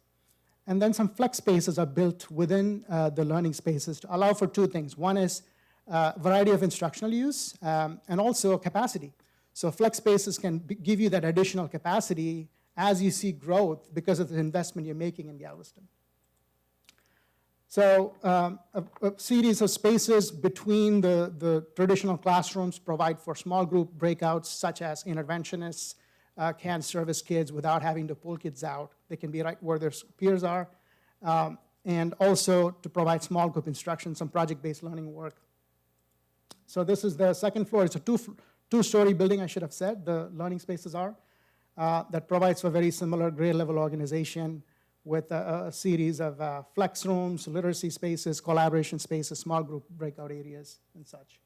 And then some flex spaces are built within the learning spaces to allow for two things. One is variety of instructional use and also capacity. So flex spaces can give you that additional capacity as you see growth because of the investment you're making in Galveston. So a series of spaces between the traditional classrooms provide for small group breakouts, such as interventionists can service kids without having to pull kids out. They can be right where their peers are. And also to provide small group instruction, some project-based learning work. So this is the second floor. It's a two-story building, I should have said, the learning spaces are, that provides for very similar grade level organization with a series of flex rooms, literacy spaces, collaboration spaces, small group breakout areas, and such.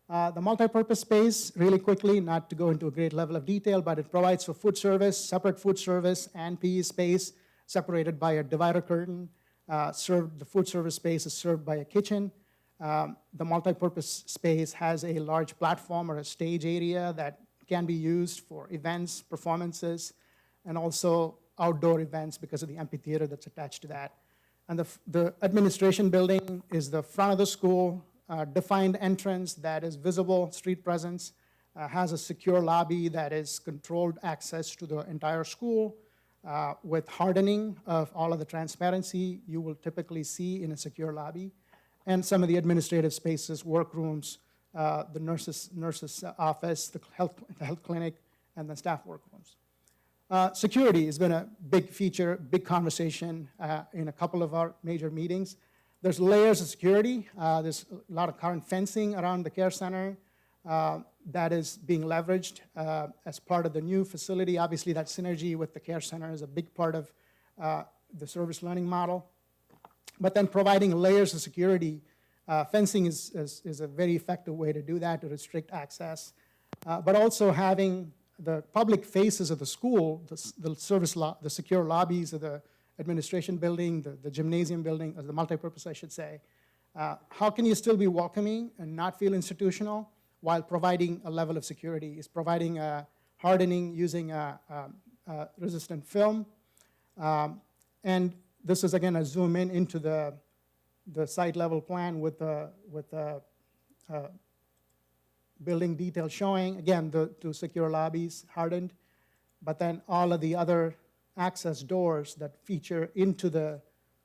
The multipurpose space, really quickly, not to go into a great level of detail, but it provides for food service, separate food service and PE space, separated by a divider curtain. The food service space is served by a kitchen. The multipurpose space has a large platform or a stage area that can be used for events, performances, and also outdoor events because of the amphitheater that's attached to that. And the administration building is the front of the school, defined entrance that is visible, street presence, has a secure lobby that is controlled access to the entire school with hardening of all of the transparency you will typically see in a secure lobby, and some of the administrative spaces, workrooms, the nurse's office, the health clinic, and the staff workrooms. Security has been a big feature, big conversation in a couple of our major meetings. There's layers of security. There's a lot of current fencing around the care center that is being leveraged as part of the new facility. Obviously, that synergy with the care center is a big part of the service learning model. But then providing layers of security, fencing is a very effective way to do that, to restrict access. But also having the public faces of the school, the secure lobbies of the administration building, the gymnasium building, or the multipurpose, I should say, how can you still be welcoming and not feel institutional while providing a level of security? Is providing hardening using resistant film. And this is, again, a zoom in into the site level plan with the building detail showing, again, the two secure lobbies hardened, but then all of the other access doors that feature into the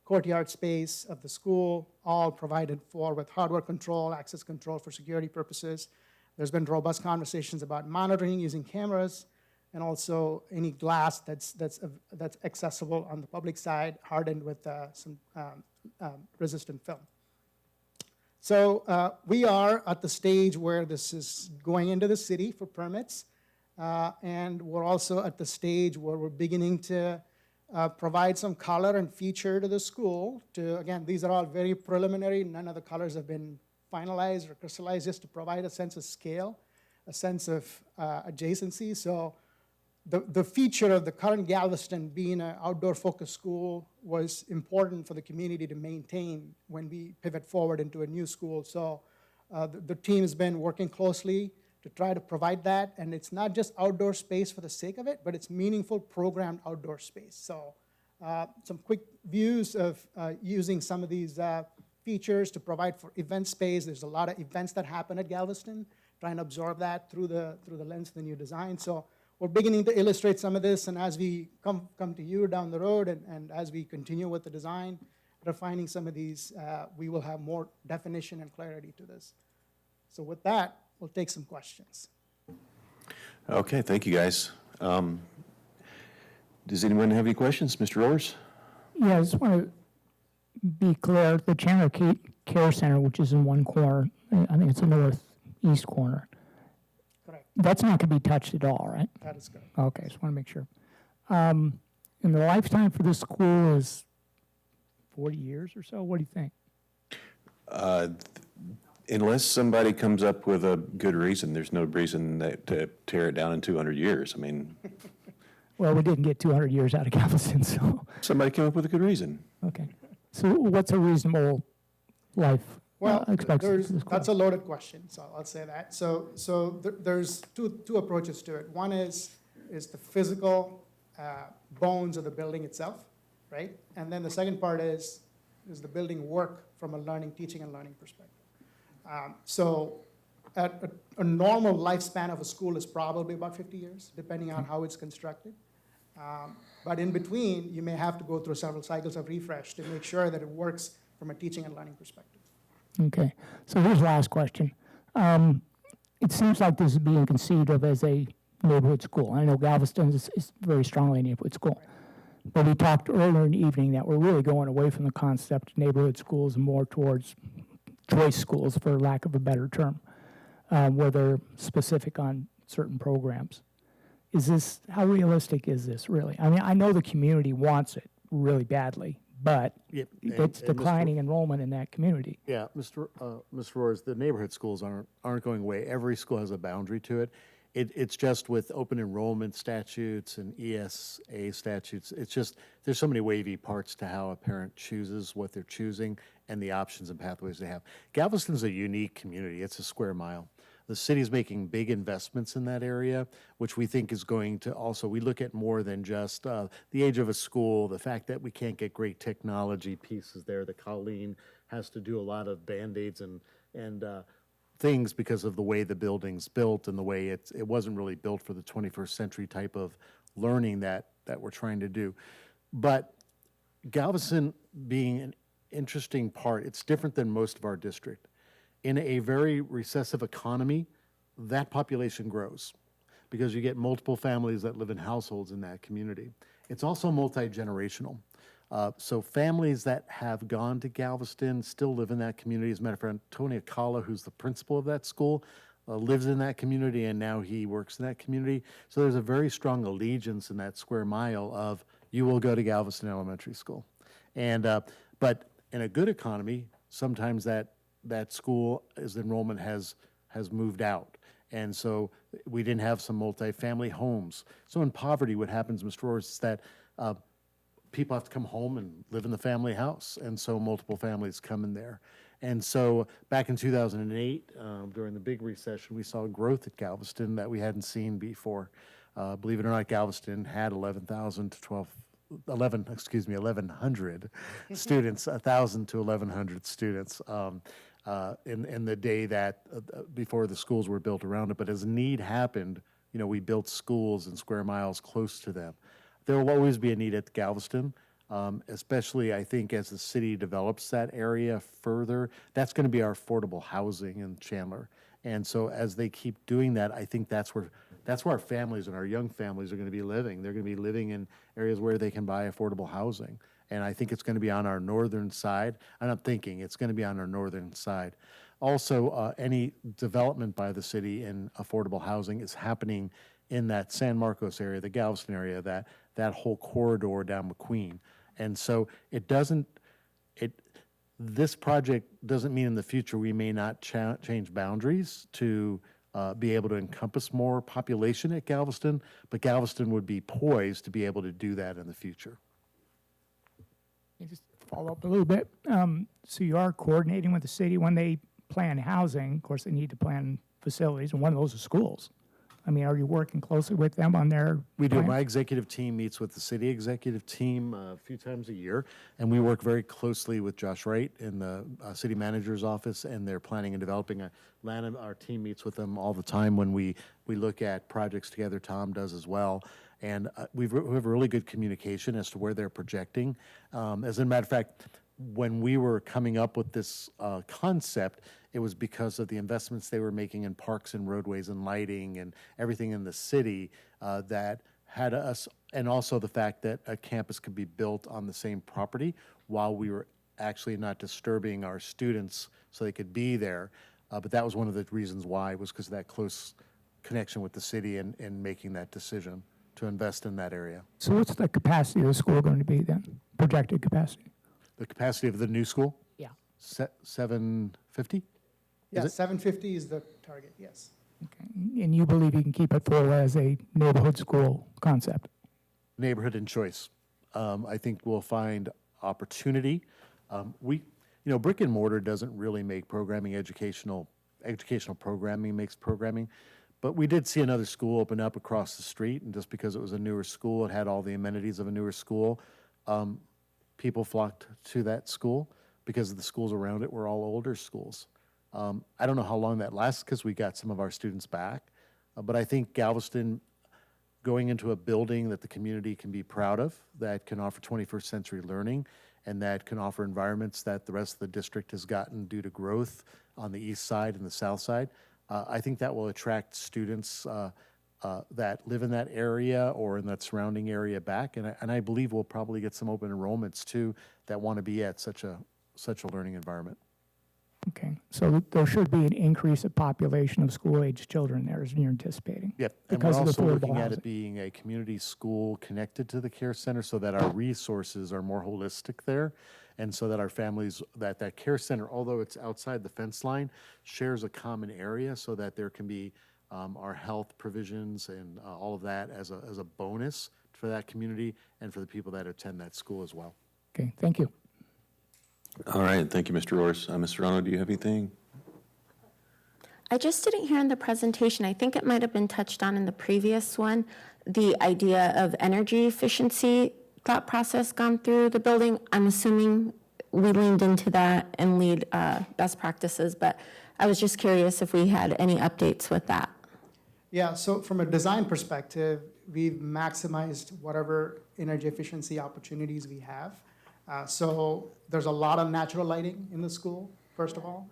courtyard space of the school, all provided for with hardware control, access control for security purposes. There's been robust conversations about monitoring using cameras, and also any glass that's accessible on the public side, hardened with some resistant film. So we are at the stage where this is going into the city for permits, and we're also at the stage where we're beginning to provide some color and feature to the school. Again, these are all very preliminary. None of the colors have been finalized or crystallized, just to provide a sense of scale, a sense of adjacency. So the feature of the current Galveston being an outdoor-focused school was important for the community to maintain when we pivot forward into a new school. So the team has been working closely to try to provide that, and it's not just outdoor space for the sake of it, but it's meaningful programmed outdoor space. So some quick views of using some of these features to provide for event space. There's a lot of events that happen at Galveston, trying to absorb that through the lens of the new design. So we're beginning to illustrate some of this, and as we come to you down the road, and as we continue with the design, refining some of these, we will have more definition and clarity to this. So with that, we'll take some questions. Okay, thank you, guys. Does anyone have any questions? Mr. Rollers? Yeah, I just want to be clear, the Chandler Care Center, which is in one corner, I think it's the northeast corner. Correct. That's not going to be touched at all, right? That is correct. Okay, just want to make sure. And the lifetime for this school is 40 years or so? What do you think? Unless somebody comes up with a good reason, there's no reason to tear it down in 200 years. I mean, Well, we didn't get 200 years out of Galveston, so, somebody came up with a good reason. okay. So what's a reasonable life expectancy for this school? That's a loaded question, so I'll say that. So there's two approaches to it. One is the physical bones of the building itself, right? And then the second part is the building work from a teaching and learning perspective. So a normal lifespan of a school is probably about 50 years, depending on how it's constructed. But in between, you may have to go through several cycles of refresh to make sure that it works from a teaching and learning perspective. Okay, so here's the last question. It seems like this is being conceived of as a neighborhood school. I know Galveston is very strongly a neighborhood school. But we talked earlier in the evening that we're really going away from the concept of neighborhood schools and more towards choice schools, for lack of a better term, where they're specific on certain programs. How realistic is this really? I mean, I know the community wants it really badly, but it's declining enrollment in that community. Yeah, Mr. Roars, the neighborhood schools aren't going away. Every school has a boundary to it. It's just with open enrollment statutes and ESA statutes, it's just, there's so many wavy parts to how a parent chooses what they're choosing and the options and pathways they have. Galveston's a unique community. It's a square mile. The city's making big investments in that area, which we think is going to also, we look at more than just the age of a school, the fact that we can't get great technology pieces there, that Colleen has to do a lot of Band-Aids and things because of the way the building's built and the way it wasn't really built for the 21st century type of learning that we're trying to do. But Galveston being an interesting part, it's different than most of our district. In a very recessive economy, that population grows because you get multiple families that live in households in that community. It's also multi-generational. So families that have gone to Galveston still live in that community. As a matter of fact, Tony Akala, who's the principal of that school, lives in that community, and now he works in that community. So there's a very strong allegiance in that square mile of, you will go to Galveston Elementary School. And but in a good economy, sometimes that school, as enrollment has moved out. And so we didn't have some multifamily homes. So in poverty, what happens, Mr. Roars, is that people have to come home and live in the family house. And so multiple families come in there. And so back in 2008, during the big recession, we saw growth at Galveston that we hadn't seen before. Believe it or not, Galveston had 11,000 to 1,100 students, 1,000 to 1,100 students in the day that before the schools were built around it. But as need happened, we built schools and square miles close to them. There will always be a need at Galveston. Especially, I think, as the city develops that area further, that's going to be our affordable housing in Chandler. And so as they keep doing that, I think that's where our families and our young families are going to be living. They're going to be living in areas where they can buy affordable housing. And I think it's going to be on our northern side. And I'm thinking it's going to be on our northern side. Also, any development by the city in affordable housing is happening in that San Marcos area, the Galveston area, that whole corridor down McQueen. And so this project doesn't mean in the future we may not change boundaries to be able to encompass more population at Galveston, but Galveston would be poised to be able to do that in the future. Just follow up a little bit. So you are coordinating with the city when they plan housing. Of course, they need to plan facilities, and one of those is schools. I mean, are you working closely with them on their We do. plan? My executive team meets with the city executive team a few times a year, and we work very closely with Josh Wright in the city manager's office, and they're planning and developing a land. Our team meets with them all the time when we look at projects together. Tom does as well. And we have really good communication as to where they're projecting. As a matter of fact, when we were coming up with this concept, it was because of the investments they were making in parks and roadways and lighting and everything in the city that had us, and also the fact that a campus could be built on the same property while we were actually not disturbing our students so they could be there. But that was one of the reasons why, was because of that close connection with the city and making that decision to invest in that area. So what's the capacity of the school going to be then? Projected capacity? The capacity of the new school? Yeah. 750? Yeah, 750 is the target, yes. Okay. And you believe you can keep it full as a neighborhood school concept? Neighborhood and choice. I think we'll find opportunity. Brick and mortar doesn't really make programming educational programming makes programming. But we did see another school open up across the street, and just because it was a newer school, it had all the amenities of a newer school, people flocked to that school because the schools around it were all older schools. I don't know how long that lasts because we got some of our students back, but I think Galveston going into a building that the community can be proud of, that can offer 21st century learning, and that can offer environments that the rest of the district has gotten due to growth on the east side and the south side. I think that will attract students that live in that area or in that surrounding area back, and I believe we'll probably get some open enrollments too that want to be at such a learning environment. Okay, so there should be an increase of population of school-age children there, as you're anticipating. Yep, and we're Because of the also affordable looking at housing. it being a community school connected to the care center so that our resources are more holistic there, and so that our families, that care center, although it's outside the fence line, shares a common area so that there can be our health provisions and all of that as a bonus for that community and for the people that attend that school as well. Okay, thank you. All right, thank you, Mr. Roars. Mr. Ronald, do you have anything? I just didn't hear in the presentation, I think it might have been touched on in the previous one, the idea of energy efficiency thought process gone through the building. I'm assuming we leaned into that and lead best practices, but I was just curious if we had any updates with that. Yeah, so from a design perspective, we've maximized whatever energy efficiency opportunities we have. So there's a lot of natural lighting in the school, first of all.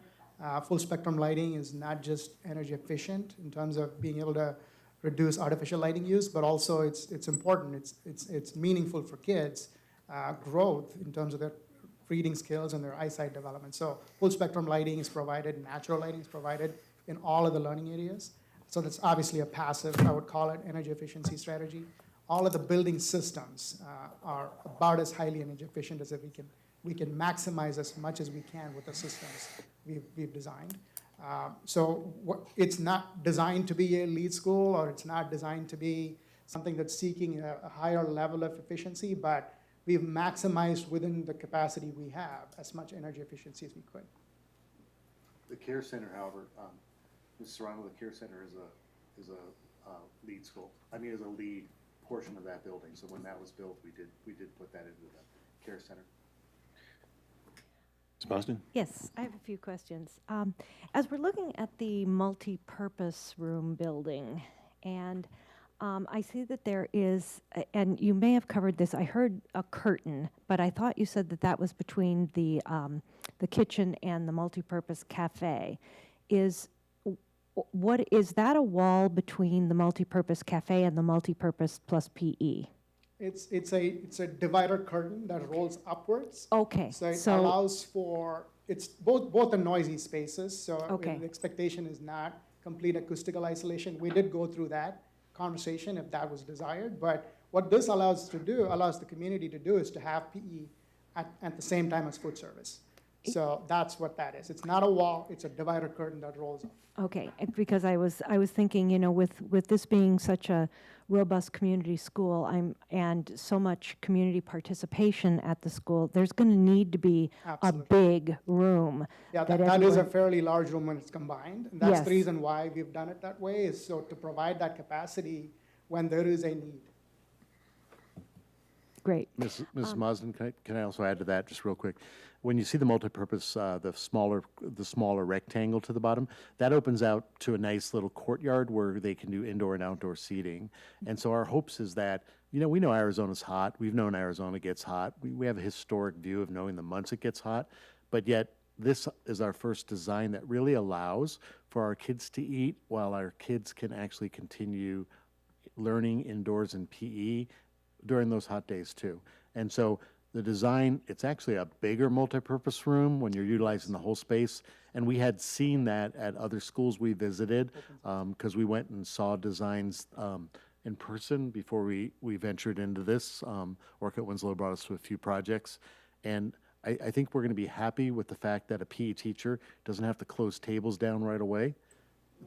Full spectrum lighting is not just energy efficient in terms of being able to reduce artificial lighting use, but also it's important, it's meaningful for kids' growth in terms of their reading skills and their eyesight development. So full spectrum lighting is provided, natural lighting is provided in all of the learning areas. So that's obviously a passive, I would call it, energy efficiency strategy. All of the building systems are about as highly energy efficient as we can maximize as much as we can with the systems we've designed. It's not designed to be a lead school, or it's not designed to be something that's seeking a higher level of efficiency, but we've maximized within the capacity we have as much energy efficiency as we could. The care center, however, Ms. Serrano, the care center is a lead school. I mean, is a lead portion of that building. So when that was built, we did put that into the care center. Ms. Boston? Yes, I have a few questions. As we're looking at the multi-purpose room building, and I see that there is, and you may have covered this, I heard a curtain, but I thought you said that that was between the kitchen and the multi-purpose cafe. Is that a wall between the multi-purpose cafe and the multi-purpose plus PE? It's a divider curtain that rolls upwards. Okay. So it allows for, it's both the noisy spaces, so Okay. the expectation is not complete acoustical isolation. We did go through that conversation if that was desired, but what this allows the community to do is to have PE at the same time as food service. So that's what that is. It's not a wall, it's a divider curtain that rolls up. Okay, because I was thinking, with this being such a robust community school, and so much community participation at the school, there's going to need to be Absolutely. a big room. Yeah, that is a everyone- fairly large room when it's combined. And that's Yes. the reason why we've done it that way, is so to provide that capacity when there is a need. Great. Mrs. Mosden, can I also add to that just real quick? When you see the multipurpose, the smaller rectangle to the bottom, that opens out to a nice little courtyard where they can do indoor and outdoor seating. And so our hopes is that, we know Arizona's hot. We've known Arizona gets hot. We have a historic view of knowing the months it gets hot. But yet, this is our first design that really allows for our kids to eat while our kids can actually continue learning indoors in PE during those hot days too. And so the design, it's actually a bigger multipurpose room when you're utilizing the whole space. And we had seen that at other schools we visited, because we went and saw designs in person before we ventured into this. Orchid Winslow brought us to a few projects. And I think we're going to be happy with the fact that a PE teacher doesn't have to close tables down right away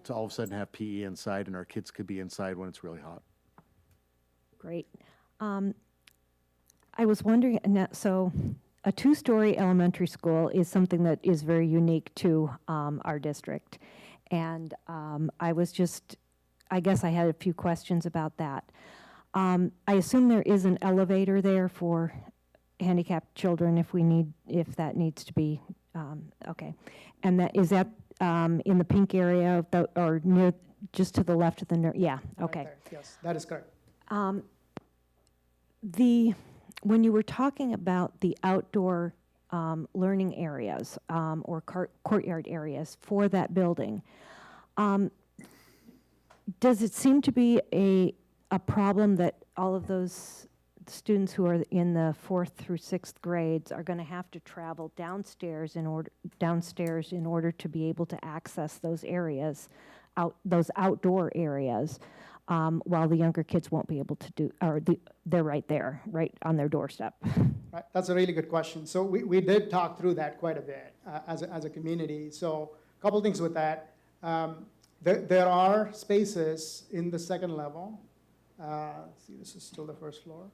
to all of a sudden have PE inside, and our kids could be inside when it's really hot. Great. I was wondering, so a two-story elementary school is something that is very unique to our district. And I guess I had a few questions about that. I assume there is an elevator there for handicapped children if that needs to be, okay. And is that in the pink area or near, just to the left of the, yeah, okay. Right there. Yes, that is correct. When you were talking about the outdoor learning areas or courtyard areas for that building, does it seem to be a problem that all of those students who are in the 4th through 6th grades are going to have to travel downstairs in order to be able to access those areas, those outdoor areas? While the younger kids won't be able to do, they're right there, right on their doorstep. Right. That's a really good question. So we did talk through that quite a bit as a community. So a couple things with that. There are spaces in the second level. See, this is still the first floor.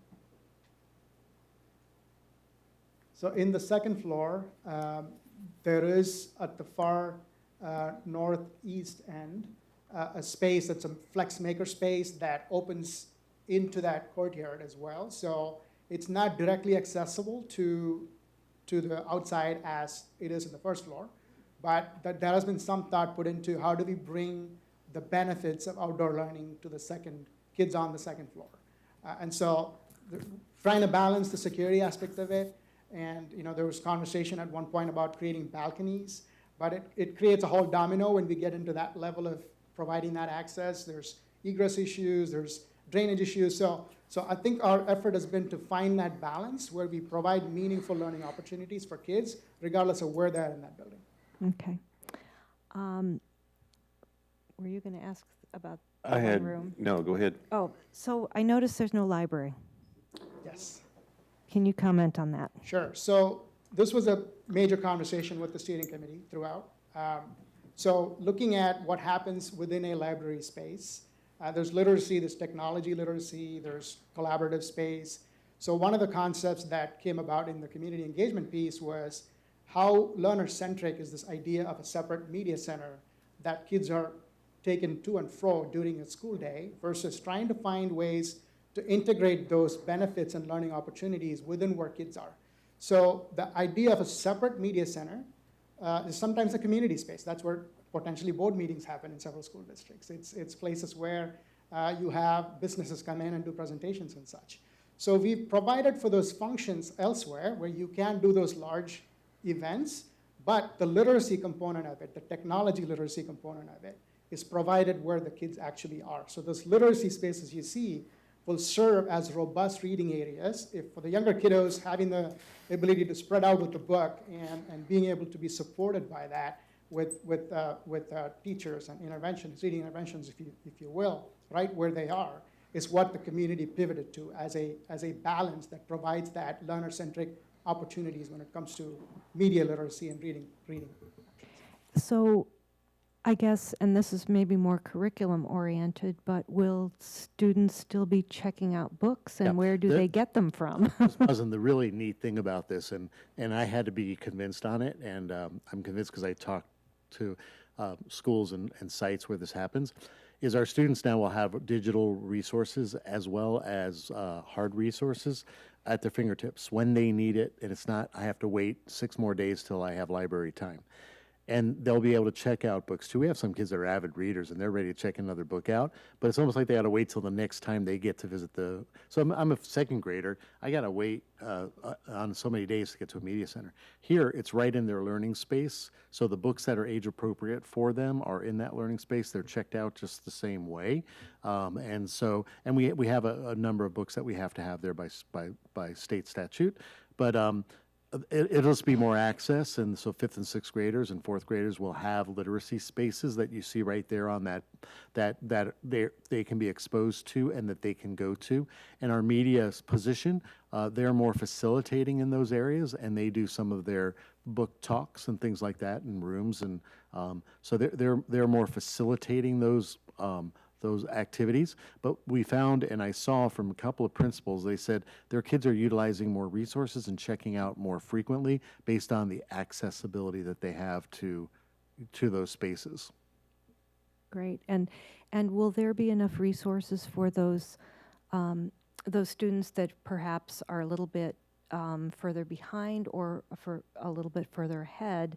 So in the second floor, there is at the far northeast end, a space that's a flex maker space that opens into that courtyard as well. So it's not directly accessible to the outside as it is in the first floor, but there has been some thought put into how do we bring the benefits of outdoor learning to the kids on the second floor. And so trying to balance the security aspect of it, and there was conversation at one point about creating balconies, but it creates a whole domino when we get into that level of providing that access. There's egress issues, there's drainage issues. So I think our effort has been to find that balance where we provide meaningful learning opportunities for kids, regardless of where they're in that building. Okay. Were you going to ask about the one room? No, go ahead. Oh, so I noticed there's no library. Yes. Can you comment on that? Sure. So this was a major conversation with the steering committee throughout. So looking at what happens within a library space, there's literacy, there's technology literacy, there's collaborative space. So one of the concepts that came about in the community engagement piece was how learner-centric is this idea of a separate media center that kids are taken to and fro during a school day versus trying to find ways to integrate those benefits and learning opportunities within where kids are. So the idea of a separate media center is sometimes a community space. That's where potentially board meetings happen in several school districts. It's places where you have businesses come in and do presentations and such. So we've provided for those functions elsewhere where you can do those large events, but the literacy component of it, the technology literacy component of it, is provided where the kids actually are. So those literacy spaces you see will serve as robust reading areas. If for the younger kiddos, having the ability to spread out with the book and being able to be supported by that with teachers and interventions, reading interventions, if you will, right where they are, is what the community pivoted to as a balance that provides that learner-centric opportunities when it comes to media literacy and reading. So I guess, and this is maybe more curriculum oriented, but will students still be checking out books, and Yeah. where do they get them from? Wasn't the really neat thing about this, and I had to be convinced on it, and I'm convinced because I talked to schools and sites where this happens, is our students now will have digital resources as well as hard resources at their fingertips when they need it, and it's not, I have to wait 6 more days till I have library time. And they'll be able to check out books too. We have some kids that are avid readers and they're ready to check another book out, but it's almost like they got to wait till the next time they get to visit the, so I'm a second grader. I got to wait on so many days to get to a media center. Here, it's right in their learning space. So the books that are age appropriate for them are in that learning space. They're checked out just the same way. And we have a number of books that we have to have there by state statute. But it'll just be more access, and so 5th and 6th graders and 4th graders will have literacy spaces that you see right there on that they can be exposed to and that they can go to. And our media position, they're more facilitating in those areas, and they do some of their book talks and things like that in rooms, and so they're more facilitating those activities. But we found, and I saw from a couple of principals, they said their kids are utilizing more resources and checking out more frequently based on the accessibility that they have to those spaces. Great. And will there be enough resources for those students that perhaps are a little bit further behind or for a little bit further ahead,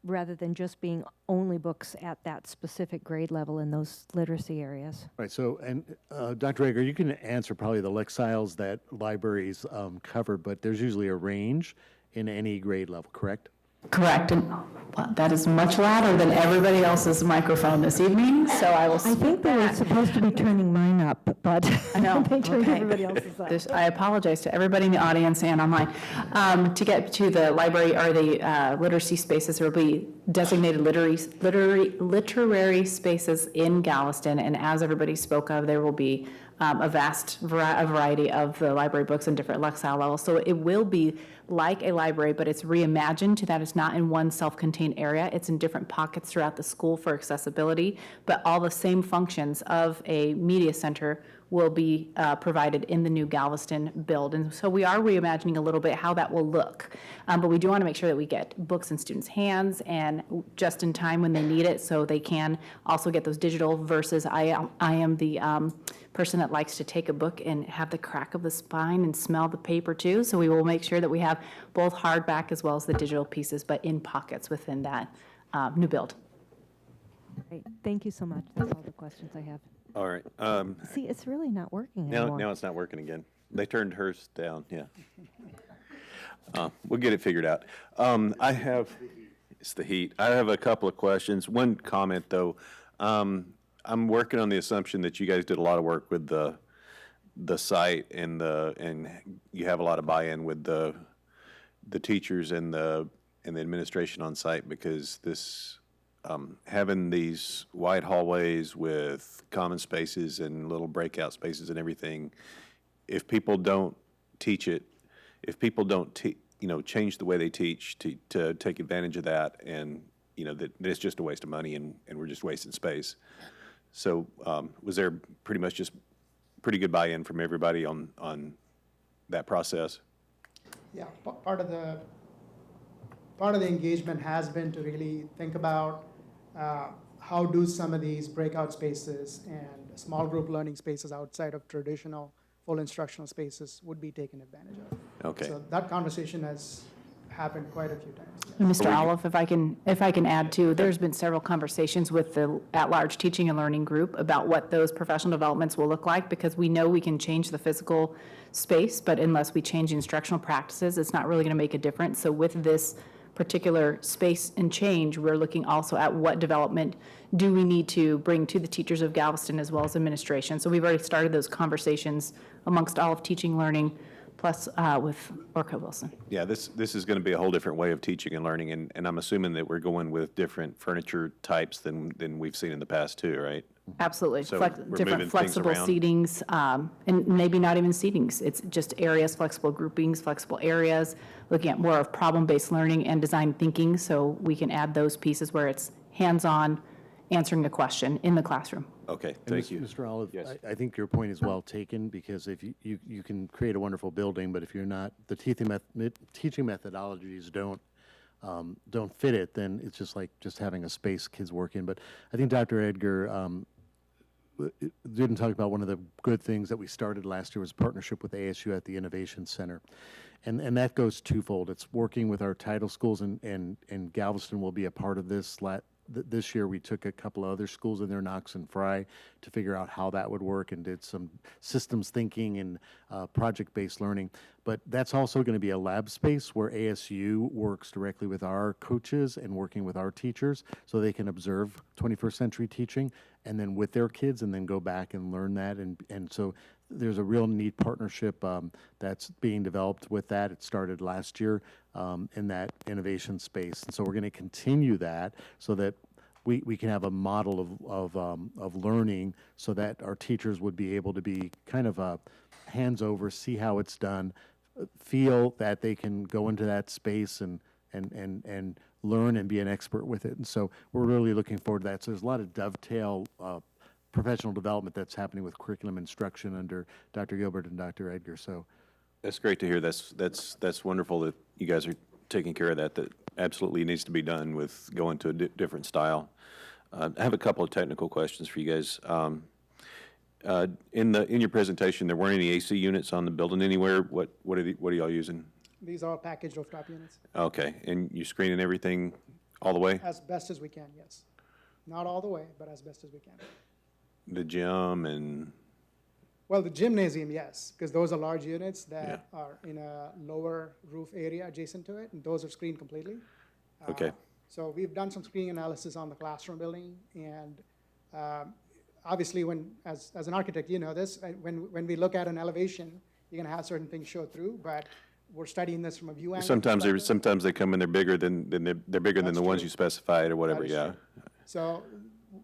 rather than just being only books at that specific grade level in those literacy areas? Right, so, and Dr. Egger, you can answer probably the lexiles that libraries cover, but there's usually a range in any grade level, correct? Correct, and that is much louder than everybody else's microphone this evening, so I will I think they were supposed to be turning mine up, but I know. they turned Okay. everybody else's up. I apologize to everybody in the audience and online. To get to the library or the literacy spaces, there will be designated literary spaces in Galveston, and as everybody spoke of, there will be a vast variety of the library books in different lexile levels. So it will be like a library, but it's reimagined to that it's not in one self-contained area. It's in different pockets throughout the school for accessibility, but all the same functions of a media center will be provided in the new Galveston build. And so we are reimagining a little bit how that will look. But we do want to make sure that we get books in students' hands and just in time when they need it, so they can also get those digital versus I am the person that likes to take a book and have the crack of the spine and smell the paper too. So we will make sure that we have both hardback as well as the digital pieces, but in pockets within that new build. Great. Thank you so much. That's all the questions I have. All right. See, it's really not working Now anymore. it's not working again. They turned hers down, yeah. We'll get it figured out. It's the heat. I have a couple of questions. One comment, though. I'm working on the assumption that you guys did a lot of work with the site and you have a lot of buy-in with the teachers and the administration on site, because this having these wide hallways with common spaces and little breakout spaces and everything, if people don't teach it, if people don't change the way they teach to take advantage of that and that it's just a waste of money and we're just wasting space. So was there pretty much just pretty good buy-in from everybody on that process? Yeah, part of the engagement has been to really think about how do some of these breakout spaces and small group learning spaces outside of traditional full instructional spaces would be taken advantage of. Okay. So that conversation has happened quite a few times. Mr. Olive, if I can add too, there's been several conversations with the at-large teaching and learning group about what those professional developments will look like, because we know we can change the physical space, but unless we change instructional practices, it's not really going to make a difference. So with this particular space and change, we're looking also at what development do we need to bring to the teachers of Galveston as well as administration. So we've already started those conversations amongst all of teaching, learning, plus with Orca Wilson. Yeah, this is going to be a whole different way of teaching and learning, and I'm assuming that we're going with different furniture types than we've seen in the past too, right? Absolutely. So we're moving Different things flexible around. seatings, and maybe not even seatings. It's just areas, flexible groupings, flexible areas, looking at more of problem-based learning and design thinking, so we can add those pieces where it's hands-on, answering a question in the classroom. Okay, And thank you. Mr. Olive, Yes. I think your point is well taken, because if you can create a wonderful building, but if you're not, the teaching methodologies don't fit it, then it's just like just having a space kids work in. But I think Dr. Edgar didn't talk about one of the good things that we started last year was a partnership with ASU at the Innovation Center. And that goes twofold. It's working with our title schools, and Galveston will be a part of this. This year, we took a couple of other schools in there, Knox and Fry, to figure out how that would work, and did some systems thinking and project-based learning. But that's also going to be a lab space where ASU works directly with our coaches and working with our teachers, so they can observe 21st century teaching, and then with their kids, and then go back and learn that. And so there's a real neat partnership that's being developed with that. It started last year in that innovation space. And so we're going to continue that so that we can have a model of learning, so that our teachers would be able to be kind of hands over, see how it's done, feel that they can go into that space and learn and be an expert with it. And so we're really looking forward to that. So there's a lot of dovetail professional development that's happening with curriculum instruction under Dr. Gilbert and Dr. Edgar. So That's great to hear. That's wonderful that you guys are taking care of that. That absolutely needs to be done with going to a different style. I have a couple of technical questions for you guys. In your presentation, there weren't any AC units on the building anywhere. What are y'all using? These are packaged rooftop units. Okay, and you screening everything all the way? As best as we can, yes. Not all the way, but as best as we can. The gym and Well, the gymnasium, yes, because those are large units that are in a lower roof area adjacent to it, and those are screened completely. okay. So we've done some screening analysis on the classroom building, and obviously, as an architect, you know this, when we look at an elevation, you're going to have certain things show through, but we're studying this from a view angle. Sometimes they come in, they're bigger than they're bigger than the ones you specified or whatever. That is Yeah. true. So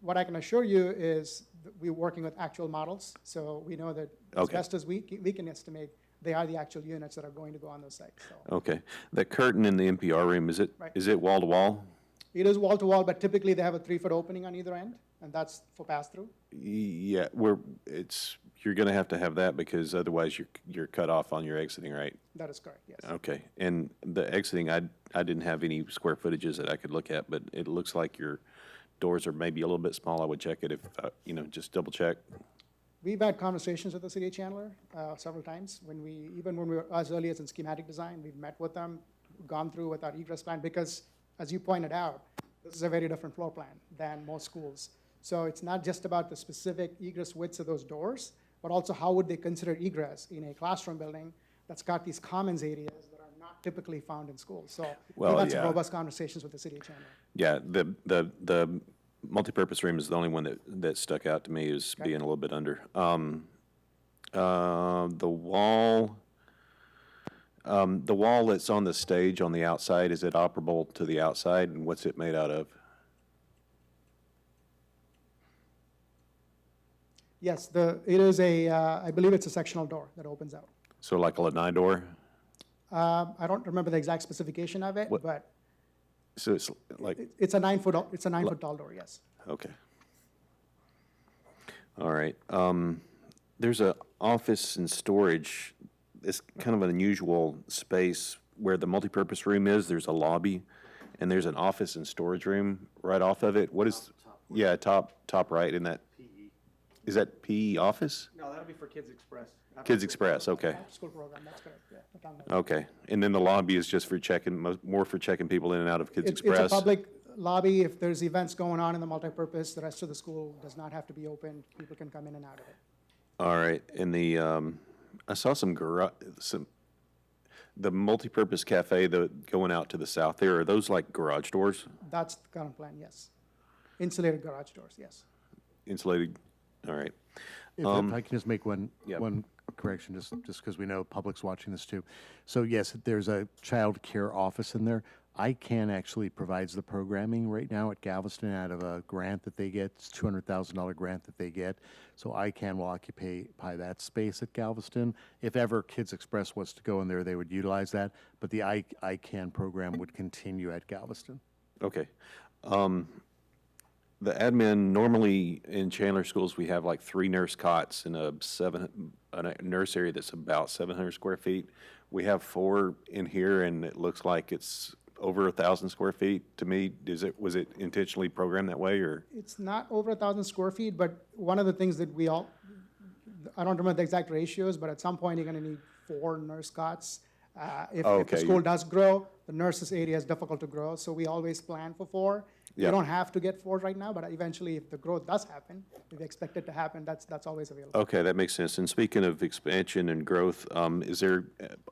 what I can assure you is that we're working with actual models, so we know that as Okay. best as we can estimate, they are the actual units that are going to go on those sites. So Okay. That curtain in the NPR room, is Right. it wall to wall? it is wall to wall, but typically they have a 3-foot opening on either end, and that's for pass through. Yeah, you're going to have that because otherwise you're cut off on your exiting, right? That is correct, yes. Okay. And the exiting, I didn't have any square footages that I could look at, but it looks like your doors are maybe a little bit small. I would check it if just double check. We've had conversations with the city of Chandler several times. Even when we were as early as in schematic design, we've met with them, gone through with our egress plan, because as you pointed out, this is a very different floor plan than most schools. So it's not just about the specific egress widths of those doors, but also how would they consider egress in a classroom building that's got these commons areas that are not typically found in schools. So we've had some robust conversations with the city of Chandler. Yeah, the multipurpose room is the only one that stuck out to me as being a little bit under. The wall that's on the stage on the outside, is it operable to the outside, and what's it made out of? Yes, it is I believe it's a sectional door that opens out. So like a lanai door? I don't remember the exact specification of it, but So it's like, It's a 9-foot tall door, yes. okay. All right. There's a office and storage. It's kind of an unusual space where the multipurpose room is. There's a lobby, and there's an office and storage room right off of it. What is, yeah, top right in that? Is that PE office? No, that'll be for Kids Express. Kids Express, okay. School program, that's correct, yeah. Okay. And then the lobby is just for checking, more for checking people in and out of Kids Express? It's a public lobby. If there's events going on in the multipurpose, the rest of the school does not have to be open. People can come in and out of it. All right. And the, I saw the multipurpose cafe going out to the south there, are those like garage doors? That's the current plan, yes. Insulated garage doors, yes. Insulated, all right. If I can just make one correction, just because we know public's watching this too. So yes, there's a child care office in there. ICANN actually provides the programming right now at Galveston out of a grant that they get. It's a $200,000 grant that they get. So ICANN will occupy that space at Galveston. If ever Kids Express was to go in there, they would utilize that. But the ICANN program would continue at Galveston. Okay. The admin, normally in Chandler schools, we have like 3 nurse cots in a nurse area that's about 700 square feet. We have 4 in here, and it looks like it's over 1,000 square feet. To me, was it intentionally programmed that way, or? It's not over 1,000 square feet, but one of the things that I don't remember the exact ratios, but at some point you're going to need 4 nurse cots. If the school does grow, the nurses area is difficult to grow, so we always plan for 4. Yeah. You don't have to get 4 right now, but eventually if the growth does happen, if we expect it to happen, that's always available. Okay, that makes sense. And speaking of expansion and growth, is there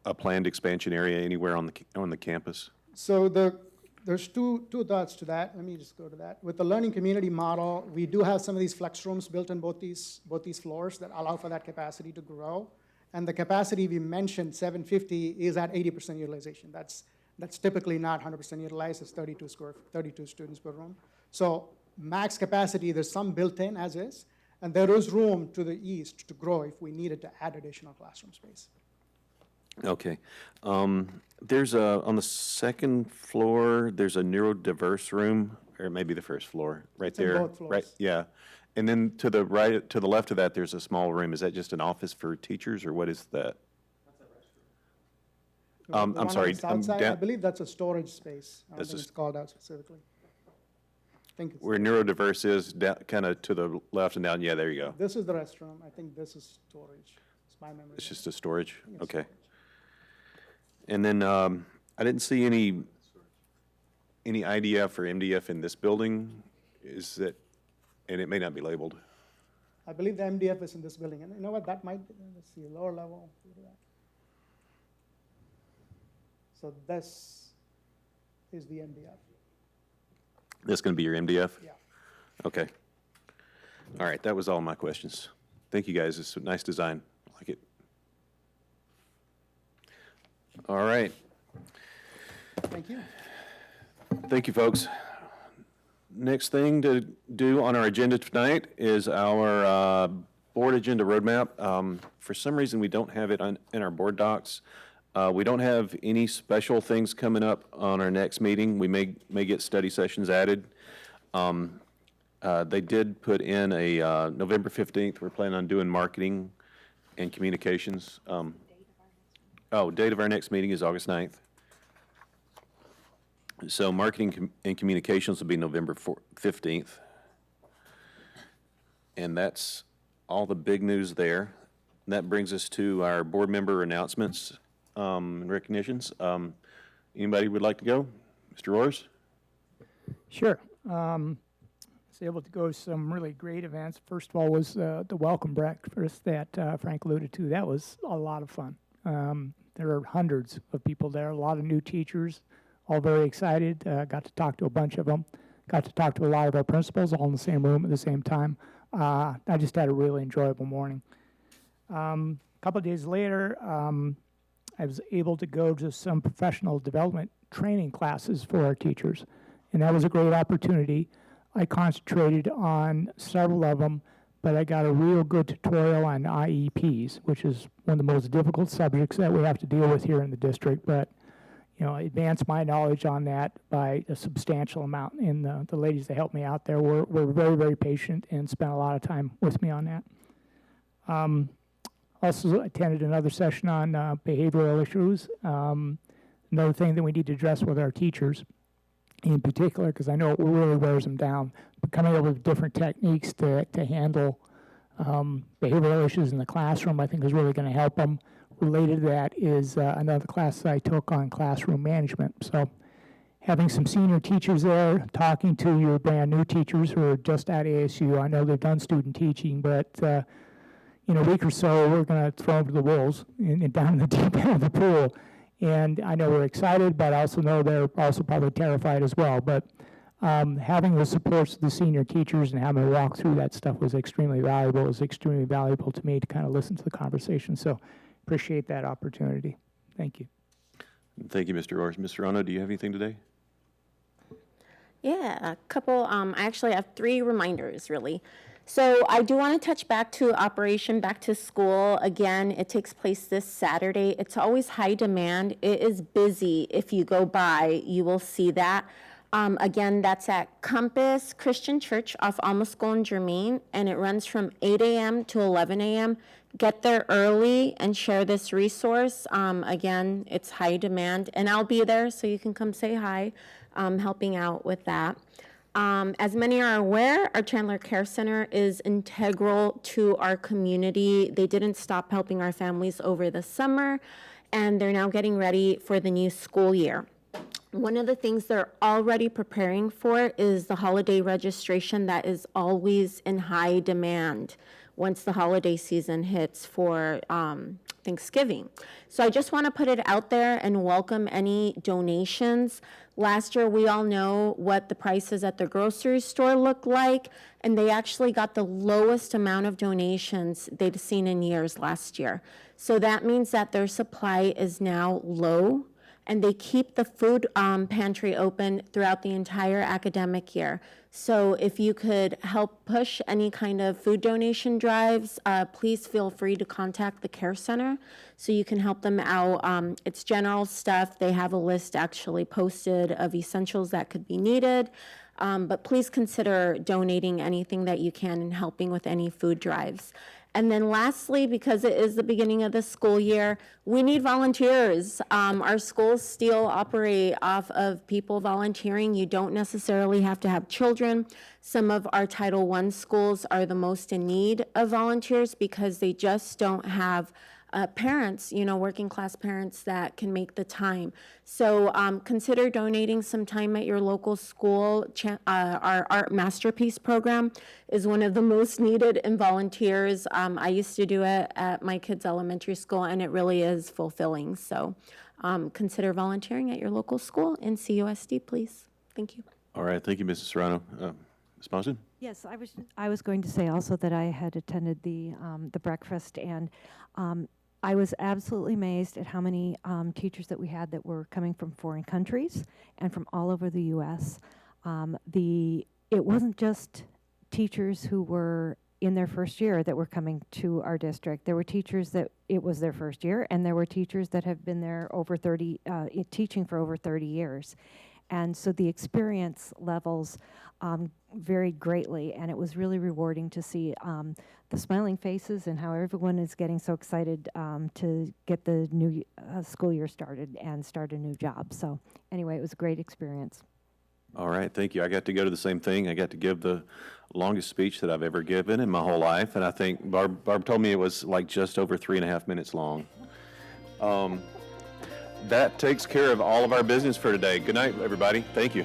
a planned expansion area anywhere on the campus? So there's two thoughts to that. Let me just go to that. With the learning community model, we do have some of these flex rooms built in both these floors that allow for that capacity to grow. And the capacity we mentioned, 750, is at 80% utilization. That's typically not 100% utilized. It's 32 students per room. So max capacity, there's some built in as is, and there is room to the east to grow if we needed to add additional classroom space. Okay. There's on the second floor, there's a neurodiverse room, or maybe the first floor, right It's in there. both floors. Right, yeah. And then to the right, to the left of that, there's a small room. Is that just an office for teachers, or what is that? The I'm one sorry. on the south side, I believe that's a storage space. I don't think it's called out specifically. I think it's Where neurodiverse is, kind of to the left and down, yeah, there you go. This is the restroom. I think this is storage. It's my memory. It's just a storage? Yes, Okay. storage. And then I didn't see any IDF or MDF in this building. Is that, and it may not be labeled. I believe the MDF is in this building. And you know what, that might, let's see, lower level. So this is the MDF. That's going to be your MDF? Yeah. Okay. All right, that was all my questions. Thank you, guys. It's a nice design. I like it. All right. Thank you. Thank you, folks. Next thing to do on our agenda tonight is our board agenda roadmap. For some reason, we don't have it in our board docs. We don't have any special things coming up on our next meeting. We may get study sessions added. They did put in a November 15th. We're planning on doing marketing and communications. Date of our next meeting is August 9th. So marketing and communications will be November 15th. And that's all the big news there. And that brings us to our board member announcements and recognitions. Anybody would like to go? Mr. Roars? Sure. I was able to go to some really great events. First of all was the welcome breakfast that Frank alluded to. That was a lot of fun. There are hundreds of people there, a lot of new teachers, all very excited. Got to talk to a bunch of them. Got to talk to a lot of our principals all in the same room at the same time. I just had a really enjoyable morning. A couple of days later, I was able to go to some professional development training classes for our teachers, and that was a great opportunity. I concentrated on several of them, but I got a real good tutorial on IEPs, which is one of the most difficult subjects that we have to deal with here in the district. But, advance my knowledge on that by a substantial amount. And the ladies that helped me out there were very, very patient and spent a lot of time with me on that. Also attended another session on behavioral issues. Another thing that we need to address with our teachers in particular, because I know it really wears them down, but coming up with different techniques to handle behavioral issues in the classroom, I think is really going to help them. Related to that is another class that I took on classroom management. So having some senior teachers there, talking to your brand new teachers who are just at ASU. I know they've done student teaching, but in a week or so, we're going to throw them to the wolves and down in the deep end of the pool. And I know we're excited, but I also know they're also probably terrified as well. But having the supports of the senior teachers and having to walk through that stuff was extremely valuable. It was extremely valuable to me to kind of listen to the conversation. So appreciate that opportunity. Thank you. Thank you, Mr. Orrs. Mr. Ono, do you have anything today? Yeah, a couple. I actually have 3 reminders, really. So I do want to touch back to Operation Back to School. Again, it takes place this Saturday. It's always high demand. It is busy. If you go by, you will see that. Again, that's at Compass Christian Church off Alma School in Germain, and it runs from 8 a.m. to 11 a.m. Get there early and share this resource. Again, it's high demand, and I'll be there, so you can come say hi, helping out with that. As many are aware, our Chandler Care Center is integral to our community. They didn't stop helping our families over the summer, and they're now getting ready for the new school year. One of the things they're already preparing for is the holiday registration that is always in high demand once the holiday season hits for Thanksgiving. So I just want to put it out there and welcome any donations. Last year, we all know what the prices at the grocery store look like, and they actually got the lowest amount of donations they'd seen in years last year. So that means that their supply is now low, and they keep the food pantry open throughout the entire academic year. So if you could help push any kind of food donation drives, please feel free to contact the Care Center so you can help them out. It's general stuff. They have a list actually posted of essentials that could be needed. But please consider donating anything that you can and helping with any food drives. And then lastly, because it is the beginning of the school year, we need volunteers. Our schools still operate off of people volunteering. You don't necessarily have to have children. Some of our Title I schools are the most in need of volunteers because they just don't have parents, working class parents that can make the time. So consider donating some time at your local school. Our Art Masterpiece program is one of the most needed in volunteers. I used to do it at my kids' elementary school, and it really is fulfilling. So consider volunteering at your local school in CUSD, please. Thank you. All right, thank you, Mrs. Serrano. Ms. Mauston? Yes, I was going to say also that I had attended the breakfast, and I was absolutely amazed at how many teachers that we had that were coming from foreign countries and from all over the U.S. It wasn't just teachers who were in their first year that were coming to our district. There were teachers that it was their first year, and there were teachers that have been there over teaching for over 30 years. And so the experience levels varied greatly, and it was really rewarding to see the smiling faces and how everyone is getting so excited to get the new school year started and start a new job. So anyway, it was a great experience. All right, thank you. I got to go to the same thing. I got to give the longest speech that I've ever given in my whole life, and I think Barb told me it was like just over 3.5 minutes long. That takes care of all of our business for today. Good night, everybody. Thank you.